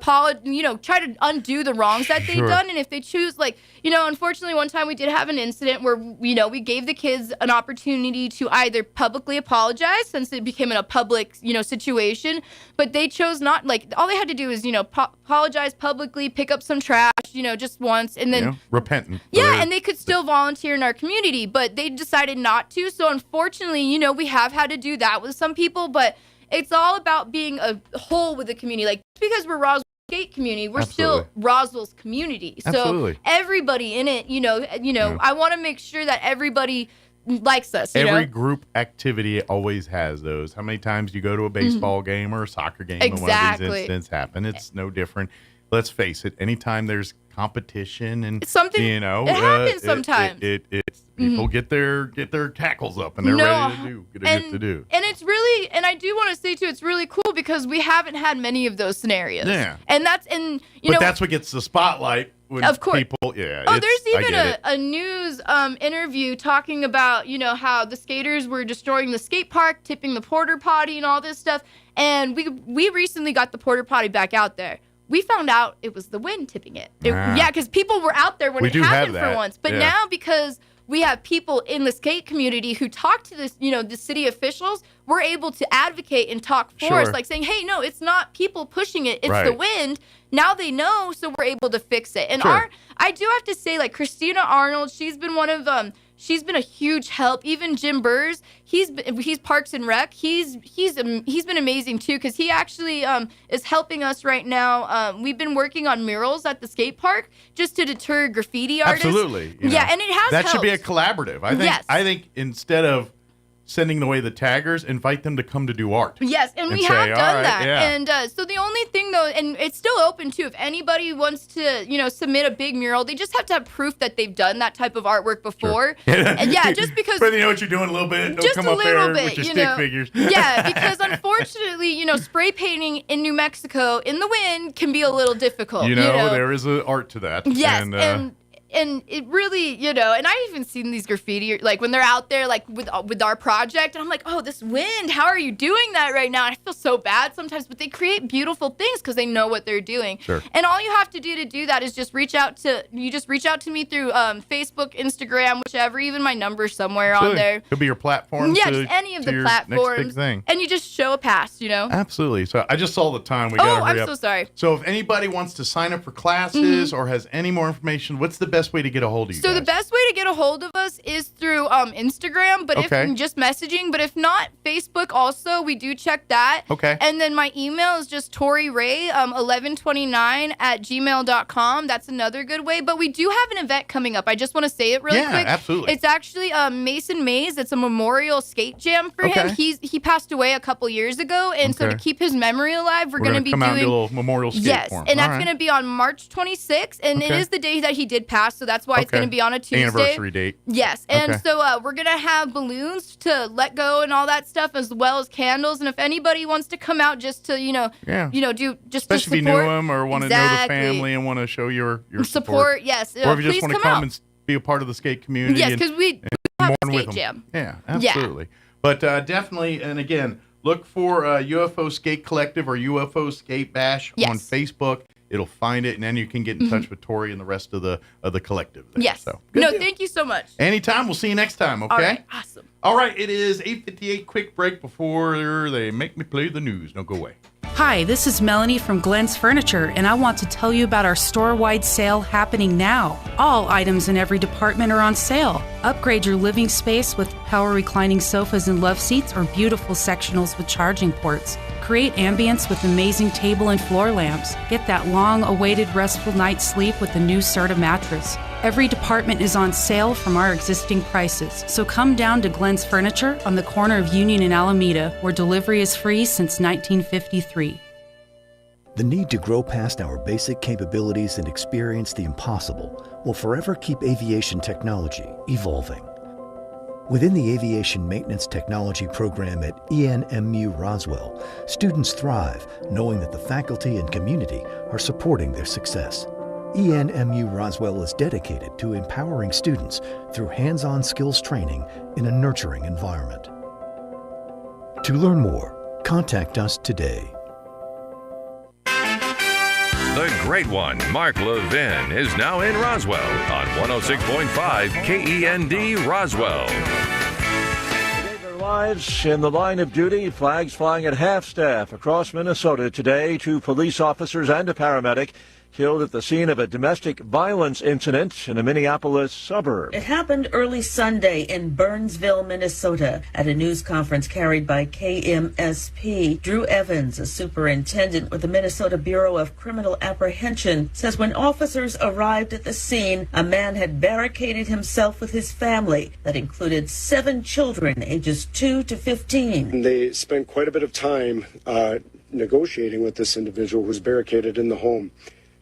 try to undo the wrongs that they've done. And if they choose, like, you know, unfortunately, one time we did have an incident where, you know, we gave the kids an opportunity to either publicly apologize, since it became a public, you know, situation, but they chose not. Like, all they had to do is, you know, apologize publicly, pick up some trash, you know, just once, and then, you know, repentant. Yeah, and they could still volunteer in our community, but they decided not to. So unfortunately, you know, we have had to do that with some people, but it's all about being a whole with the community. Like, because we're Roswell skate community, we're still Roswell's community. So everybody in it, you know, I want to make sure that everybody likes us. Every group activity always has those. How many times you go to a baseball game or a soccer game and one of these incidents happen? It's no different. Let's face it, anytime there's competition and something, you know, it happens sometimes. People get their tackles up and they're ready to do. And it's really, and I do want to say too, it's really cool because we haven't had many of those scenarios. Yeah. And that's, and you know, that's what gets the spotlight when of course. people, yeah. There's even a news interview talking about, how the skaters were destroying the skate park, tipping the porta potty and all this stuff. And we recently got the porta potty back out there. We found out it was the wind tipping it. Yeah, because people were out there when it happened for once. But now, because we have people in the skate community who talk to this, the city officials, we're able to advocate and talk for us, like saying, hey, no, it's not people pushing it, it's the wind. Now they know, so we're able to fix it. And I do have to say, like, Christina Arnold, she's been one of she's been a huge help. Even Jim Burrs, he's Parks and Rec. He's been amazing too, because he actually is helping us right now. We've been working on murals at the skate park just to deter graffiti artists. Absolutely. Yeah, and it has that helped. Should be a collaborative. I think instead of sending away the taggers, invite them to come to do art. Yes, and we have done that. Yeah. And so the only thing, though, and it's still open, too, if anybody wants to, submit a big mural, they just have to have proof that they've done that type of artwork before. And just because... But you know what you're doing a little bit. Don't come up there with your stick figures. Yeah, because unfortunately, spray painting in New Mexico in the wind can be a little difficult. There is an art to that. Yes, and it really, and I even seen these graffiti, like when they're out there, like with our project, and I'm like, oh, this wind, how are you doing that right now? And I feel so bad sometimes, but they create beautiful things because they know what they're doing. Sure. And all you have to do that is just reach out to me through Facebook, Instagram, whichever, even my number somewhere on there. Could be your platform. Yeah, just any of the platforms. Next big thing. And you just show a pass, Absolutely. So I just saw the time. We got to hurry up. I'm so sorry. So if anybody wants to sign up for classes or has any more information, what's the best way to get a hold of you guys? The best way to get a hold of us is through Instagram, but if just messaging. But if not, Facebook also, we do check that. Okay. And then my email is just ToriRay1129@gmail.com. That's another good way. But we do have an event coming up. I just want to say it really quick. Yeah, absolutely. It's actually Mason Mays. It's a memorial skate jam for him. He passed away a couple years ago, and so to keep his memory alive, we're going to be doing out and do a little memorial skate for him. And that's going to be on March 26th, and it is the day that he did pass, so that's why it's going to be on a Tuesday. Anniversary date. Yes, and so we're going to have balloons to let go and all that stuff, as well as candles. And if anybody wants to come out just to, do just especially to support, if you knew him or want to know the family and want to show your support. Yes, or if you just want to come and be a part of the skate community. Yes, because we have a skate jam. Yeah, absolutely. Yeah. But definitely, and again, look for UFO Skate Collective or UFO Skate Bash on Facebook. It'll find it, and then you can get in touch with Tori and the rest of the collective there. Yes. So, thank you so much. Anytime. We'll see you next time, okay? All right, awesome. All right, it is 8:58. Quick break before they make me play the news. Don't go away. Hi, this is Melanie from Glenn's Furniture, and I want to tell you about our store-wide sale happening now. All items in every department are on sale. Upgrade your living space with power reclining sofas and love seats or beautiful sectionals with charging ports. Create ambience with amazing table and floor lamps. Get that long-awaited restful night's sleep with the new Serta mattress. Every department is on sale from our existing prices. So come down to Glenn's Furniture on the corner of Union and Alameda, where delivery is free since 1953. The need to grow past our basic capabilities and experience the impossible will forever keep aviation technology evolving. Within the Aviation Maintenance Technology program at ENMU Roswell, students thrive knowing that the faculty and community are supporting their success. ENMU Roswell is dedicated to empowering students through hands-on skills training in a nurturing environment. To learn more, contact us today. The great one, Mark Levin, is now in Roswell on 106.5 KEND Roswell. Their lives in the line of duty, flags flying at half-staff across Minnesota today. 2 police officers and a paramedic killed at the scene of a domestic violence incident in a Minneapolis suburb. It happened early Sunday in Burnsville, Minnesota, at a news conference carried by KMSP. Drew Evans, a superintendent with the Minnesota Bureau of Criminal Apprehension, says when officers arrived at the scene, a man had barricaded himself with his family that included 7 children, ages 2 to 15. They spent quite a bit of time negotiating with this individual who was barricaded in the home.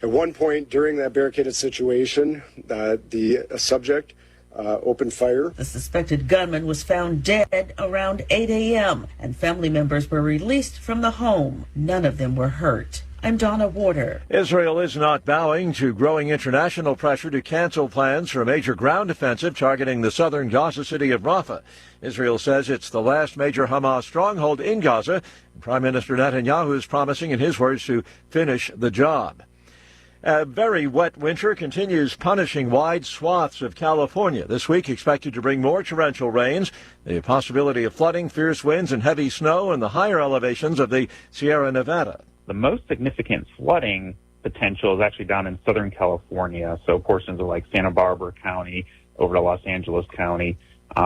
At one point during that barricaded situation, the subject opened fire. The suspected gunman was found dead around 8 a.m., and family members were released from the home. None of them were hurt. I'm Donna Warder. Israel is not bowing to growing international pressure to cancel plans for a major ground offensive targeting the southern Gaza city of Rafah. Israel says it's the last major Hamas stronghold in Gaza, and Prime Minister Netanyahu is promising, in his words, to finish the job. A very wet winter continues punishing wide swaths of California. This week expected to bring more torrential rains, the possibility of flooding, fierce winds, and heavy snow in the higher elevations of the Sierra Nevada. The most significant flooding potential is actually down in Southern California, so portions of like Santa Barbara County over to Los Angeles County.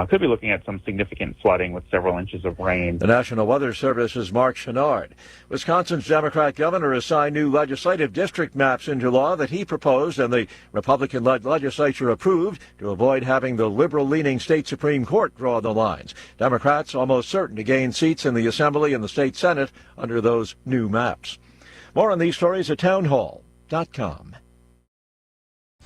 Could be looking at some significant flooding with several inches of rain. The National Weather Service's Mark Chenard. Wisconsin's Democrat governor has signed new legislative district maps into law that he proposed and the Republican-led legislature approved to avoid having the liberal-leaning state Supreme Court draw the lines. Democrats almost certain to gain seats in the Assembly and the state Senate under those new maps. More on these stories at townhall.com.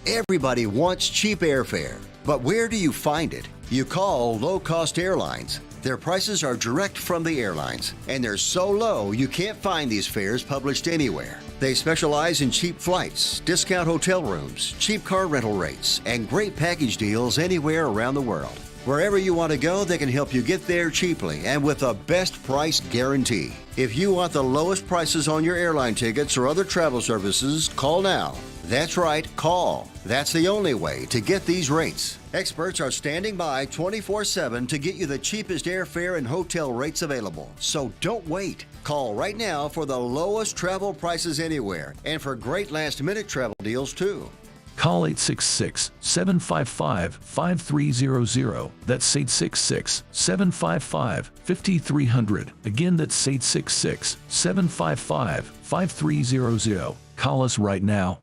Everybody wants cheap airfare, but where do you find it? You call low-cost airlines. Their prices are direct from the airlines, and they're so low you can't find these fares published anywhere. They specialize in cheap flights, discount hotel rooms, cheap car rental rates, and great package deals anywhere around the world. Wherever you want to go, they can help you get there cheaply and with a best price guarantee. If you want the lowest prices on your airline tickets or other travel services, call now. That's right, call. That's the only way to get these rates. Experts are standing by 24/7 to get you the cheapest airfare and hotel rates available. So don't wait. Call right now for the lowest travel prices anywhere and for great last-minute travel deals too. Call 866-755-5300. That's 866-755-5300. Again, that's 866-755-5300. Call us right now.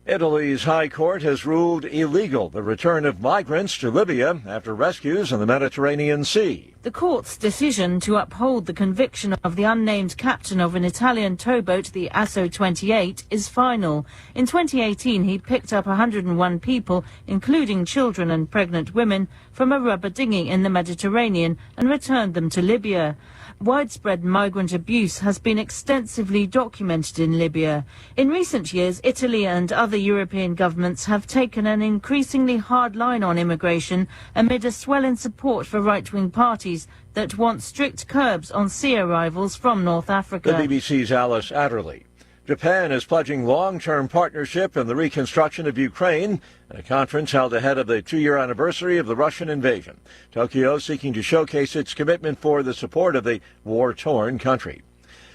Italy's High Court has ruled illegal the return of migrants to Libya after rescues in the Mediterranean Sea. The court's decision to uphold the conviction of the unnamed captain of an Italian towboat, the Asso 28, is final. In 2018, he picked up 101 people, including children and pregnant women, from a rubber dinghy in the Mediterranean and returned them to Libya. Widespread migrant abuse has been extensively documented in Libya. In recent years, Italy and other European governments have taken an increasingly hard line on immigration amid a swell in support for right-wing parties that want strict curbs on sea arrivals from North Africa. The BBC's Alice Adderley. Japan is pledging long-term partnership in the reconstruction of Ukraine at a conference held ahead of the 2-year anniversary of the Russian invasion. Tokyo seeking to showcase its commitment for the support of the war-torn country.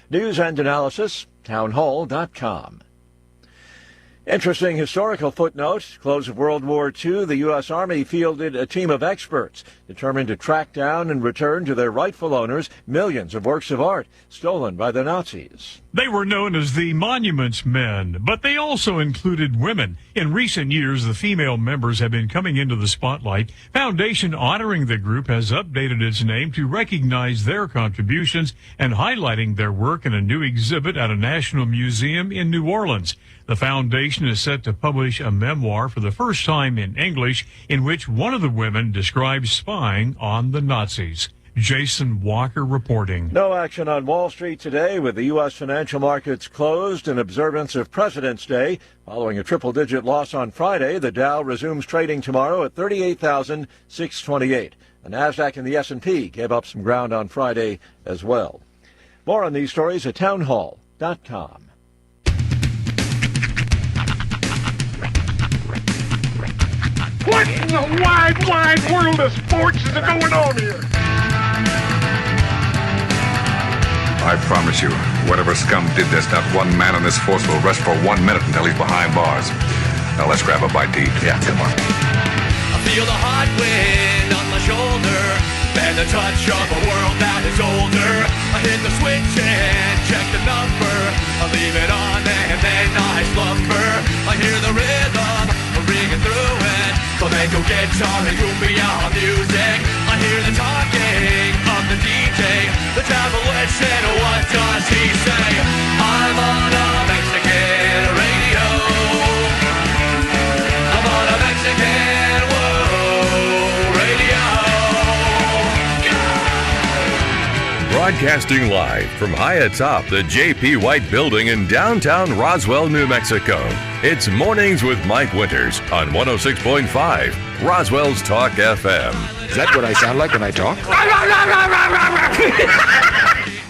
News and analysis, townhall.com. Interesting historical footnote. Close of World War II, the U.S. Army fielded a team of experts determined to track down and return to their rightful owners millions of works of art stolen by the Nazis. They were known as the Monuments Men, but they also included women. In recent years, the female members have been coming into the spotlight. Foundation honoring the group has updated its name to recognize their contributions and highlighting their work in a new exhibit at a national museum in New Orleans. The foundation is set to publish a memoir for the first time in English in which one of the women describes spying on the Nazis. Jason Walker reporting. No action on Wall Street today with the U.S. financial markets closed in observance of President's Day. Following a triple-digit loss on Friday, the Dow resumes trading tomorrow at 38,628. The Nasdaq and the S&P gave up some ground on Friday as well. More on these stories at townhall.com. What in the wide, wide world of sports is going on here? I promise you, whatever scum did this, not one man on this force will rest for 1 minute until he's behind bars. Now let's grab a bite to eat. Yeah, come on. I feel the hot wind on my shoulder and the touch of a world that is older. I hit the switch and check the number. I leave it on and then I slumber. I hear the rhythm ringing through it. Flamenco guitar and cumbia music. I hear the talking of the DJ. The traveler said, what does he say? I'm on a Mexican radio. I'm on a Mexican radio. Broadcasting live from high atop the J.P. White Building in downtown Roswell, New Mexico. It's Mornings with Mike Winters on 106.5 Roswell's Talk FM. Is that what I sound like when I talk?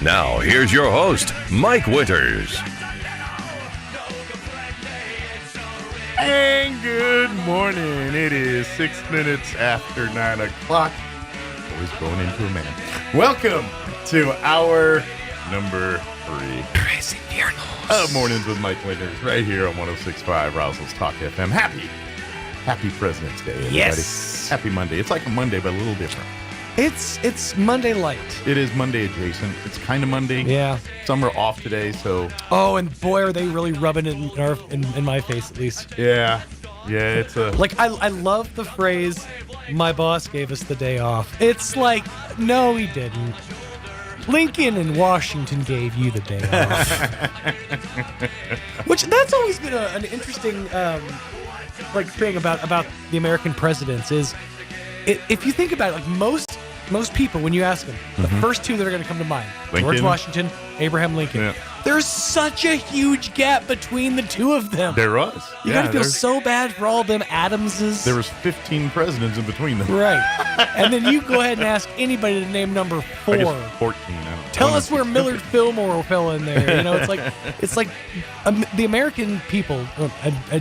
Now, here's your host, Mike Winters. And good morning. It is 6 minutes after 9 o'clock. Always going into a minute. Welcome to hour number 3. Crazy Mornings with Mike Winters right here on 106.5 Roswell's Talk FM. Happy President's Day, everybody. Yes. Happy Monday. It's like a Monday, but a little different. It's Monday light. It is Monday adjacent. It's kind of Monday. Yeah. Some are off today, so. Oh, and boy, are they really rubbing it in my face, at least. Yeah. Yeah, it's a. Like, I love the phrase, my boss gave us the day off. It's like, no, he didn't. Lincoln and Washington gave you the day off. Which, that's always been an interesting, thing about the American presidents is, if you think about it, like most people, when you ask them, the first two that are going to come to mind, Lincoln. George Washington, Abraham Lincoln. Yeah. There's such a huge gap between the two of them. There was. You gotta feel so bad for all them Adamses. There was 15 presidents in between them. Right. And then you go ahead and ask anybody to name number 4. I guess 14. I don't know. Tell us where Millard Fillmore fell in there. You know, it's like the American people,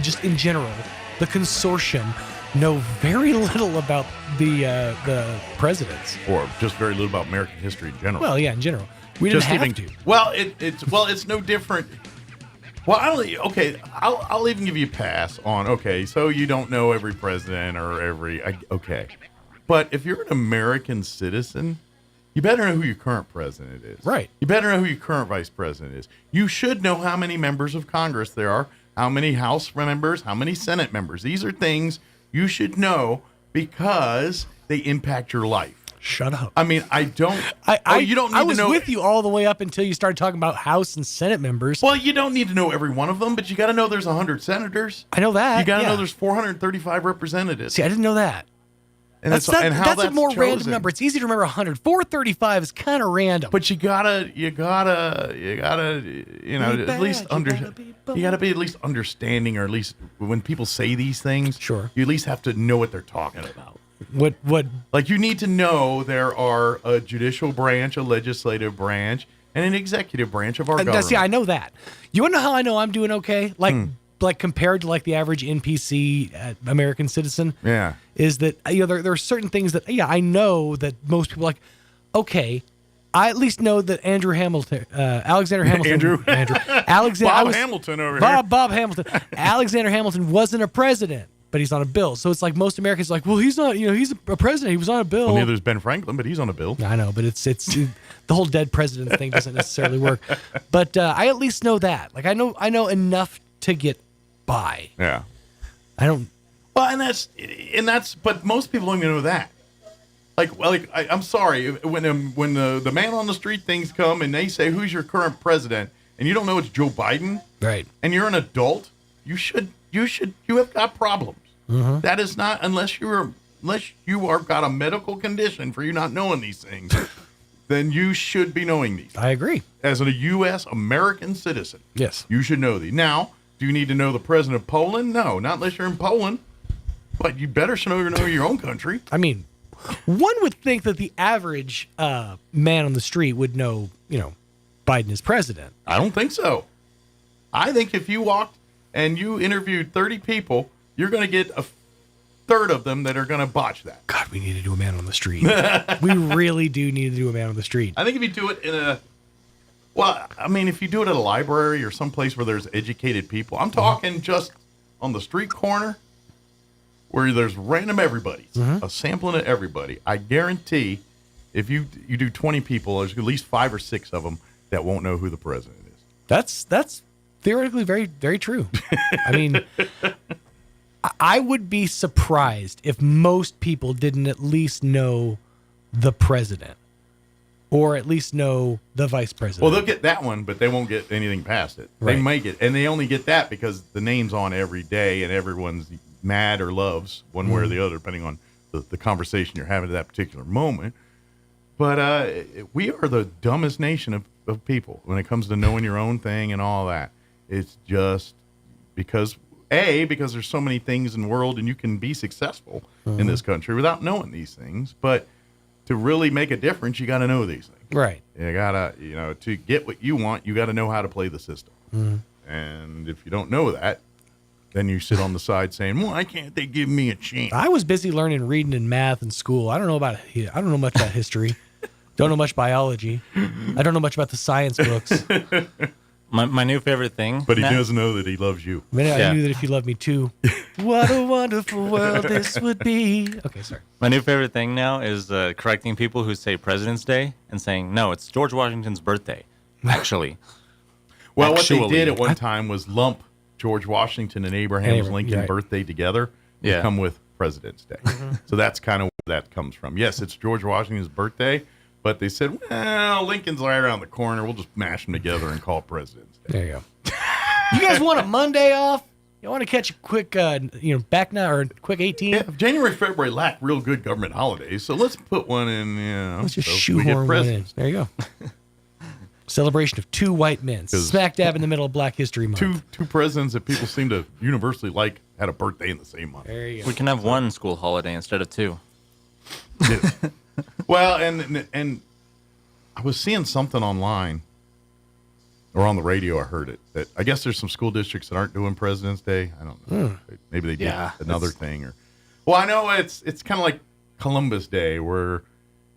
just in general, the consortium, know very little about the presidents, or just very little about American history in general. Well, yeah, in general, we didn't have to. Well, it's no different. Well, I'll even give you a pass on. Okay, so you don't know every president or okay, but if you're an American citizen, you better know who your current president is. Right. You better know who your current vice president is. You should know how many members of Congress there are, how many House members, how many Senate members. These are things you should know because they impact your life. Shut up. I mean, you don't need to know. I was with you all the way up until you started talking about House and Senate members. Well, you don't need to know every one of them, but you got to know there's 100 senators. I know that. You got to know there's 435 representatives. See, I didn't know that. And that's a more random number. It's easy to remember 100. 435 is kind of random. But you gotta, you gotta, at least you gotta be at least understanding, or at least when people say these things, sure, you at least have to know what they're talking about. What? Like, you need to know there are a judicial branch, a legislative branch, and an executive branch of our government. See, I know that. You want to know how I know I'm doing okay? Like compared to like the average NPC American citizen, is that there are certain things that I know that most people like. Okay, I at least know that Alexander Hamilton, Hamilton over here, Bob Hamilton, Alexander Hamilton wasn't a president, but he's on a bill. So it's like most Americans are like, well, he's not, he's a president. He was on a bill. Well, neither is Ben Franklin, but he's on a bill. I know, but it's the whole dead president thing doesn't necessarily work. But I at least know that. Like I know enough to get by. Yeah. I don't. Well, and that's, but most people don't even know that. I'm sorry, when the man on the street things come and they say, who's your current president, and you don't know it's Joe Biden, right? And you're an adult, you have got problems. Mm-hmm. That is not, unless you are got a medical condition for you not knowing these things, then you should be knowing these. I agree. As a U.S. American citizen, yes, you should know these. Now, do you need to know the president of Poland? No, not unless you're in Poland. But you better know your own country. I mean, one would think that the average man on the street would know, Biden is president. I don't think so. I think if you walked and you interviewed 30 people, you're going to get a third of them that are going to botch that. God, we need to do a man on the street. We really do need to do a man on the street. I think if you do it if you do it at a library or someplace where there's educated people, I'm talking just on the street corner where there's random everybody, a sampling of everybody. I guarantee if you do 20 people, there's at least 5 or 6 of them that won't know who the president is. That's theoretically very, very true. I mean, I would be surprised if most people didn't at least know the president. Or at least know the vice president. Well, they'll get that one, but they won't get anything past it. Right. They might get, and they only get that because the name's on every day, and everyone's mad or loves one way or the other, depending on the conversation you're having at that particular moment. But we are the dumbest nation of people when it comes to knowing your own thing and all that. It's just because there's so many things in the world and you can be successful in this country without knowing these things. But to really make a difference, you got to know these things. Right. You got to, to get what you want, you got to know how to play the system. And if you don't know that, then you sit on the side saying, "Why can't they give me a chance?" I was busy learning reading and math in school. I don't know much about history. Don't know much biology. I don't know much about the science books. My new favorite thing. But he does know that he loves you. I knew that if you loved me too, what a wonderful world this would be. Okay, sorry. My new favorite thing now is correcting people who say President's Day and saying, no, it's George Washington's birthday, actually. Well, what they did at one time was lump George Washington and Abraham Lincoln's birthday together to come with President's Day. So that's kind of where that comes from. Yes, it's George Washington's birthday, but they said, well, Lincoln's right around the corner. We'll just mash them together and call it President's Day. There you go. You guys want a Monday off? You want to catch a quick, back now or quick 18? Yeah, January, February lack real good government holidays, so let's put one in. Let's just shoehorn one in. There you go. Celebration of two white men, smack dab in the middle of Black History Month. Two presidents that people seem to universally like had a birthday in the same month. There you go. We can have one school holiday instead of two. Yeah. Well, and I was seeing something online or on the radio. I heard it that I guess there's some school districts that aren't doing President's Day. I don't know. Maybe they did another thing. Well, I know it's kind of like Columbus Day where.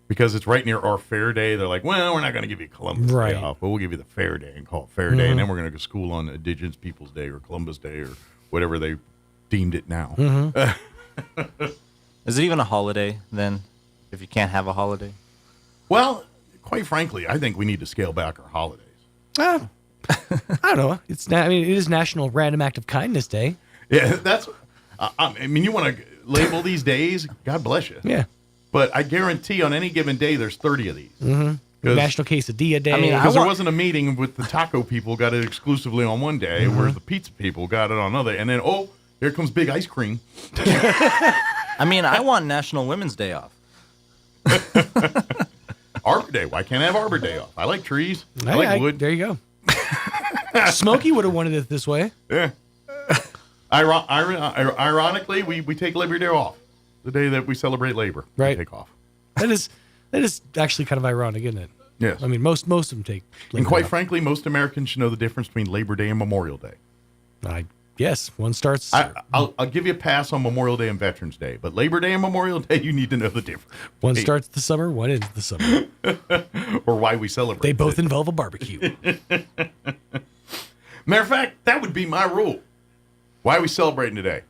Because it's right near our fair day, they're like, well, we're not going to give you Columbus Day off, but we'll give you the fair day and call it fair day, and then we're going to go to school on Indigenous Peoples Day or Columbus Day or whatever they deemed it now. Is it even a holiday then, if you can't have a holiday? Well, quite frankly, I think we need to scale back our holidays. I don't know. It is National Random Act of Kindness Day. Yeah, that's. You want to label these days? God bless you. Yeah. But I guarantee on any given day, there's 30 of these. National Quesadilla Day. Because there wasn't a meeting with the taco people got it exclusively on one day, whereas the pizza people got it on another. And then, here comes big ice cream. I want National Women's Day off. Arbor Day. Why can't I have Arbor Day off? I like trees. I like wood. There you go. Smokey would have wanted it this way. Yeah. Ironically, we take Labor Day off. The day that we celebrate labor, right? Take off. That is actually kind of ironic, isn't it? Yes. Most of them take. And quite frankly, most Americans should know the difference between Labor Day and Memorial Day. Yes, one starts. I'll give you a pass on Memorial Day and Veterans Day, but Labor Day and Memorial Day, you need to know the difference. One starts the summer, one ends the summer. Or why we celebrate. They both involve a barbecue. Matter of fact, that would be my rule. Why are we celebrating today?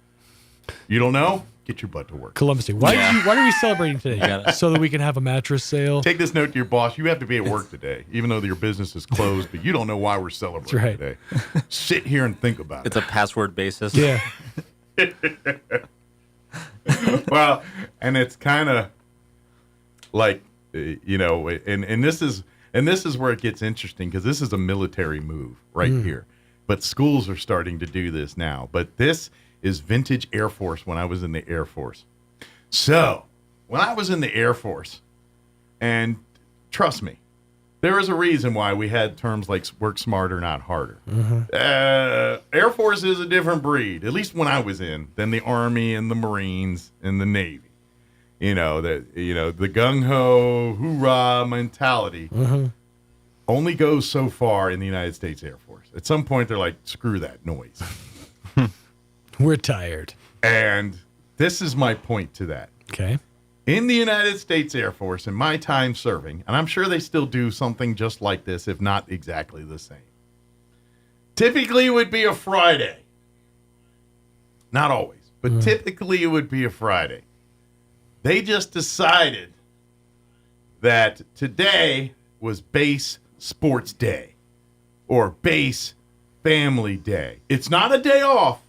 You don't know? Get your butt to work. Columbus Day. Why are we celebrating today? So that we can have a mattress sale? Take this note to your boss. You have to be at work today, even though your business is closed, but you don't know why we're celebrating today. Sit here and think about it. It's a password basis. Yeah. Well, and it's kind of like, and this is where it gets interesting because this is a military move right here. But schools are starting to do this now. But this is vintage Air Force when I was in the Air Force. So, when I was in the Air Force, and trust me, there is a reason why we had terms like work smarter, not harder. Air Force is a different breed, at least when I was in, than the Army and the Marines and the Navy. The gung-ho, hoorah mentality only goes so far in the United States Air Force. At some point, they're like, screw that noise. We're tired. And this is my point to that. Okay. In the United States Air Force, in my time serving, and I'm sure they still do something just like this, if not exactly the same. Typically, it would be a Friday. Not always, but typically it would be a Friday. They just decided that today was base sports day or base family day. It's not a day off.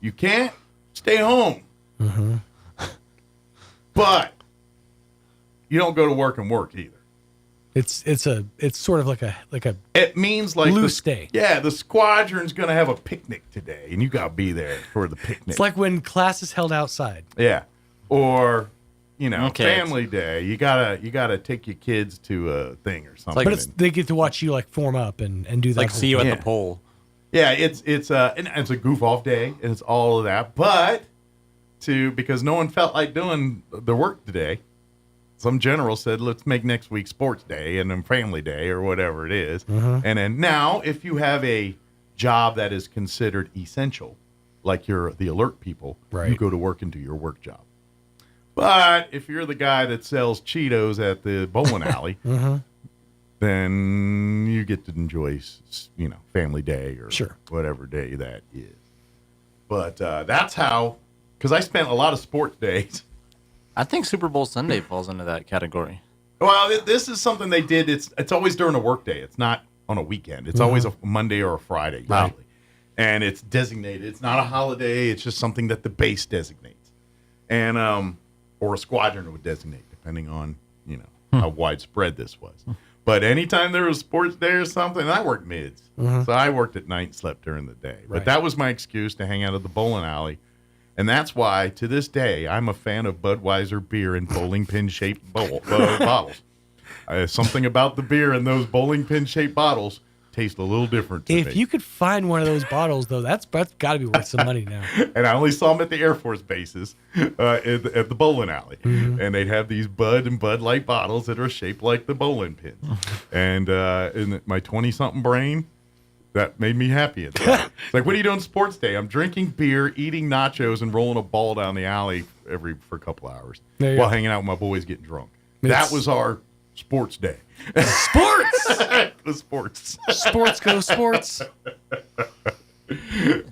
You can't stay home. But you don't go to work and work either. It's sort of like a it means like loose day. Yeah, the squadron's gonna have a picnic today, and you gotta be there for the picnic. It's like when class is held outside. Yeah, or family day. You gotta take your kids to a thing or something. But they get to watch you like form up and do that. Like see you at the poll. Yeah, it's a goof off day, and it's all of that. But because no one felt like doing the work today, some general said, let's make next week sports day and then family day or whatever it is. Mm-hmm. And then now, if you have a job that is considered essential, like you're the alert people, you go to work and do your work job. But if you're the guy that sells Cheetos at the bowling alley, then you get to enjoy, family day or whatever day that is. But that's how, because I spent a lot of sports days. I think Super Bowl Sunday falls into that category. Well, this is something they did. It's always during a work day. It's not on a weekend. It's always a Monday or a Friday, usually. And it's designated. It's not a holiday. It's just something that the base designates. And or a squadron would designate, depending on, how widespread this was. But anytime there was sports day or something, I worked mids. So I worked at night and slept during the day. But that was my excuse to hang out at the bowling alley. And that's why, to this day, I'm a fan of Budweiser beer in bowling pin-shaped bottles. Something about the beer in those bowling pin-shaped bottles tastes a little different to me. If you could find one of those bottles, though, that's got to be worth some money now. And I only saw them at the Air Force bases at the bowling alley. And they'd have these Bud and Bud Light bottles that are shaped like the bowling pins. And in my 20-something brain, that made me happy. It's like, what are you doing sports day? I'm drinking beer, eating nachos, and rolling a ball down the alley for a couple hours while hanging out with my boys getting drunk. That was our sports day. Sports! The sports. Sports go sports.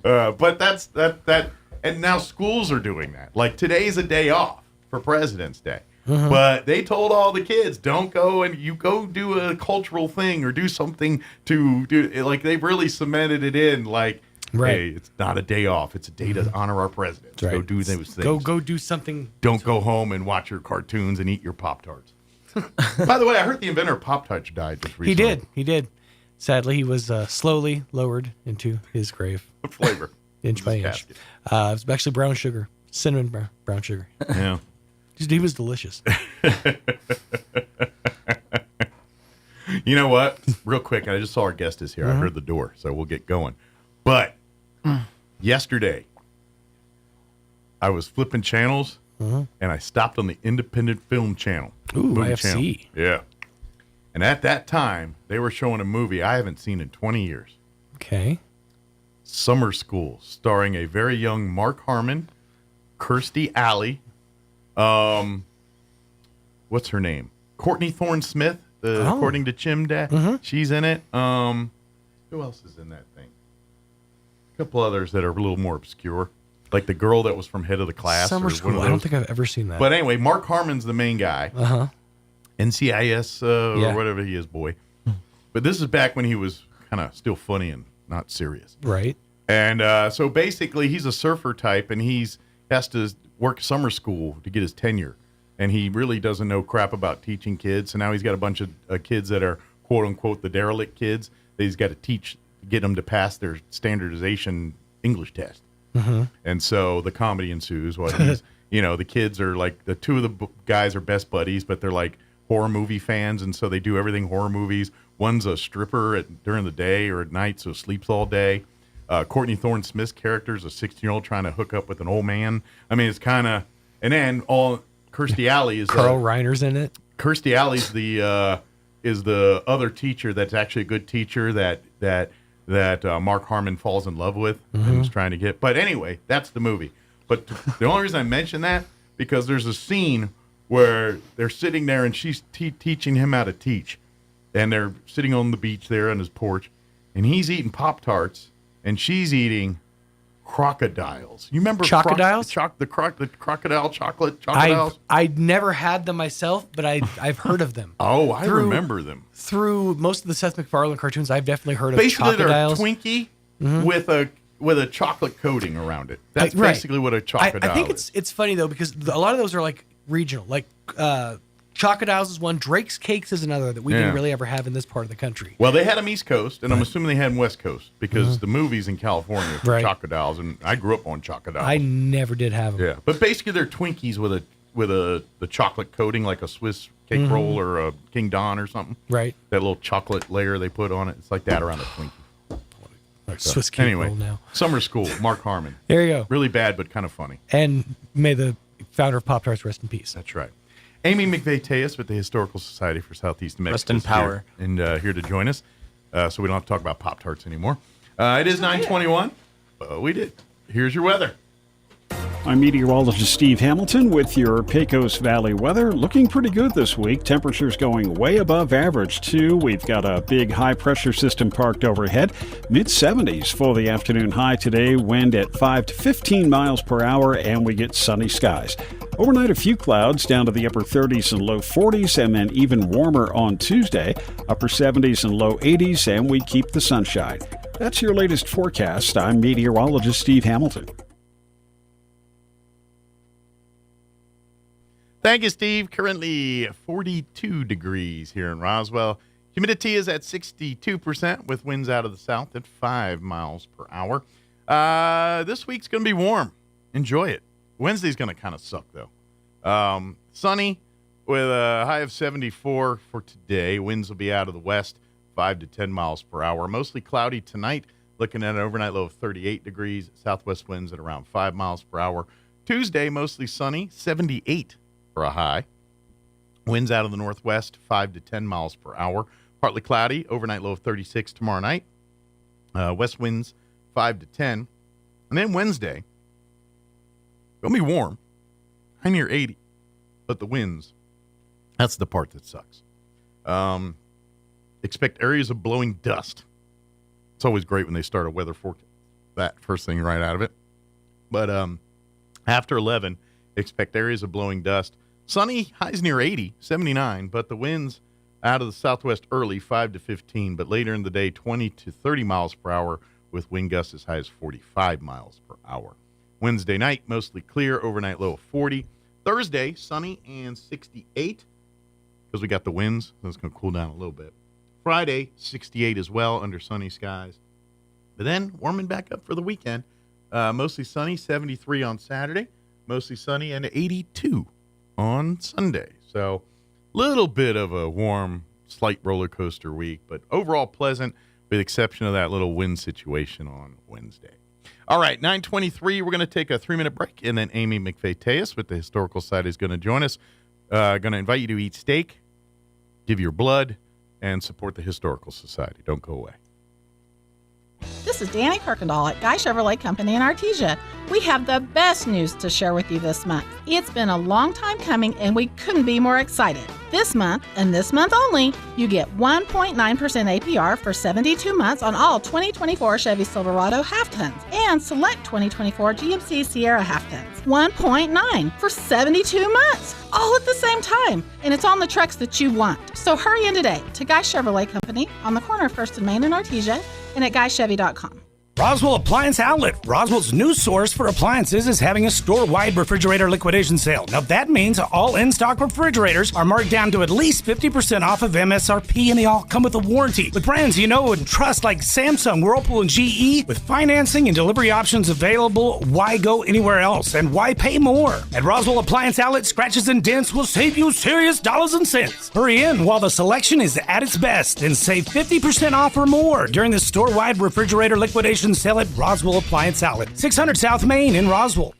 But that's that. And now schools are doing that. Like today's a day off for President's Day. But they told all the kids, don't go and you go do a cultural thing or do something to do. Like they've really cemented it in. Like, hey, it's not a day off. It's a day to honor our president. Go do those things. Go do something. Don't go home and watch your cartoons and eat your Pop-Tarts. By the way, I heard the inventor of Pop-Tarts died just recently. He did. Sadly, he was slowly lowered into his grave. What flavor? Inch by inch. It was actually brown sugar. Cinnamon brown sugar. Yeah. He was delicious. You know what? Real quick, I just saw our guest is here. I heard the door, so we'll get going. But yesterday, I was flipping channels, and I stopped on the Independent Film Channel. Movie IFC. Channel. Yeah. And at that time, they were showing a movie I haven't seen in 20 years. Okay. Summer School, starring a very young Mark Harmon, Kirstie Alley, what's her name? Courtney Thorne-Smith, according to Chimda. She's in it. Who else is in that thing? A couple others that are a little more obscure. Like the girl that was from Head of the Class. Summer School. I don't think I've ever seen that. But anyway, Mark Harmon's the main guy. NCIS or whatever he is, boy. But this is back when he was kind of still funny and not serious. Right. And so basically he's a surfer type and has to work summer school to get his tenure. And he really doesn't know crap about teaching kids. So now he's got a bunch of kids that are, quote unquote, the derelict kids that he's got to get them to pass their standardization English test. And so the comedy ensues. The kids are like, the two of the guys are best buddies, but they're like horror movie fans. And so they do everything horror movies. One's a stripper during the day or at night, so sleeps all day. Courtney Thorne-Smith's character is a 16-year-old trying to hook up with an old man. I mean, it's kind of, and then Kirstie Alley is Carl Reiner's in it. Kirstie Alley's is the other teacher that's actually a good teacher that Mark Harmon falls in love with and is trying to get. But anyway, that's the movie. But the only reason I mention that because there's a scene where they're sitting there and she's teaching him how to teach, and they're sitting on the beach there on his porch, and he's eating Pop-Tarts. And she's eating crocodiles. You remember crocodiles? The crocodile chocolate crocodiles? I'd never had them myself, but I've heard of them. Oh, I remember them. Through most of the Seth MacFarlane cartoons, I've definitely heard of basically, crocodiles. They're a Twinkie with a chocolate coating around it. That's basically what a crocodile I think it's funny, though, because a lot of those are like regional. Like Chocodiles is one. Drake's Cakes is another that we didn't really ever have in this part of the country. Well, they had them East Coast, and I'm assuming they had them West Coast because the movies in California for Chocodiles, and I grew up on Chocodiles. I never did have them. Yeah, but basically they're Twinkies with with the chocolate coating, like a Swiss cake roll or a King Don or something. Right. That little chocolate layer they put on it. It's like that around a Twinkie. Swiss cake roll now. Summer School, Mark Harmon. There you go. Really bad, but kind of funny. And may the founder of Pop-Tarts rest in peace. That's right. Amy McVeigh-Tejas with the Historical Society for Southeast New Mexico. Rest in power. Here to join us. So we don't have to talk about Pop-Tarts anymore. It is 9:21. We did. Here's your weather. I'm meteorologist Steve Hamilton with your Pecos Valley weather. Looking pretty good this week. Temperatures going way above average, too. We've got a big high-pressure system parked overhead. Mid-70s for the afternoon high today. Wind at 5 to 15 miles per hour, and we get sunny skies. Overnight, a few clouds down to the upper 30s and low 40s, and then even warmer on Tuesday. Upper 70s and low 80s, and we keep the sunshine. That's your latest forecast. I'm meteorologist Steve Hamilton. Thank you, Steve. Currently 42 degrees here in Roswell. Humidity is at 62% with winds out of the south at 5 miles per hour. This week's going to be warm. Enjoy it. Wednesday's going to kind of suck, though. Sunny with a high of 74 for today. Winds will be out of the west, 5 to 10 miles per hour. Mostly cloudy tonight. Looking at an overnight low of 38 degrees. Southwest winds at around 5 miles per hour. Tuesday, mostly sunny, 78 for a high. Winds out of the northwest, 5 to 10 miles per hour. Partly cloudy, overnight low of 36 tomorrow night. West winds, 5 to 10. And then Wednesday, going to be warm, high near 80. But the winds, that's the part that sucks. Expect areas of blowing dust. It's always great when they start a weather forecast, that first thing right out of it. But after 11, expect areas of blowing dust. Sunny, highs near 80, 79, but the winds out of the southwest early, 5 to 15, but later in the day, 20 to 30 miles per hour with wind gusts as high as 45 miles per hour. Wednesday night, mostly clear, overnight low of 40. Thursday, sunny and 68 because we got the winds. So it's going to cool down a little bit. Friday, 68 as well under sunny skies. But then warming back up for the weekend. Mostly sunny, 73 on Saturday. Mostly sunny and 82 on Sunday. So a little bit of a warm, slight roller coaster week, but overall pleasant with the exception of that little wind situation on Wednesday. All right, 9:23, we're going to take a 3-minute break, and then Amy McVeigh-Tejas with the Historical Society is going to join us. Going to invite you to eat steak, give your blood, and support the Historical Society. Don't go away. This is Danny Kirkendall at Guy Chevrolet Company in Artesia. We have the best news to share with you this month. It's been a long time coming, and we couldn't be more excited. This month, and this month only, you get 1.9% APR for 72 months on all 2024 Chevy Silverado half-tons and select 2024 GMC Sierra half-tons. 1.9 for 72 months, all at the same time. And it's on the trucks that you want. So hurry in today to Guy Chevrolet Company on the corner of 1st and Main in Artesia and at GuyChevy.com. Roswell Appliance Outlet, Roswell's new source for appliances, is having a store-wide refrigerator liquidation sale. Now that means all in-stock refrigerators are marked down to at least 50% off of MSRP, and they all come with a warranty. With brands you know and trust like Samsung, Whirlpool, and GE, with financing and delivery options available, why go anywhere else? And why pay more? At Roswell Appliance Outlet, scratches and dents will save you serious dollars and cents. Hurry in while the selection is at its best and save 50% off or more during the store-wide refrigerator liquidation sale at Roswell Appliance Outlet, 600 South Main in Roswell.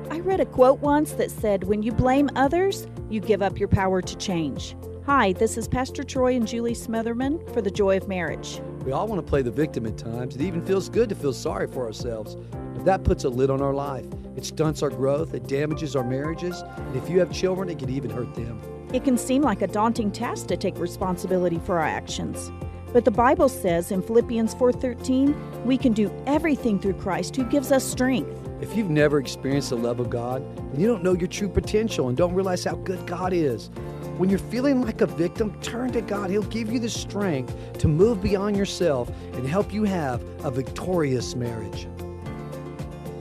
I read a quote once that said, "When you blame others, you give up your power to change." Hi, this is Pastor Troy and Julie Smotherman for The Joy of Marriage. We all want to play the victim at times. It even feels good to feel sorry for ourselves. But that puts a lid on our life. It stunts our growth, it damages our marriages, and if you have children, it can even hurt them. It can seem like a daunting task to take responsibility for our actions. But the Bible says in Philippians 4:13, we can do everything through Christ who gives us strength. If you've never experienced the love of God, and you don't know your true potential and don't realize how good God is, when you're feeling like a victim, turn to God. He'll give you the strength to move beyond yourself and help you have a victorious marriage.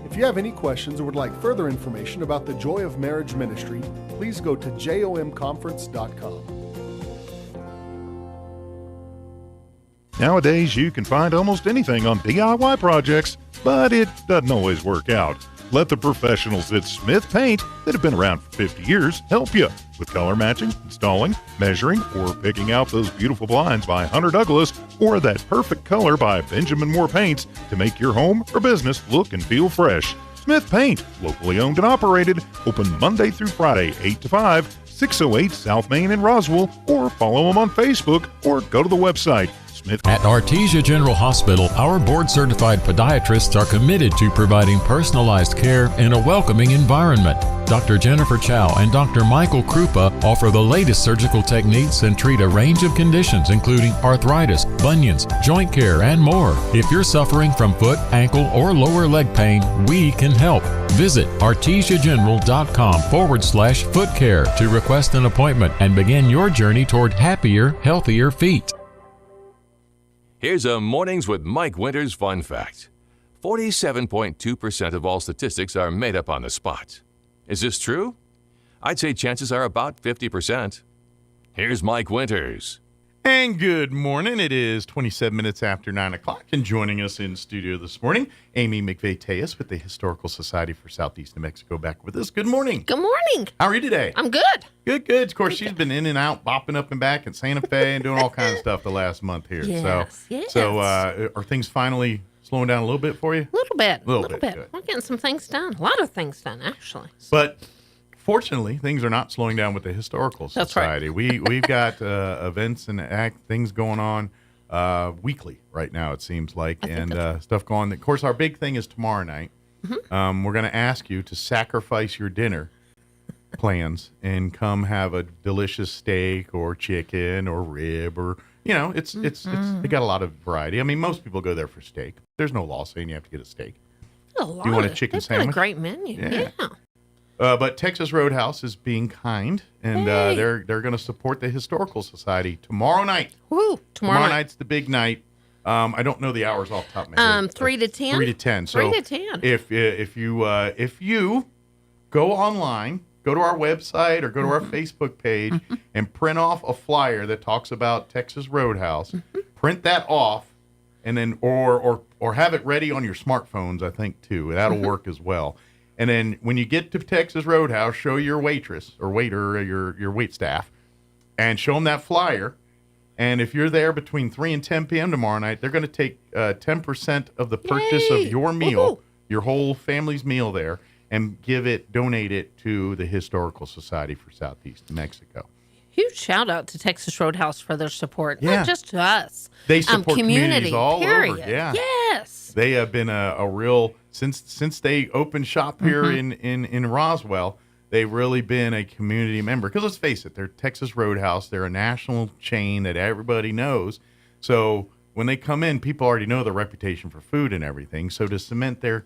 If you have any questions or would like further information about the Joy of Marriage Ministry, please go to jomconference.com. Nowadays, you can find almost anything on DIY projects, but it doesn't always work out. Let the professionals at Smith Paint, that have been around for 50 years, help you with color matching, installing, measuring, or picking out those beautiful blinds by Hunter Douglas or that perfect color by Benjamin Moore Paints to make your home or business look and feel fresh. Smith Paint, locally owned and operated, open Monday through Friday, 8 to 5, 608 South Main in Roswell, or follow them on Facebook or go to the website. At Artesia General Hospital, our board-certified podiatrists are committed to providing personalized care in a welcoming environment. Dr. Jennifer Chow and Dr. Michael Krupa offer the latest surgical techniques and treat a range of conditions including arthritis, bunions, joint care, and more. If you're suffering from foot, ankle, or lower leg pain, we can help. Visit artesiageneral.com/foot care to request an appointment and begin your journey toward happier, healthier feet. Here's a Mornings with Mike Winters fun fact. 47.2% of all statistics are made up on the spot. Is this true? I'd say chances are about 50%. Here's Mike Winters. And good morning. It is 27 minutes after 9 o'clock. And joining us in studio this morning, Amy McVeigh-Tejas with the Historical Society for Southeast New Mexico back with us. Good morning. Good morning. How are you today? I'm good. Good. Of course, she's been in and out, bopping up and back in Santa Fe and doing all kinds of stuff the last month here. Yes. So are things finally slowing down a little bit for you? A little bit. Little bit. We're getting some things done. A lot of things done, actually. But fortunately, things are not slowing down with the Historical Society. That's right. We've got events and things going on weekly right now, it seems like, and stuff going on. Of course, our big thing is tomorrow night. Mm-hmm. We're going to ask you to sacrifice your dinner plans and come have a delicious steak or chicken or rib or, it's they got a lot of variety. I mean, most people go there for steak. There's no law saying you have to get a steak. A lot. You want a chicken sandwich? Got a great menu. Yeah. But Texas Roadhouse is being kind, and they're going to support the Historical Society tomorrow night. Woo! Tomorrow night's the big night. I don't know the hours off the top of my head. 3 to 10. 3 to 10. So 3 to 10. If you go online, go to our website or go to our Facebook page and print off a flyer that talks about Texas Roadhouse, print that off, and then or have it ready on your smartphones. I think too. That'll work as well. And then when you get to Texas Roadhouse, show your waitress or waiter or your wait staff and show them that flyer. And if you're there between 3 and 10 p.m. tomorrow night, they're going to take 10% of the purchase of your meal, your whole family's meal there, and donate it to the Historical Society for Southeast New Mexico. Huge shout out to Texas Roadhouse for their support, Yeah. not just to us. They support community all period. over. Yeah. Yes. They have been a real since they opened shop here in Roswell. They've really been a community member. Because let's face it, they're Texas Roadhouse. They're a national chain that everybody knows. So when they come in, people already know their reputation for food and everything. So to cement their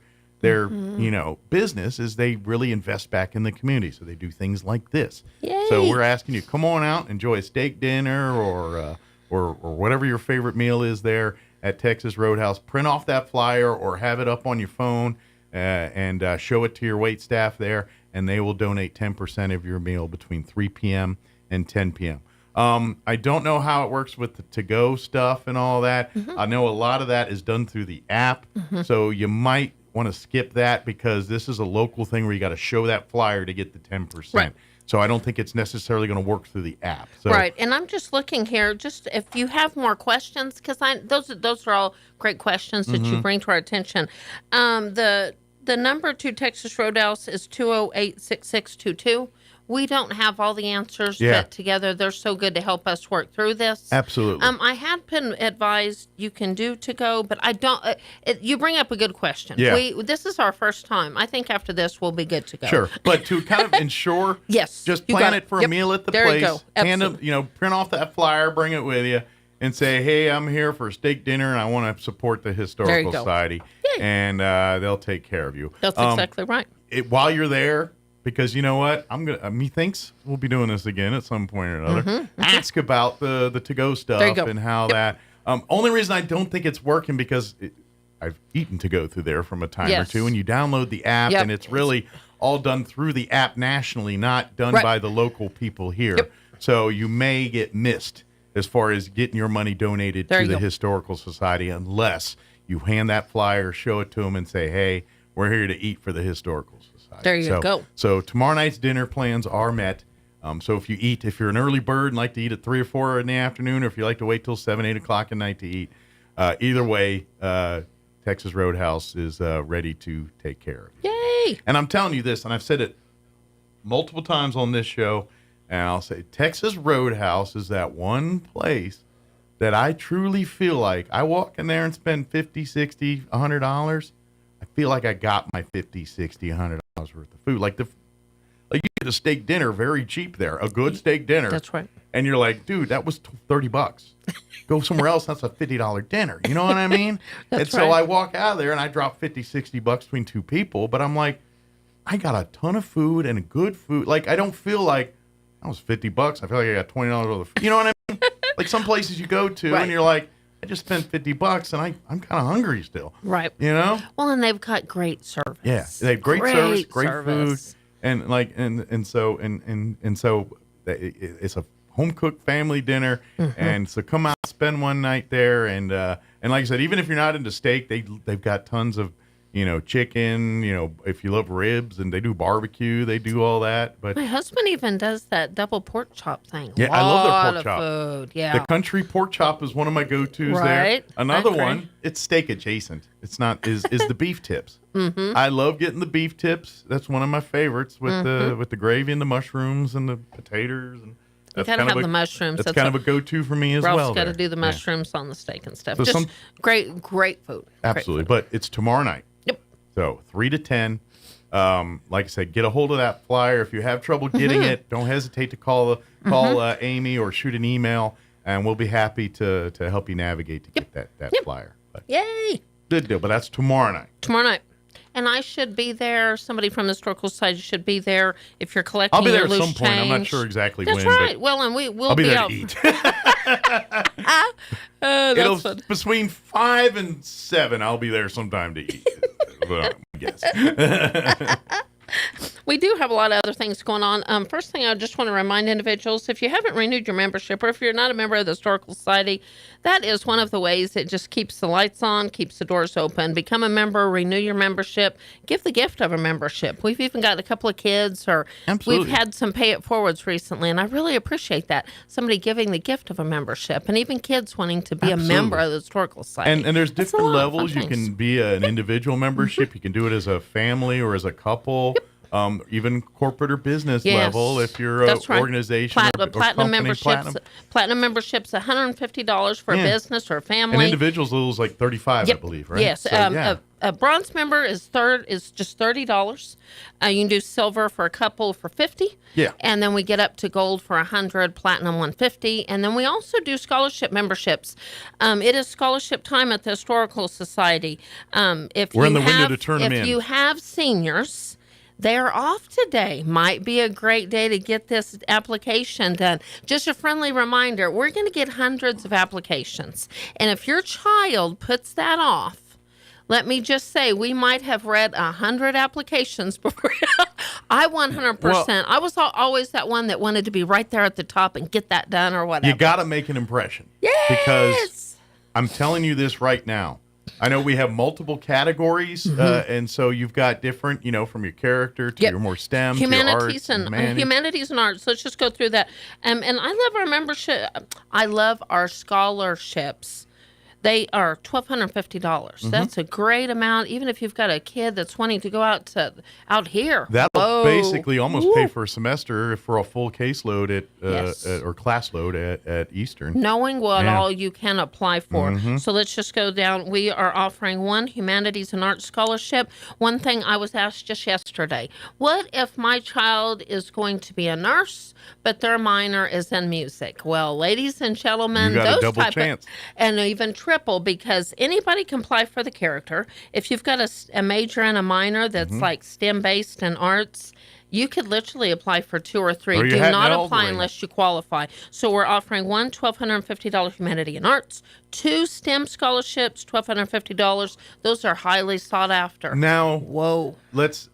business is they really invest back in the community. So they do things like this. Yay. So we're asking you, come on out, enjoy a steak dinner or whatever your favorite meal is there at Texas Roadhouse. Print off that flyer or have it up on your phone and show it to your wait staff there, and they will donate 10% of your meal between 3 p.m. and 10 p.m. I don't know how it works with the to-go stuff and all that. I know a lot of that is done through the app, so you might want to skip that because this is a local thing where you got to show that flyer to get the 10%. Right. So I don't think it's necessarily going to work through the app. So, right, and I'm just looking here, just if you have more questions, because those are all great questions that you bring to our attention. The number to Texas Roadhouse is 208-6622. We don't have all the answers put together. They're so good to help us work through this. Absolutely. I had been advised you can do to go, but I don't. You bring up a good question. Yeah. This is our first time. I think after this we'll be good to go. Sure, but to kind of ensure, yes, just you plan got it for a meal at the there place. You go. Hand them, print off that flyer, bring it with you, and say, "Hey, I'm here for a steak dinner, and I want to support the Historical Society," and they'll take care of you. That's exactly right. While you're there. Because you know what, methinks we'll be doing this again at some point or another. Ask about the to-go stuff and how that. Only reason I don't think it's working because I've eaten to-go through there from a time or two, and you download the app, and it's really all done through the app nationally, not done by the local people here. So you may get missed as far as getting your money donated to the Historical Society, unless you hand that flyer, show it to them, and say, hey, we're here to eat for the Historical Society. There you go. So tomorrow night's dinner plans are met. So if you're an early bird and like to eat at 3 or 4 in the afternoon, or if you like to wait till 7, 8 o'clock at night to eat, either way, Texas Roadhouse is ready to take care of you. Yay! And I'm telling you this, and I've said it multiple times on this show, and I'll say Texas Roadhouse is that one place that I truly feel like I walk in there and spend $50, $60, $100. I feel like I got my $50, $60, $100 worth of food. Like you get a steak dinner very cheap there, a good steak dinner. That's right. And you're like, dude, that was $30. Go somewhere else, that's a $50 dinner. You know what I mean? And so I walk out of there and I drop $50, $60 between two people, but I'm like, I got a ton of food and good food. Like, I don't feel like that was $50. I feel like I got $20 worth of food. You know what I mean? Like some places you go to and you're like, I just spent $50 and I'm kind of hungry still. Right. You know? Well, and they've got great service. Yeah, they have great service, great food, and like and so it's a home cooked family dinner, and so come out, spend one night there, and like I said, even if you're not into steak, they've got tons of chicken, if you love ribs, and they do barbecue, they do all that. But my husband even does that double pork chop thing. Yeah, I love their pork chop. Food. Yeah, the country pork chop is one of my go-tos there. Another one, it's steak adjacent. It's not is the beef tips. I love getting the beef tips. That's one of my favorites with the gravy and the mushrooms and the potatoes and. You gotta have the mushrooms. That's kind of a go-to for me as well. Ralph's got to do the mushrooms on the steak and stuff. So just great food. Absolutely, great food. But it's tomorrow night. Yep. So 3 to 10. Like I said, get a hold of that flyer. If you have trouble getting it, don't hesitate to call Amy or shoot an email, and we'll be happy to help you navigate to get that flyer. But yay! Good deal. But that's tomorrow night. Tomorrow night. And I should be there. Somebody from the Historical Society should be there if you're collecting. I'll be there at some point. I'm not sure exactly when. That's right. Well, and we'll I'll be there out. to eat. That's fun. Between 5 and 7, I'll be there sometime to eat. I guess. We do have a lot of other things going on. First thing, I just want to remind individuals, if you haven't renewed your membership, or if you're not a member of the Historical Society, that is one of the ways it just keeps the lights on, keeps the doors open. Become a member, renew your membership, give the gift of a membership. We've even got a couple of kids, or we've had some pay it forwards recently, and I really appreciate that. Somebody giving the gift of a membership, and even kids wanting to be a member of the Historical Society. And there's different levels. You can be an individual membership. You can do it as a family or as a couple. Even corporate or business level, if you're an organization or platinum company, memberships. Platinum memberships, $150 for a business or a family. And individuals lose like $35, I believe, right? Yes. So, a bronze member is just $30. You can do silver for a couple for $50. Yeah. And then we get up to gold for $100, platinum $150, and then we also do scholarship memberships. It is scholarship time at the Historical Society. We're in the window to turn them in. If you have seniors. They're off today. Might be a great day to get this application done. Just a friendly reminder, we're going to get hundreds of applications. And if your child puts that off, let me just say, we might have read 100 applications before. I 100%. Well, I was always that one that wanted to be right there at the top and get that done or whatever. You got to make an impression. Yes! Because I'm telling you this right now. I know we have multiple categories, and so you've got different, from your character to your more STEM, humanities to your arts, and humanities and arts. Let's just go through that. And I love our membership. I love our scholarships. They are $1,250. That's a great amount, even if you've got a kid that's wanting to go out here. That'll basically almost pay for a semester for a full caseload or class load at Eastern. Knowing what all you can apply for. So let's just go down. We are offering one humanities and arts scholarship. One thing I was asked just yesterday, what if my child is going to be a nurse, but their minor is in music? Well, ladies and gentlemen, you got a double chance. And even triple, because anybody can apply for the character. If you've got a major and a minor that's like STEM-based and arts, you could literally apply for 2 or 3. Do not apply unless you qualify. So we're offering one $1,250 humanity and arts, 2 STEM scholarships, $1,250. Those are highly sought after. Now, let's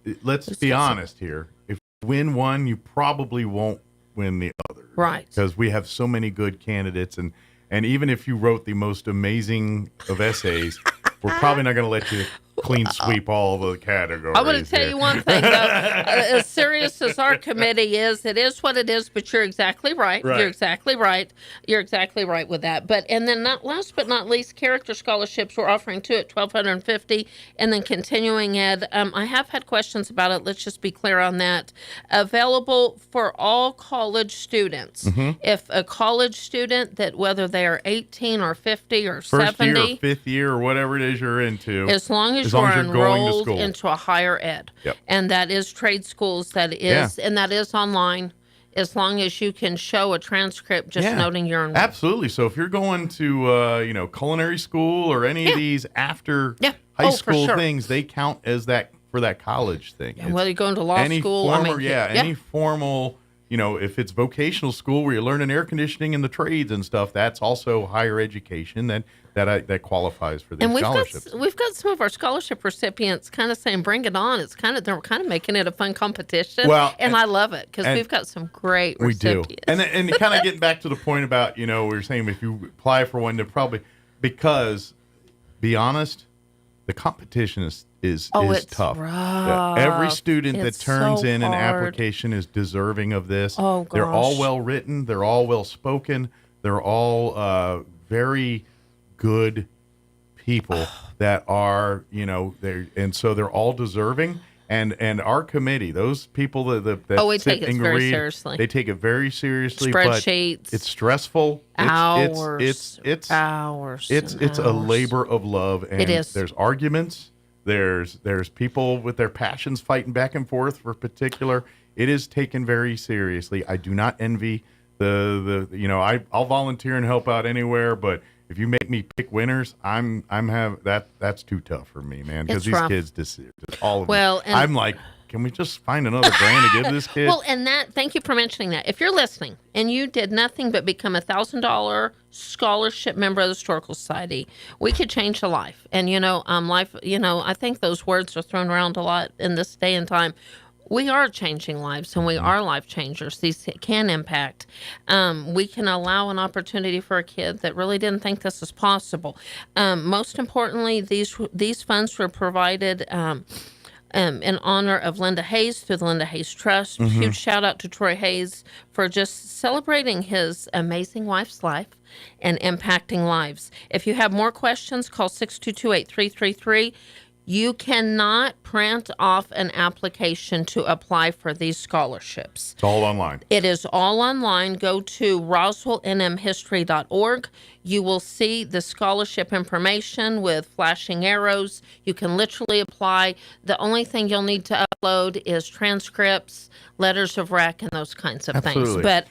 be honest here. If you win one, you probably won't win the other. Right. Because we have so many good candidates, and even if you wrote the most amazing of essays, we're probably not going to let you clean sweep all the categories. I'm going to tell you one thing, though. As serious as our committee is, it is what it is, but you're exactly right. You're exactly right. You're exactly right with that. And then last but not least, character scholarships we're offering two at $1,250, and then continuing ed. I have had questions about it. Let's just be clear on that. Available for all college students. If a college student that whether they are 18 or 50 or First 70. year or fifth year or whatever it is you're into. As long as you're enrolled into a higher ed. Yep. And that is trade schools, and that is online, as long as you can show a transcript just noting you're enrolled. Absolutely. So if you're going to culinary school or any of these after high school things, they count as that for that college thing. And whether you're going to law school, any formal, if it's vocational school where you're learning air conditioning and the trades and stuff, that's also higher education that qualifies for these scholarships. We've got some of our scholarship recipients kind of saying, "Bring it on!" They're kind of making it a fun competition. Well, and I love it because we've got some great recipients. We do, and kind of getting back to the point about we were saying if you apply for one, to probably because, be honest, the competition is tough. Rough. Every student that turns so in an hard. application is deserving of this. Oh, They're all gosh. well written. They're all well spoken. They're all very good people that are, so they're all deserving. And our committee, those people that we sit take it and very read, seriously. They take it very seriously. Spreadsheets. But it's stressful. Hours. It's hours. It's a labor of love. And It is. There's arguments. There's people with their passions fighting back and forth for particular. It is taken very seriously. I do not envy I'll volunteer and help out anywhere, but if you make me pick winners, that's too tough for me, man. Because these kids, just all of them. I'm like, can we just find another grand to give this kid? Well, thank you for mentioning that. If you're listening and you did nothing but become a $1,000 scholarship member of the Historical Society, we could change a life. And life. I think those words are thrown around a lot in this day and time. We are changing lives, and we are life changers. These can impact. We can allow an opportunity for a kid that really didn't think this was possible. Most importantly, these funds were provided in honor of Linda Hayes through the Linda Hayes Trust. Huge shout out to Troy Hayes for just celebrating his amazing wife's life and impacting lives. If you have more questions, call 622-8333. You cannot print off an application to apply for these scholarships. It's all online. It is all online. Go to roswellnmhistory.org. You will see the scholarship information with flashing arrows. You can literally apply. The only thing you'll need to upload is transcripts, letters of rec, and those kinds of things. But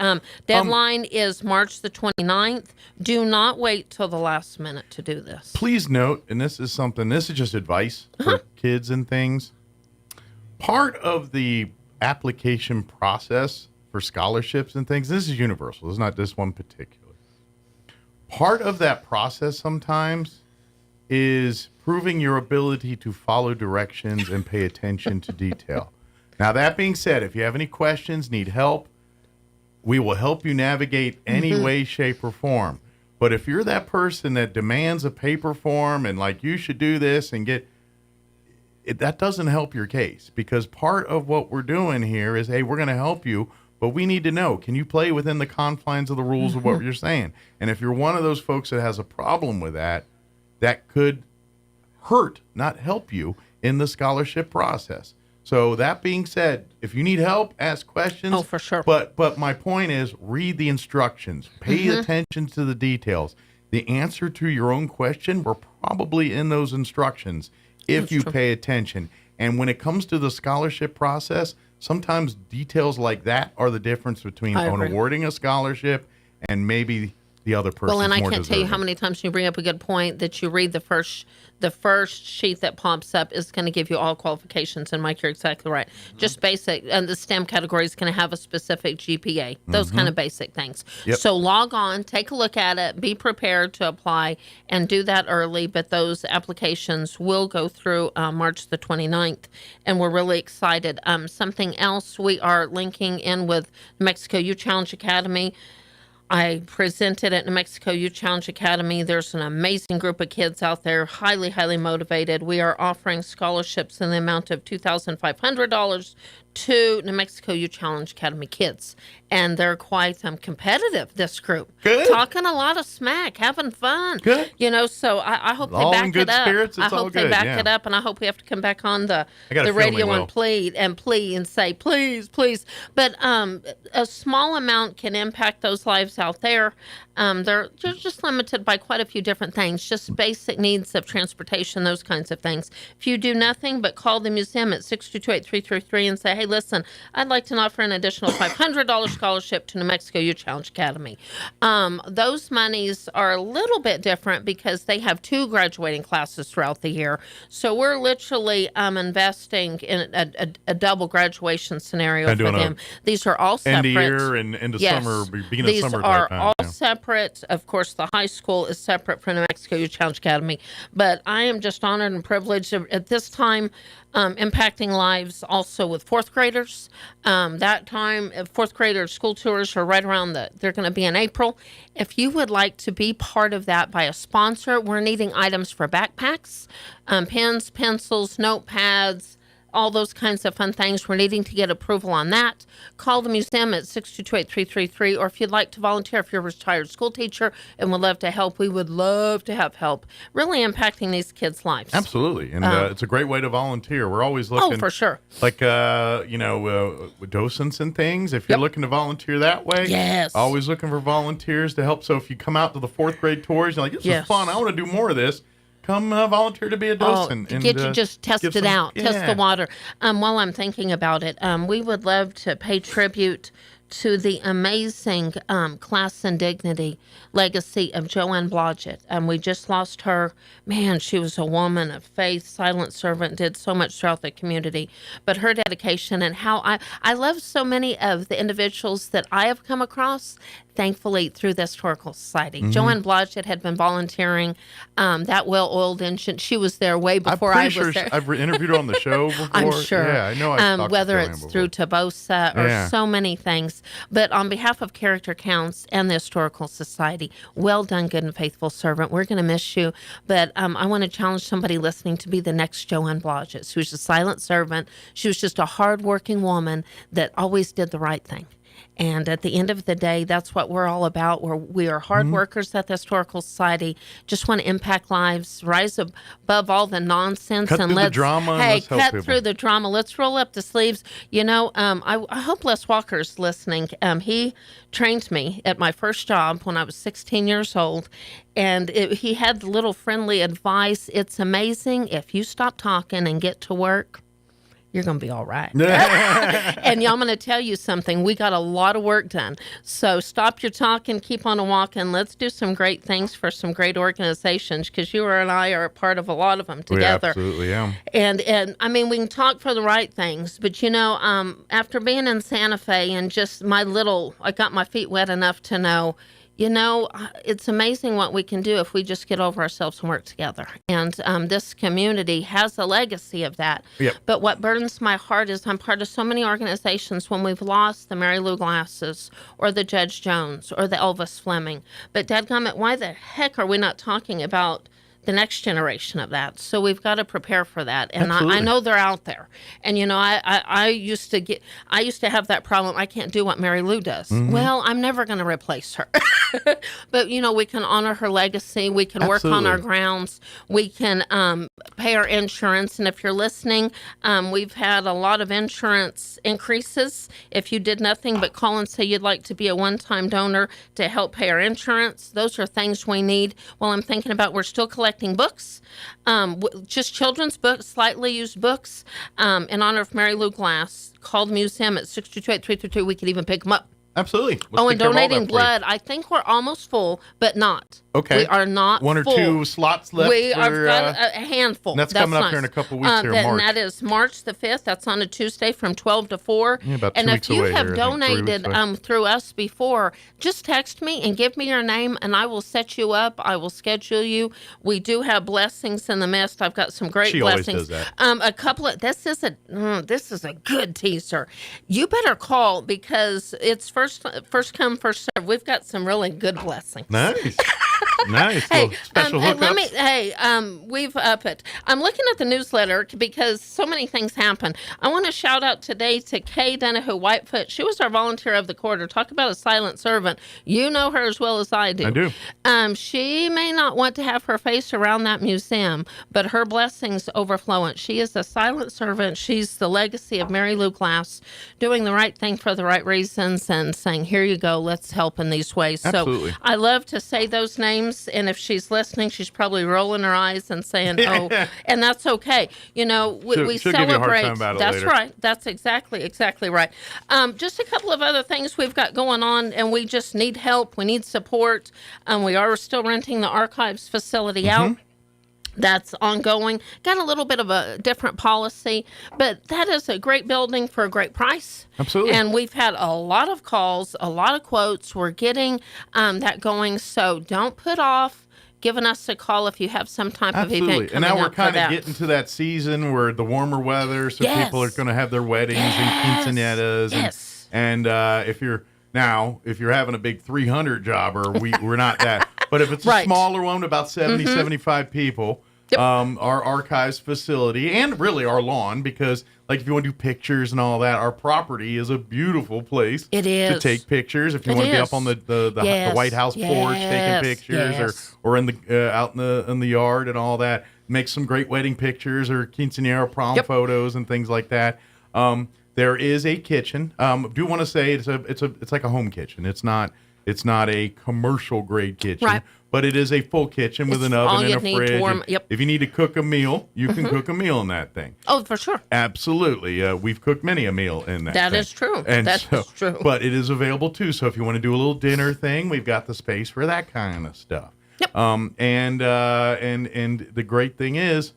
deadline is March the 29th. Do not wait till the last minute to do this. Please note, and this is just advice for kids and things. Part of the application process for scholarships and things, this is universal. It's not this one particular. Part of that process sometimes is proving your ability to follow directions and pay attention to detail. Now, that being said, if you have any questions, need help, we will help you navigate any way, shape, or form. But if you're that person that demands a paper form and like you should do this and that doesn't help your case, because part of what we're doing here is, hey, we're going to help you, but we need to know, can you play within the confines of the rules of what you're saying? And if you're one of those folks that has a problem with that, that could hurt, not help you in the scholarship process. So that being said, if you need help, ask questions. Oh, for sure. But my point is, read the instructions. Pay attention to the details. The answer to your own question were probably in those instructions if you pay attention. And when it comes to the scholarship process, sometimes details like that are the difference between awarding a scholarship and maybe the other person. Well, and I can't tell you how many times you bring up a good point that you read the first sheet that pops up is going to give you all qualifications. And Mike, you're exactly right. Just basic, and the STEM category is going to have a specific GPA, those kind of basic things. Yep. So log on, take a look at it, be prepared to apply, and do that early. But those applications will go through March the 29th, and we're really excited. Something else, we are linking in with New Mexico Youth Challenge Academy. I presented at New Mexico Youth Challenge Academy. There's an amazing group of kids out there, highly, highly motivated. We are offering scholarships in the amount of $2,500 to New Mexico Youth Challenge Academy kids. And they're quite competitive, this group. Good. Talking a lot of smack, having fun. Good. You know, so I hope All they in back good it up. spirits, I it's all hope they good, back yeah. it up, and I hope we have to come back on the got a feeling radio we will. and plea and say, please, please. But a small amount can impact those lives out there. They're just limited by quite a few different things, just basic needs of transportation, those kinds of things. If you do nothing but call the museum at 622-8333 and say, hey, listen, I'd like to offer an additional $500 scholarship to New Mexico Youth Challenge Academy. Those monies are a little bit different because they have 2 graduating classes throughout the year. So we're literally investing in a double graduation scenario Kinda for doing them. These are all separate. End of year and end of summer, beginning These of summer are type time. all yeah. separate. Of course, the high school is separate from New Mexico Youth Challenge Academy. But I am just honored and privileged at this time impacting lives also with 4th graders. That time, 4th graders school tours are right around they're going to be in April. If you would like to be part of that by a sponsor, we're needing items for backpacks, pens, pencils, notepads, all those kinds of fun things. We're needing to get approval on that. Call the museum at 622-8333, or if you'd like to volunteer, if you're a retired school teacher and would love to help, we would love to have help. Really impacting these kids' lives. Absolutely. And it's a great way to volunteer. We're always looking. Oh, for sure. Like, with docents and things. If you're looking to volunteer that way. Yes. Always looking for volunteers to help. So if you come out to the 4th grade tours, you're like, this is fun. I want to do more of this. Come volunteer to be a docent. And get you just test it out, test the water. While I'm thinking about it, we would love to pay tribute to the amazing class and dignity legacy of Joanne Blodgett. We just lost her. Man, she was a woman of faith, silent servant, did so much throughout the community. But her dedication and how I love so many of the individuals that I have come across, thankfully, through the Historical Society. Mm-hmm. Joanne Blodgett had been volunteering, that well-oiled engine. She was there way before I was there. I've interviewed her on the show before. I'm sure. Yeah, I know. Whether it's through Tabosa or so many things. But on behalf of Character Counts and the Historical Society, well done, good and faithful servant. We're going to miss you. But I want to challenge somebody listening to be the next Joanne Blodgett. She was a silent servant. She was just a hardworking woman that always did the right thing. And at the end of the day, that's what we're all about. We are hard workers at the Historical Society. Just want to impact lives, rise above all the nonsense, Cut and through the let's drama and let's help cut people. through the drama. Let's roll up the sleeves. You know, I hope Les Walker's listening. He trained me at my first job when I was 16 years old, and he had the little friendly advice. It's amazing if you stop talking and get to work, you're going to be all right. And y'all, I'm going to tell you something. We got a lot of work done. So stop your talking, keep on a walking. Let's do some great things for some great organizations, because you and I are a part of a lot of them together. We absolutely am. And I mean, we can talk for the right things, but you know, after being in Santa Fe and just I got my feet wet enough to know, you know, it's amazing what we can do if we just get over ourselves and work together. And this community has a legacy of that. Yep. But what burdens my heart is I'm part of so many organizations when we've lost the Mary Lou Glasses or the Judge Jones or the Elvis Fleming. But dadgummit, why the heck are we not talking about the next generation of that? So we've got to prepare for that. And I know they're out there. And you know, I used to have that problem. I can't do what Mary Lou does. Mm-hmm. Well, I'm never going to replace her. But you know, we can honor her legacy. We can work on our grounds. We can pay our insurance. And if you're listening, we've had a lot of insurance increases. If you did nothing but call and say you'd like to be a one-time donor to help pay our insurance, those are things we need. Well, I'm thinking about, we're still collecting books, just children's books, slightly used books, in honor of Mary Lou Glass. Call the museum at 622-8332. We could even pick them up. Absolutely. And donating blood. I think we're almost full, but not. Okay. We are not One or full. two slots left. We have got a handful. That's coming up nice. here in a couple weeks here in March. And that is March the 5th. That's on a Tuesday from 12 to 4. Yeah, about 2 and weeks if you away have here, I think, 3 donated weeks away. through us before, just text me and give me your name, and I will set you up. I will schedule you. We do have blessings in the mist. I've got some great She always blessings. does that. A couple of this is a good teaser. You better call because it's first come, first serve. We've got some really good blessings. Nice. Nice. Hey, Well, special and hookups. we've up it. I'm looking at the newsletter because so many things happen. I want to shout out today to Kay Dennehu Whitefoot. She was our volunteer of the quarter. Talk about a silent servant. You know her as well as I do. I do. She may not want to have her face around that museum, but her blessings overflowing. She is a silent servant. She's the legacy of Mary Lou Glass, doing the right thing for the right reasons and saying, here you go, let's help in these ways. Absolutely. So I love to say those names, and if she's listening, she's probably rolling her eyes and saying, oh, and that's okay. You know, we She'll celebrate. give you a hard time about it That's later. right. That's exactly right. Just a couple of other things we've got going on, and we just need help. We need support. We are still renting the archives facility out. That's ongoing. Got a little bit of a different policy, but that is a great building for a great price. Absolutely. And we've had a lot of calls, a lot of quotes. We're getting that going. So don't put off giving us a call if you have some type of event coming up. And now we're kind of getting to that season where the warmer weather, so Yes. people are going to have their weddings and quinceañeras. Yes. And if you're having a big 300 jobber, we're not that. But if it's a Right. smaller one, about 70, 75 people, our archives facility, and really our lawn, because like if you want to do pictures and all that, our property is a beautiful place It is. to take pictures. If you It want to be is. up on the Yes. White House porch Yes. taking pictures, Yes. or in the out in the yard and all that, make some great wedding pictures or quinceañera prom photos and things like that. There is a kitchen. Do want to say it's like a home kitchen. It's not a commercial grade kitchen. Right. But it is a full kitchen with It's an all oven you and a need to fridge. warm- And yep. if you need to cook a meal, you can cook a meal in that thing. Oh, for sure. Absolutely. We've cooked many a meal in that That thing. is true. And That is true. But it is available too. So if you want to do a little dinner thing, we've got the space for that kind of stuff. Yep. And the great thing is,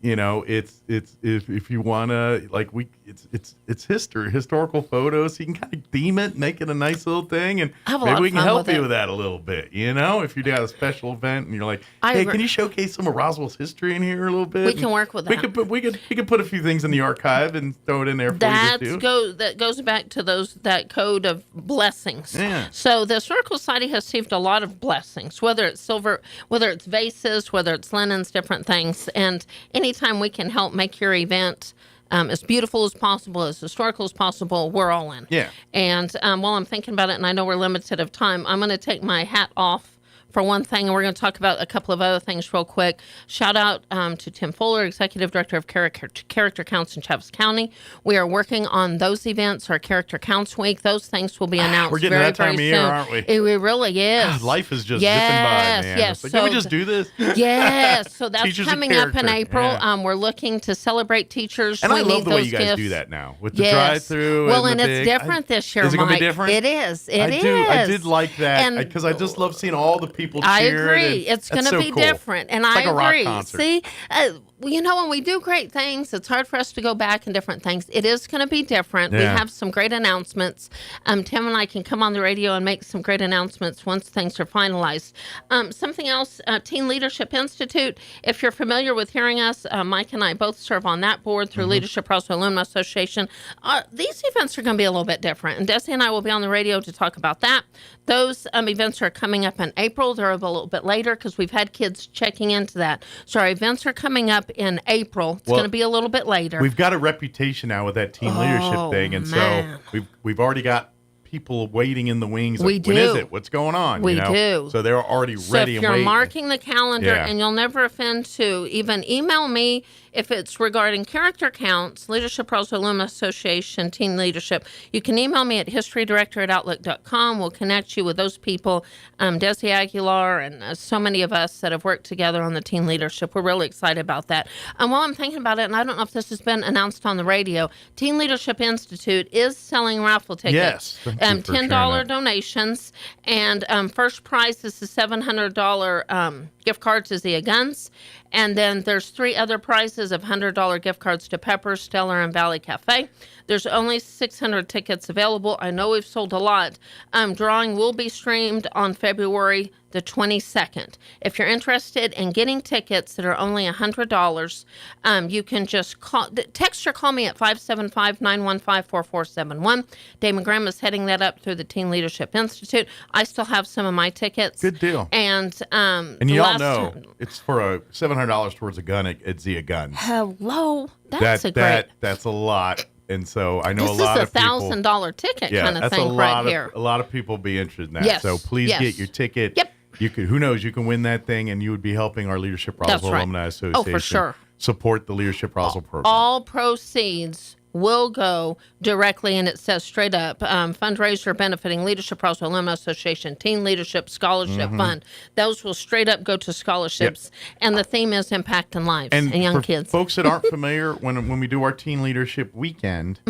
you know, it's if you want to, like, it's historical photos. So you can kind of theme it, make it a nice little thing, and I have a maybe lot we of can fun help with you it. with that a little bit. You know, if you do have a special event and you're like, I hey, agree. can you showcase some of Roswell's history in here a little bit? We can work with that. We could put a few things in the archive and throw it in there for you too. That goes back to that code of blessings. Yeah. So the Historical Society has received a lot of blessings, whether it's silver, whether it's vases, whether it's linens, different things. And anytime we can help make your event as beautiful as possible, as historical as possible, we're all in. Yeah. And while I'm thinking about it, and I know we're limited of time, I'm going to take my hat off for one thing, and we're going to talk about a couple of other things real quick. Shout out to Tim Fuller, Executive Director of Character Counts in Travis County. We are working on those events, our Character Counts Week. Those things will be announced We're getting very, to that time very of year, soon. aren't we? It really is. God, life is just Yes, zipping by, man. yes. It's like, can we So just do this? Yes, so that's Teachers of coming up in character, April. yeah. We're looking to celebrate teachers. And we I love need the way those you guys gifts. do that now with the Yes. drive-through. Well, and and the it's big, different this year, Is it going to Mike. be different? It is. It is. I did like that And because I just love seeing all the people I cheering. agree. and It's going that's to so be cool. different, and It's I like a rock agree. concert. See, you know, when we do great things, it's hard for us to go back and different things. It is going to be different. We Yeah. have some great announcements. Tim and I can come on the radio and make some great announcements once things are finalized. Something else, Teen Leadership Institute. If you're familiar with hearing us, Mike and I both serve on that board through Leadership Roswell Alumni Association. These events are going to be a little bit different, and Desi and I will be on the radio to talk about that. Those events are coming up in April. They're a little bit later because we've had kids checking into that. So our events are coming up in April. It's going to be a little bit later. We've got a reputation now with that teen leadership thing, and man. so we've already got people waiting in the wings. We Like, when is do. it? What's going on? We you know? do. So they're already So ready if and you're waiting. marking the calendar, Yeah. and you'll never offend to even email me if it's regarding character counts, Leadership Roswell Alumni Association, Teen Leadership, you can email me at historydirector@outlook.com. We'll connect you with those people, Desi Aguilar and so many of us that have worked together on the teen leadership. We're really excited about that. And while I'm thinking about it, and I don't know if this has been announced on the radio, Teen Leadership Institute is selling raffle tickets. Yes. Thank you for $10 donations, and first prize is the $700 gift card to Zia Guns. And then there's 3 other prizes of $100 gift cards to Pepper's, Stellar, and Valley Cafe. There's only 600 tickets available. I know we've sold a lot. Drawing will be streamed on February the 22nd. If you're interested in getting tickets that are only $100, you can just text or call me at 575-915-4471. Dave McGramm is heading that up through the Teen Leadership Institute. I still have some of my tickets. Good deal. And you all know it's for a $700 towards a gun at Zia Guns. Hello, that's great. That's a lot. And so I know this a lot of people. This is a $1,000 ticket kind of thing right here. A lot of people be interested in that. Yes. So please get your ticket. Yep. You could, who knows, you can win that thing, and you would be helping our Leadership Roswell Alumni Association. Oh, for sure. Support the Leadership Roswell program. All proceeds will go directly, and it says straight up, fundraiser benefiting Leadership Roswell Alumni Association, Teen Leadership Scholarship Fund. Those will straight up go to scholarships, and the theme is impacting lives and young for kids. Folks that aren't familiar, when we do our Teen Leadership Weekend,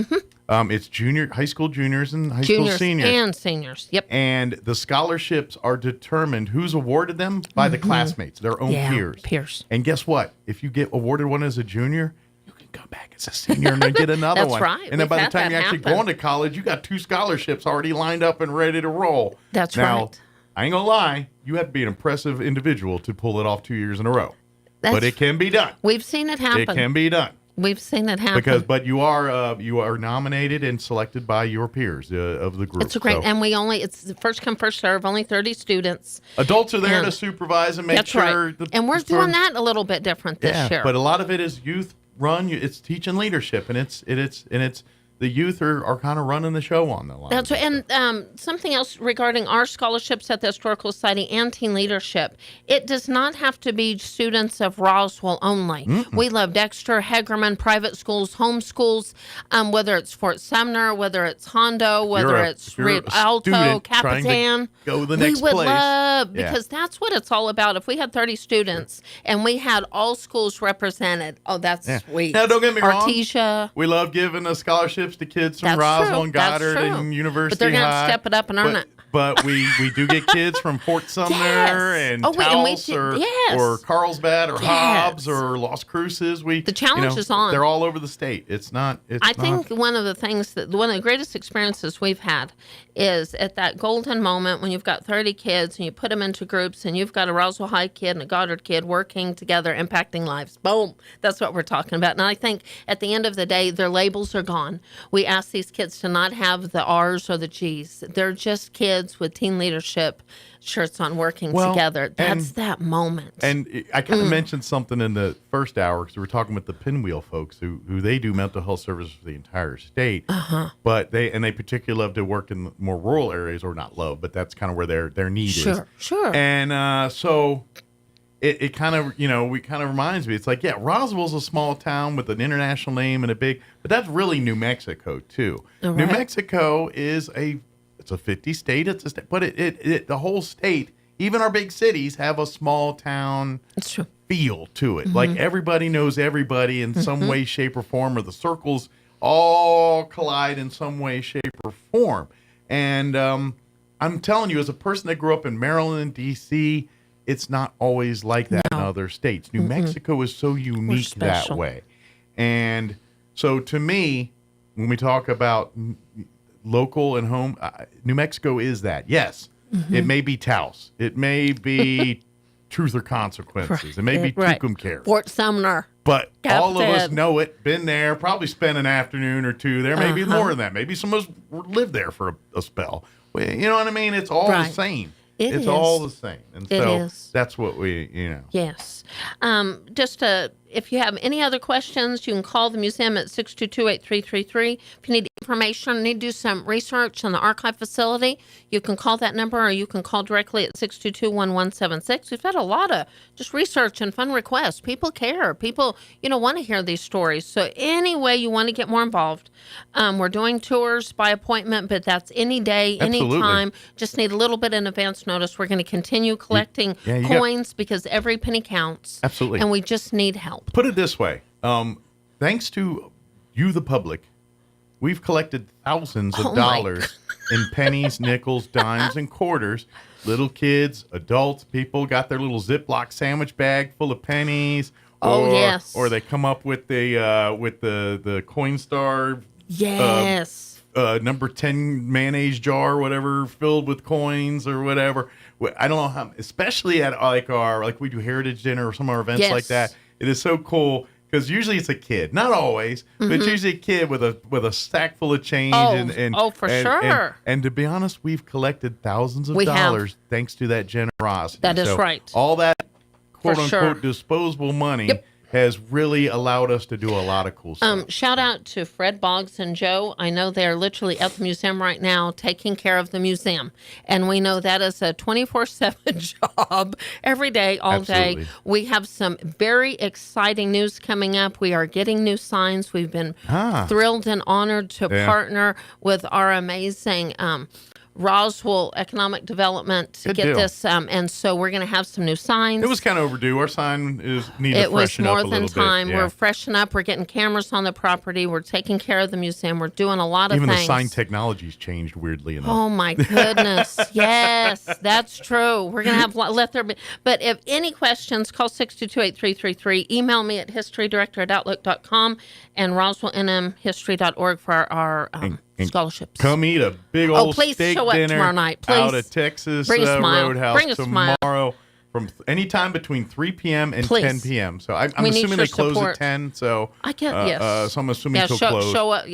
it's high school juniors and high school seniors. And seniors, yep. And the scholarships are determined, who's awarded them, by the classmates, their own peers. And guess what? If you get awarded one as a junior, come back as a senior and then get another one. That's right. And then by the time you actually go on to college, you got 2 scholarships already lined up and ready to roll. That's now, right. I ain't gonna lie, you have to be an impressive individual to pull it off 2 years in a row. But it can be done. We've seen it happen. It can be done. We've seen it happen. But you are nominated and selected by your peers of the group. It's great, and it's first come first serve. Only 30 students. Adults are there to supervise and make sure. Right. And we're doing that a little bit different this year. But a lot of it is youth run. It's teaching leadership, and it's the youth are kind of running the show on the line. That's right. And something else regarding our scholarships at the Historical Society and Teen Leadership, it does not have to be students of Roswell only. We love Dexter, Hegerman, private schools, home schools, whether it's Fort Sumner, whether it's Hondo, whether it's Alto, Capitan. Go the next we would place. love, because that's what it's all about. If we had 30 students and we had all schools represented, that's sweet. Now, don't get me wrong. Artesia. We love giving the scholarships to kids from Roswell and Goddard and University But they're going to High. step it up and earn it. But we do get kids from Fort Sumner and Taos or Carlsbad or Hobbs or Las Cruces. The challenge is on. They're all over the state. I think one of the greatest experiences we've had is at that golden moment when you've got 30 kids and you put them into groups and you've got a Roswell High kid and a Goddard kid working together, impacting lives. Boom. That's what we're talking about. And I think at the end of the day, their labels are gone. We ask these kids to not have the R's or the G's. They're just kids with teen leadership shirts on working together. That's that moment. And I kind of mentioned something in the first hour because we were talking with the Pinwheel folks who they do mental health services for the entire state. But they particularly love to work in more rural areas, or not love, but that's kind of where their need is. Sure. And so it kind of, reminds me, it's like, Roswell's a small town with an international name and but that's really New Mexico too. Right. New Mexico is it's a 50 state. It's a state, but the whole state, even our big cities, have a small town feel to it. Like everybody knows everybody in some way, shape, or form, or the circles all collide in some way, shape, or form. And I'm telling you, as a person that grew up in Maryland and D.C., it's not always like that in other states. New Mexico is so unique that way. And so to me, when we talk about local and home, New Mexico is that. Yes, it may be Taos. It may be Truth or Consequences. It may be Tucumcari. Fort Sumner. But all of us know it, been there, probably spent an afternoon or two there, maybe more than that. Maybe some of us lived there for a spell. You know what I mean? It's all the same. It's all the same. And so that's what Yes. If you have any other questions, you can call the museum at 622-8333. If you need information or need to do some research in the archive facility, you can call that number or you can call directly at 622-1176. We've had a lot of just research and fun requests. People care. People, want to hear these stories. So any way you want to get more involved, we're doing tours by appointment, but that's any day, any time. Just need a little bit in advance notice. We're going to continue collecting coins because every penny counts. Absolutely. And we just need help. Put it this way. Thanks to you, the public, we've collected thousands of dollars in pennies, nickels, dimes, and quarters. Little kids, adults, people got their little Ziploc sandwich bag full of pennies. Or they come up with the Coinstar number 10 mayonnaise jar, whatever, filled with coins or whatever. I don't know how, especially at like we do Heritage Dinner or some of our events like that. It is so cool. Because usually it's a kid, not always, but it's usually a kid with a sack full of change. Sure. And to be honest, we've collected thousands of dollars thanks to that generosity. That is right. All that quote unquote disposable money has really allowed us to do a lot of cool stuff. Shout out to Fred Boggs and Joe. I know they're literally at the museum right now taking care of the museum. And we know that is a 24/7 job every day, all day. We have some very exciting news coming up. We are getting new signs. We've been thrilled and honored to partner with our amazing Roswell Economic Development to get this, and so we're going to have some new signs. It was kind of overdue. Our sign needs to freshen up a little bit. It was more than time. We're freshening up. We're getting cameras on the property. We're taking care of the museum. We're doing a lot of things. Even the sign technology's changed weirdly enough. Oh my goodness! Yes, that's true. We're going to have let there be. But if any questions, call 622-8333. Email me at historydirector@outlook.com and roswellnmhistory.org for our scholarships. Come eat a big old please steak show up dinner tomorrow night, please. out at Texas Roadhouse tomorrow from any time between 3 p.m. and 10 p.m. So I'm assuming they close at 10. So so I'm assuming till close. Show up.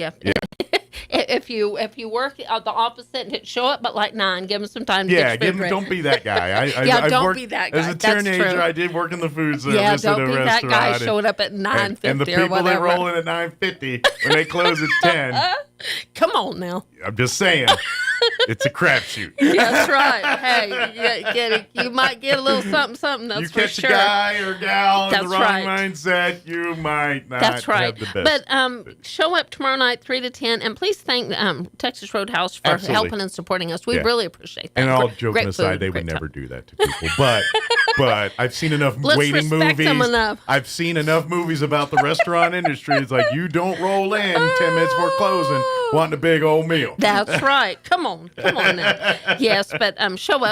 If you work at the opposite, show up at like 9. Give them some time to get your food ready. Don't be that guy. Don't be that guy. As a teenager, I did work in the food service at a restaurant. Don't be that guy showing up at 9:50 and the people that roll in at 9:50 when they close at 10. Come on now. I'm just saying. It's a crapshoot. That's right. Hey, you might get a little something. That's for sure. You catch a guy or gal in the wrong mindset, you might not have the best. But show up tomorrow night, 3 to 10, and please thank Texas Roadhouse for helping and supporting us. We really appreciate that. And all joking aside, they would never do that to people. But I've seen enough waiting movies. I've seen enough movies about the restaurant industry. It's like you don't roll in 10 minutes before closing wanting a big old meal. That's right. Come on now. Yes, but show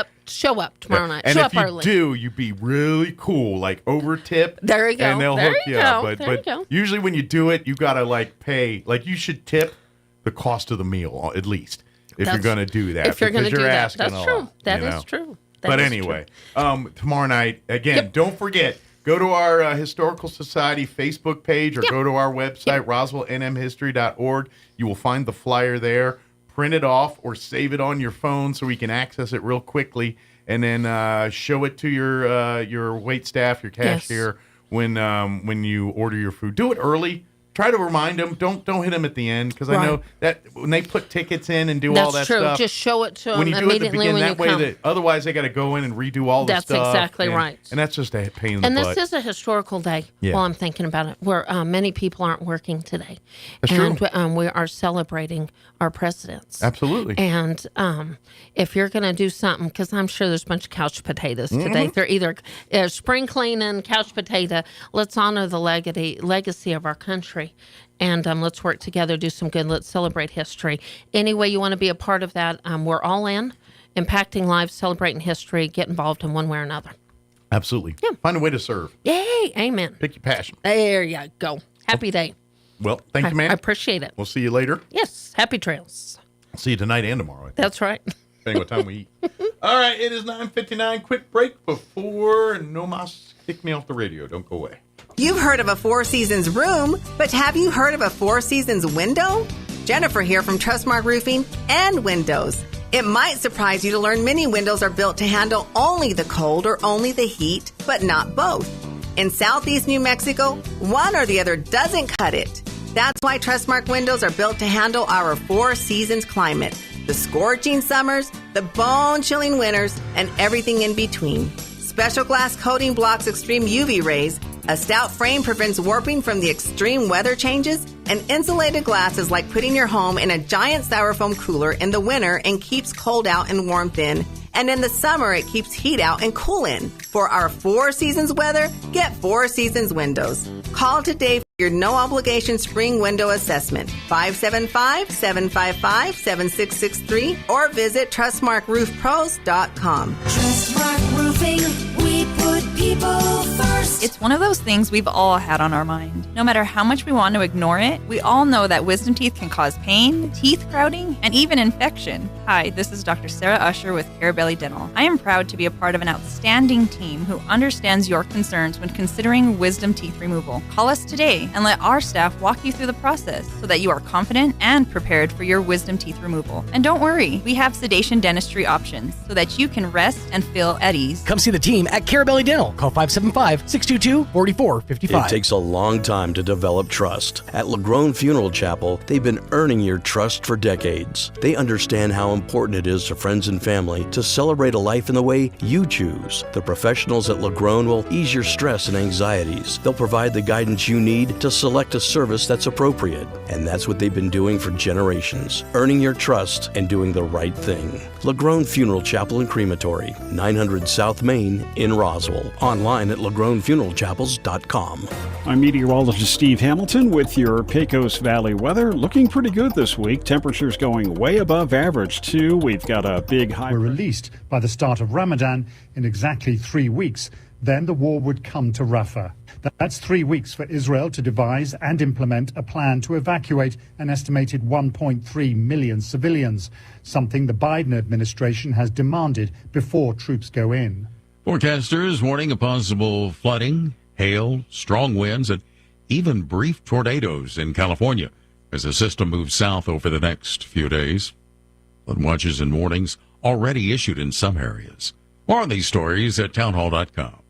up tomorrow night. And show if up early. you do, you be really cool, like over tip. There you go. And they'll hook you up. There you go. Usually when you do it, you gotta pay. You should tip the cost of the meal at least if you're gonna do that. If you're gonna do that, that's true. That is true. But anyway, tomorrow night again. Don't forget. Go to our Historical Society Facebook page or go to our website, roswellnmhistory.org. You will find the flyer there. Print it off or save it on your phone so we can access it real quickly, and then show it to your wait staff, your cashier, when you order your food. Do it early. Try to remind them. Don't hit them at the end, because I know that when they put tickets in and do all that stuff. That's true. Just show it to them when you do it at the beginning, that way otherwise they got to go in and redo all the stuff. That's exactly right. And that's just a pain in the butt. And this is a historical day. While I'm thinking about it, where many people aren't working today. That's true. We are celebrating our presidents. Absolutely. And if you're going to do something, because I'm sure there's a bunch of couch potatoes today. They're either spring cleaning, couch potato. Let's honor the legacy of our country. And let's work together, do some good. Let's celebrate history. Any way you want to be a part of that, we're all in. Impacting lives, celebrating history, get involved in one way or another. Absolutely. Yeah. Find a way to serve. Yay. Amen. Pick your passion. There you go. Happy day. Well, thank you, man. I appreciate it. We'll see you later. Yes. Happy trails. I'll see you tonight and tomorrow. That's right. Depending what time we eat. All right. It is 9:59. Quick break before No Mas kick me off the radio. Don't go away. You've heard of a Four Seasons room, but have you heard of a Four Seasons window? Jennifer here from Trustmark Roofing and Windows. It might surprise you to learn many windows are built to handle only the cold or only the heat, but not both. In Southeast New Mexico, one or the other doesn't cut it. That's why Trustmark windows are built to handle our 4 seasons climate. The scorching summers, the bone-chilling winters, and everything in between. Special glass coating blocks extreme UV rays. A stout frame prevents warping from the extreme weather changes. And insulated glass is like putting your home in a giant styrofoam cooler in the winter and keeps cold out and warmth in. And in the summer, it keeps heat out and cool in. For our 4 seasons weather, get 4 seasons windows. Call today for your no-obligation spring window assessment, 575-755-7663, or visit TrustmarkRoofPros.com. Trustmark Roofing, we put people first. It's one of those things we've all had on our mind. No matter how much we want to ignore it, we all know that wisdom teeth can cause pain, teeth crowding, and even infection. Hi, this is Dr. Sarah Usher with Carabelli Dental. I am proud to be a part of an outstanding team who understands your concerns when considering wisdom teeth removal. Call us today and let our staff walk you through the process so that you are confident and prepared for your wisdom teeth removal. And don't worry, we have sedation dentistry options so that you can rest and feel at ease. Come see the team at Carabelli Dental. Call 575-622-4455. It takes a long time to develop trust. At LaGrone Funeral Chapel, they've been earning your trust for decades. They understand how important it is to friends and family to celebrate a life in the way you choose. The professionals at LaGrone will ease your stress and anxieties. They'll provide the guidance you need to select a service that's appropriate. And that's what they've been doing for generations, earning your trust and doing the right thing. LaGrone Funeral Chapel and Crematory, 900 South Main in Roswell. Online at LaGroneFuneralChapels.com. I'm meteorologist Steve Hamilton with your Pecos Valley weather. Looking pretty good this week. Temperatures going way above average, too. We've got a big high. Were released by the start of Ramadan in exactly 3 weeks. Then the war would come to Rafah. That's 3 weeks for Israel to devise and implement a plan to evacuate an estimated 1.3 million civilians, something the Biden administration has demanded before troops go in. Forecasters warning of possible flooding, hail, strong winds, and even brief tornadoes in California as the system moves south over the next few days. Flood watches and warnings already issued in some areas. More on these stories at townhall.com.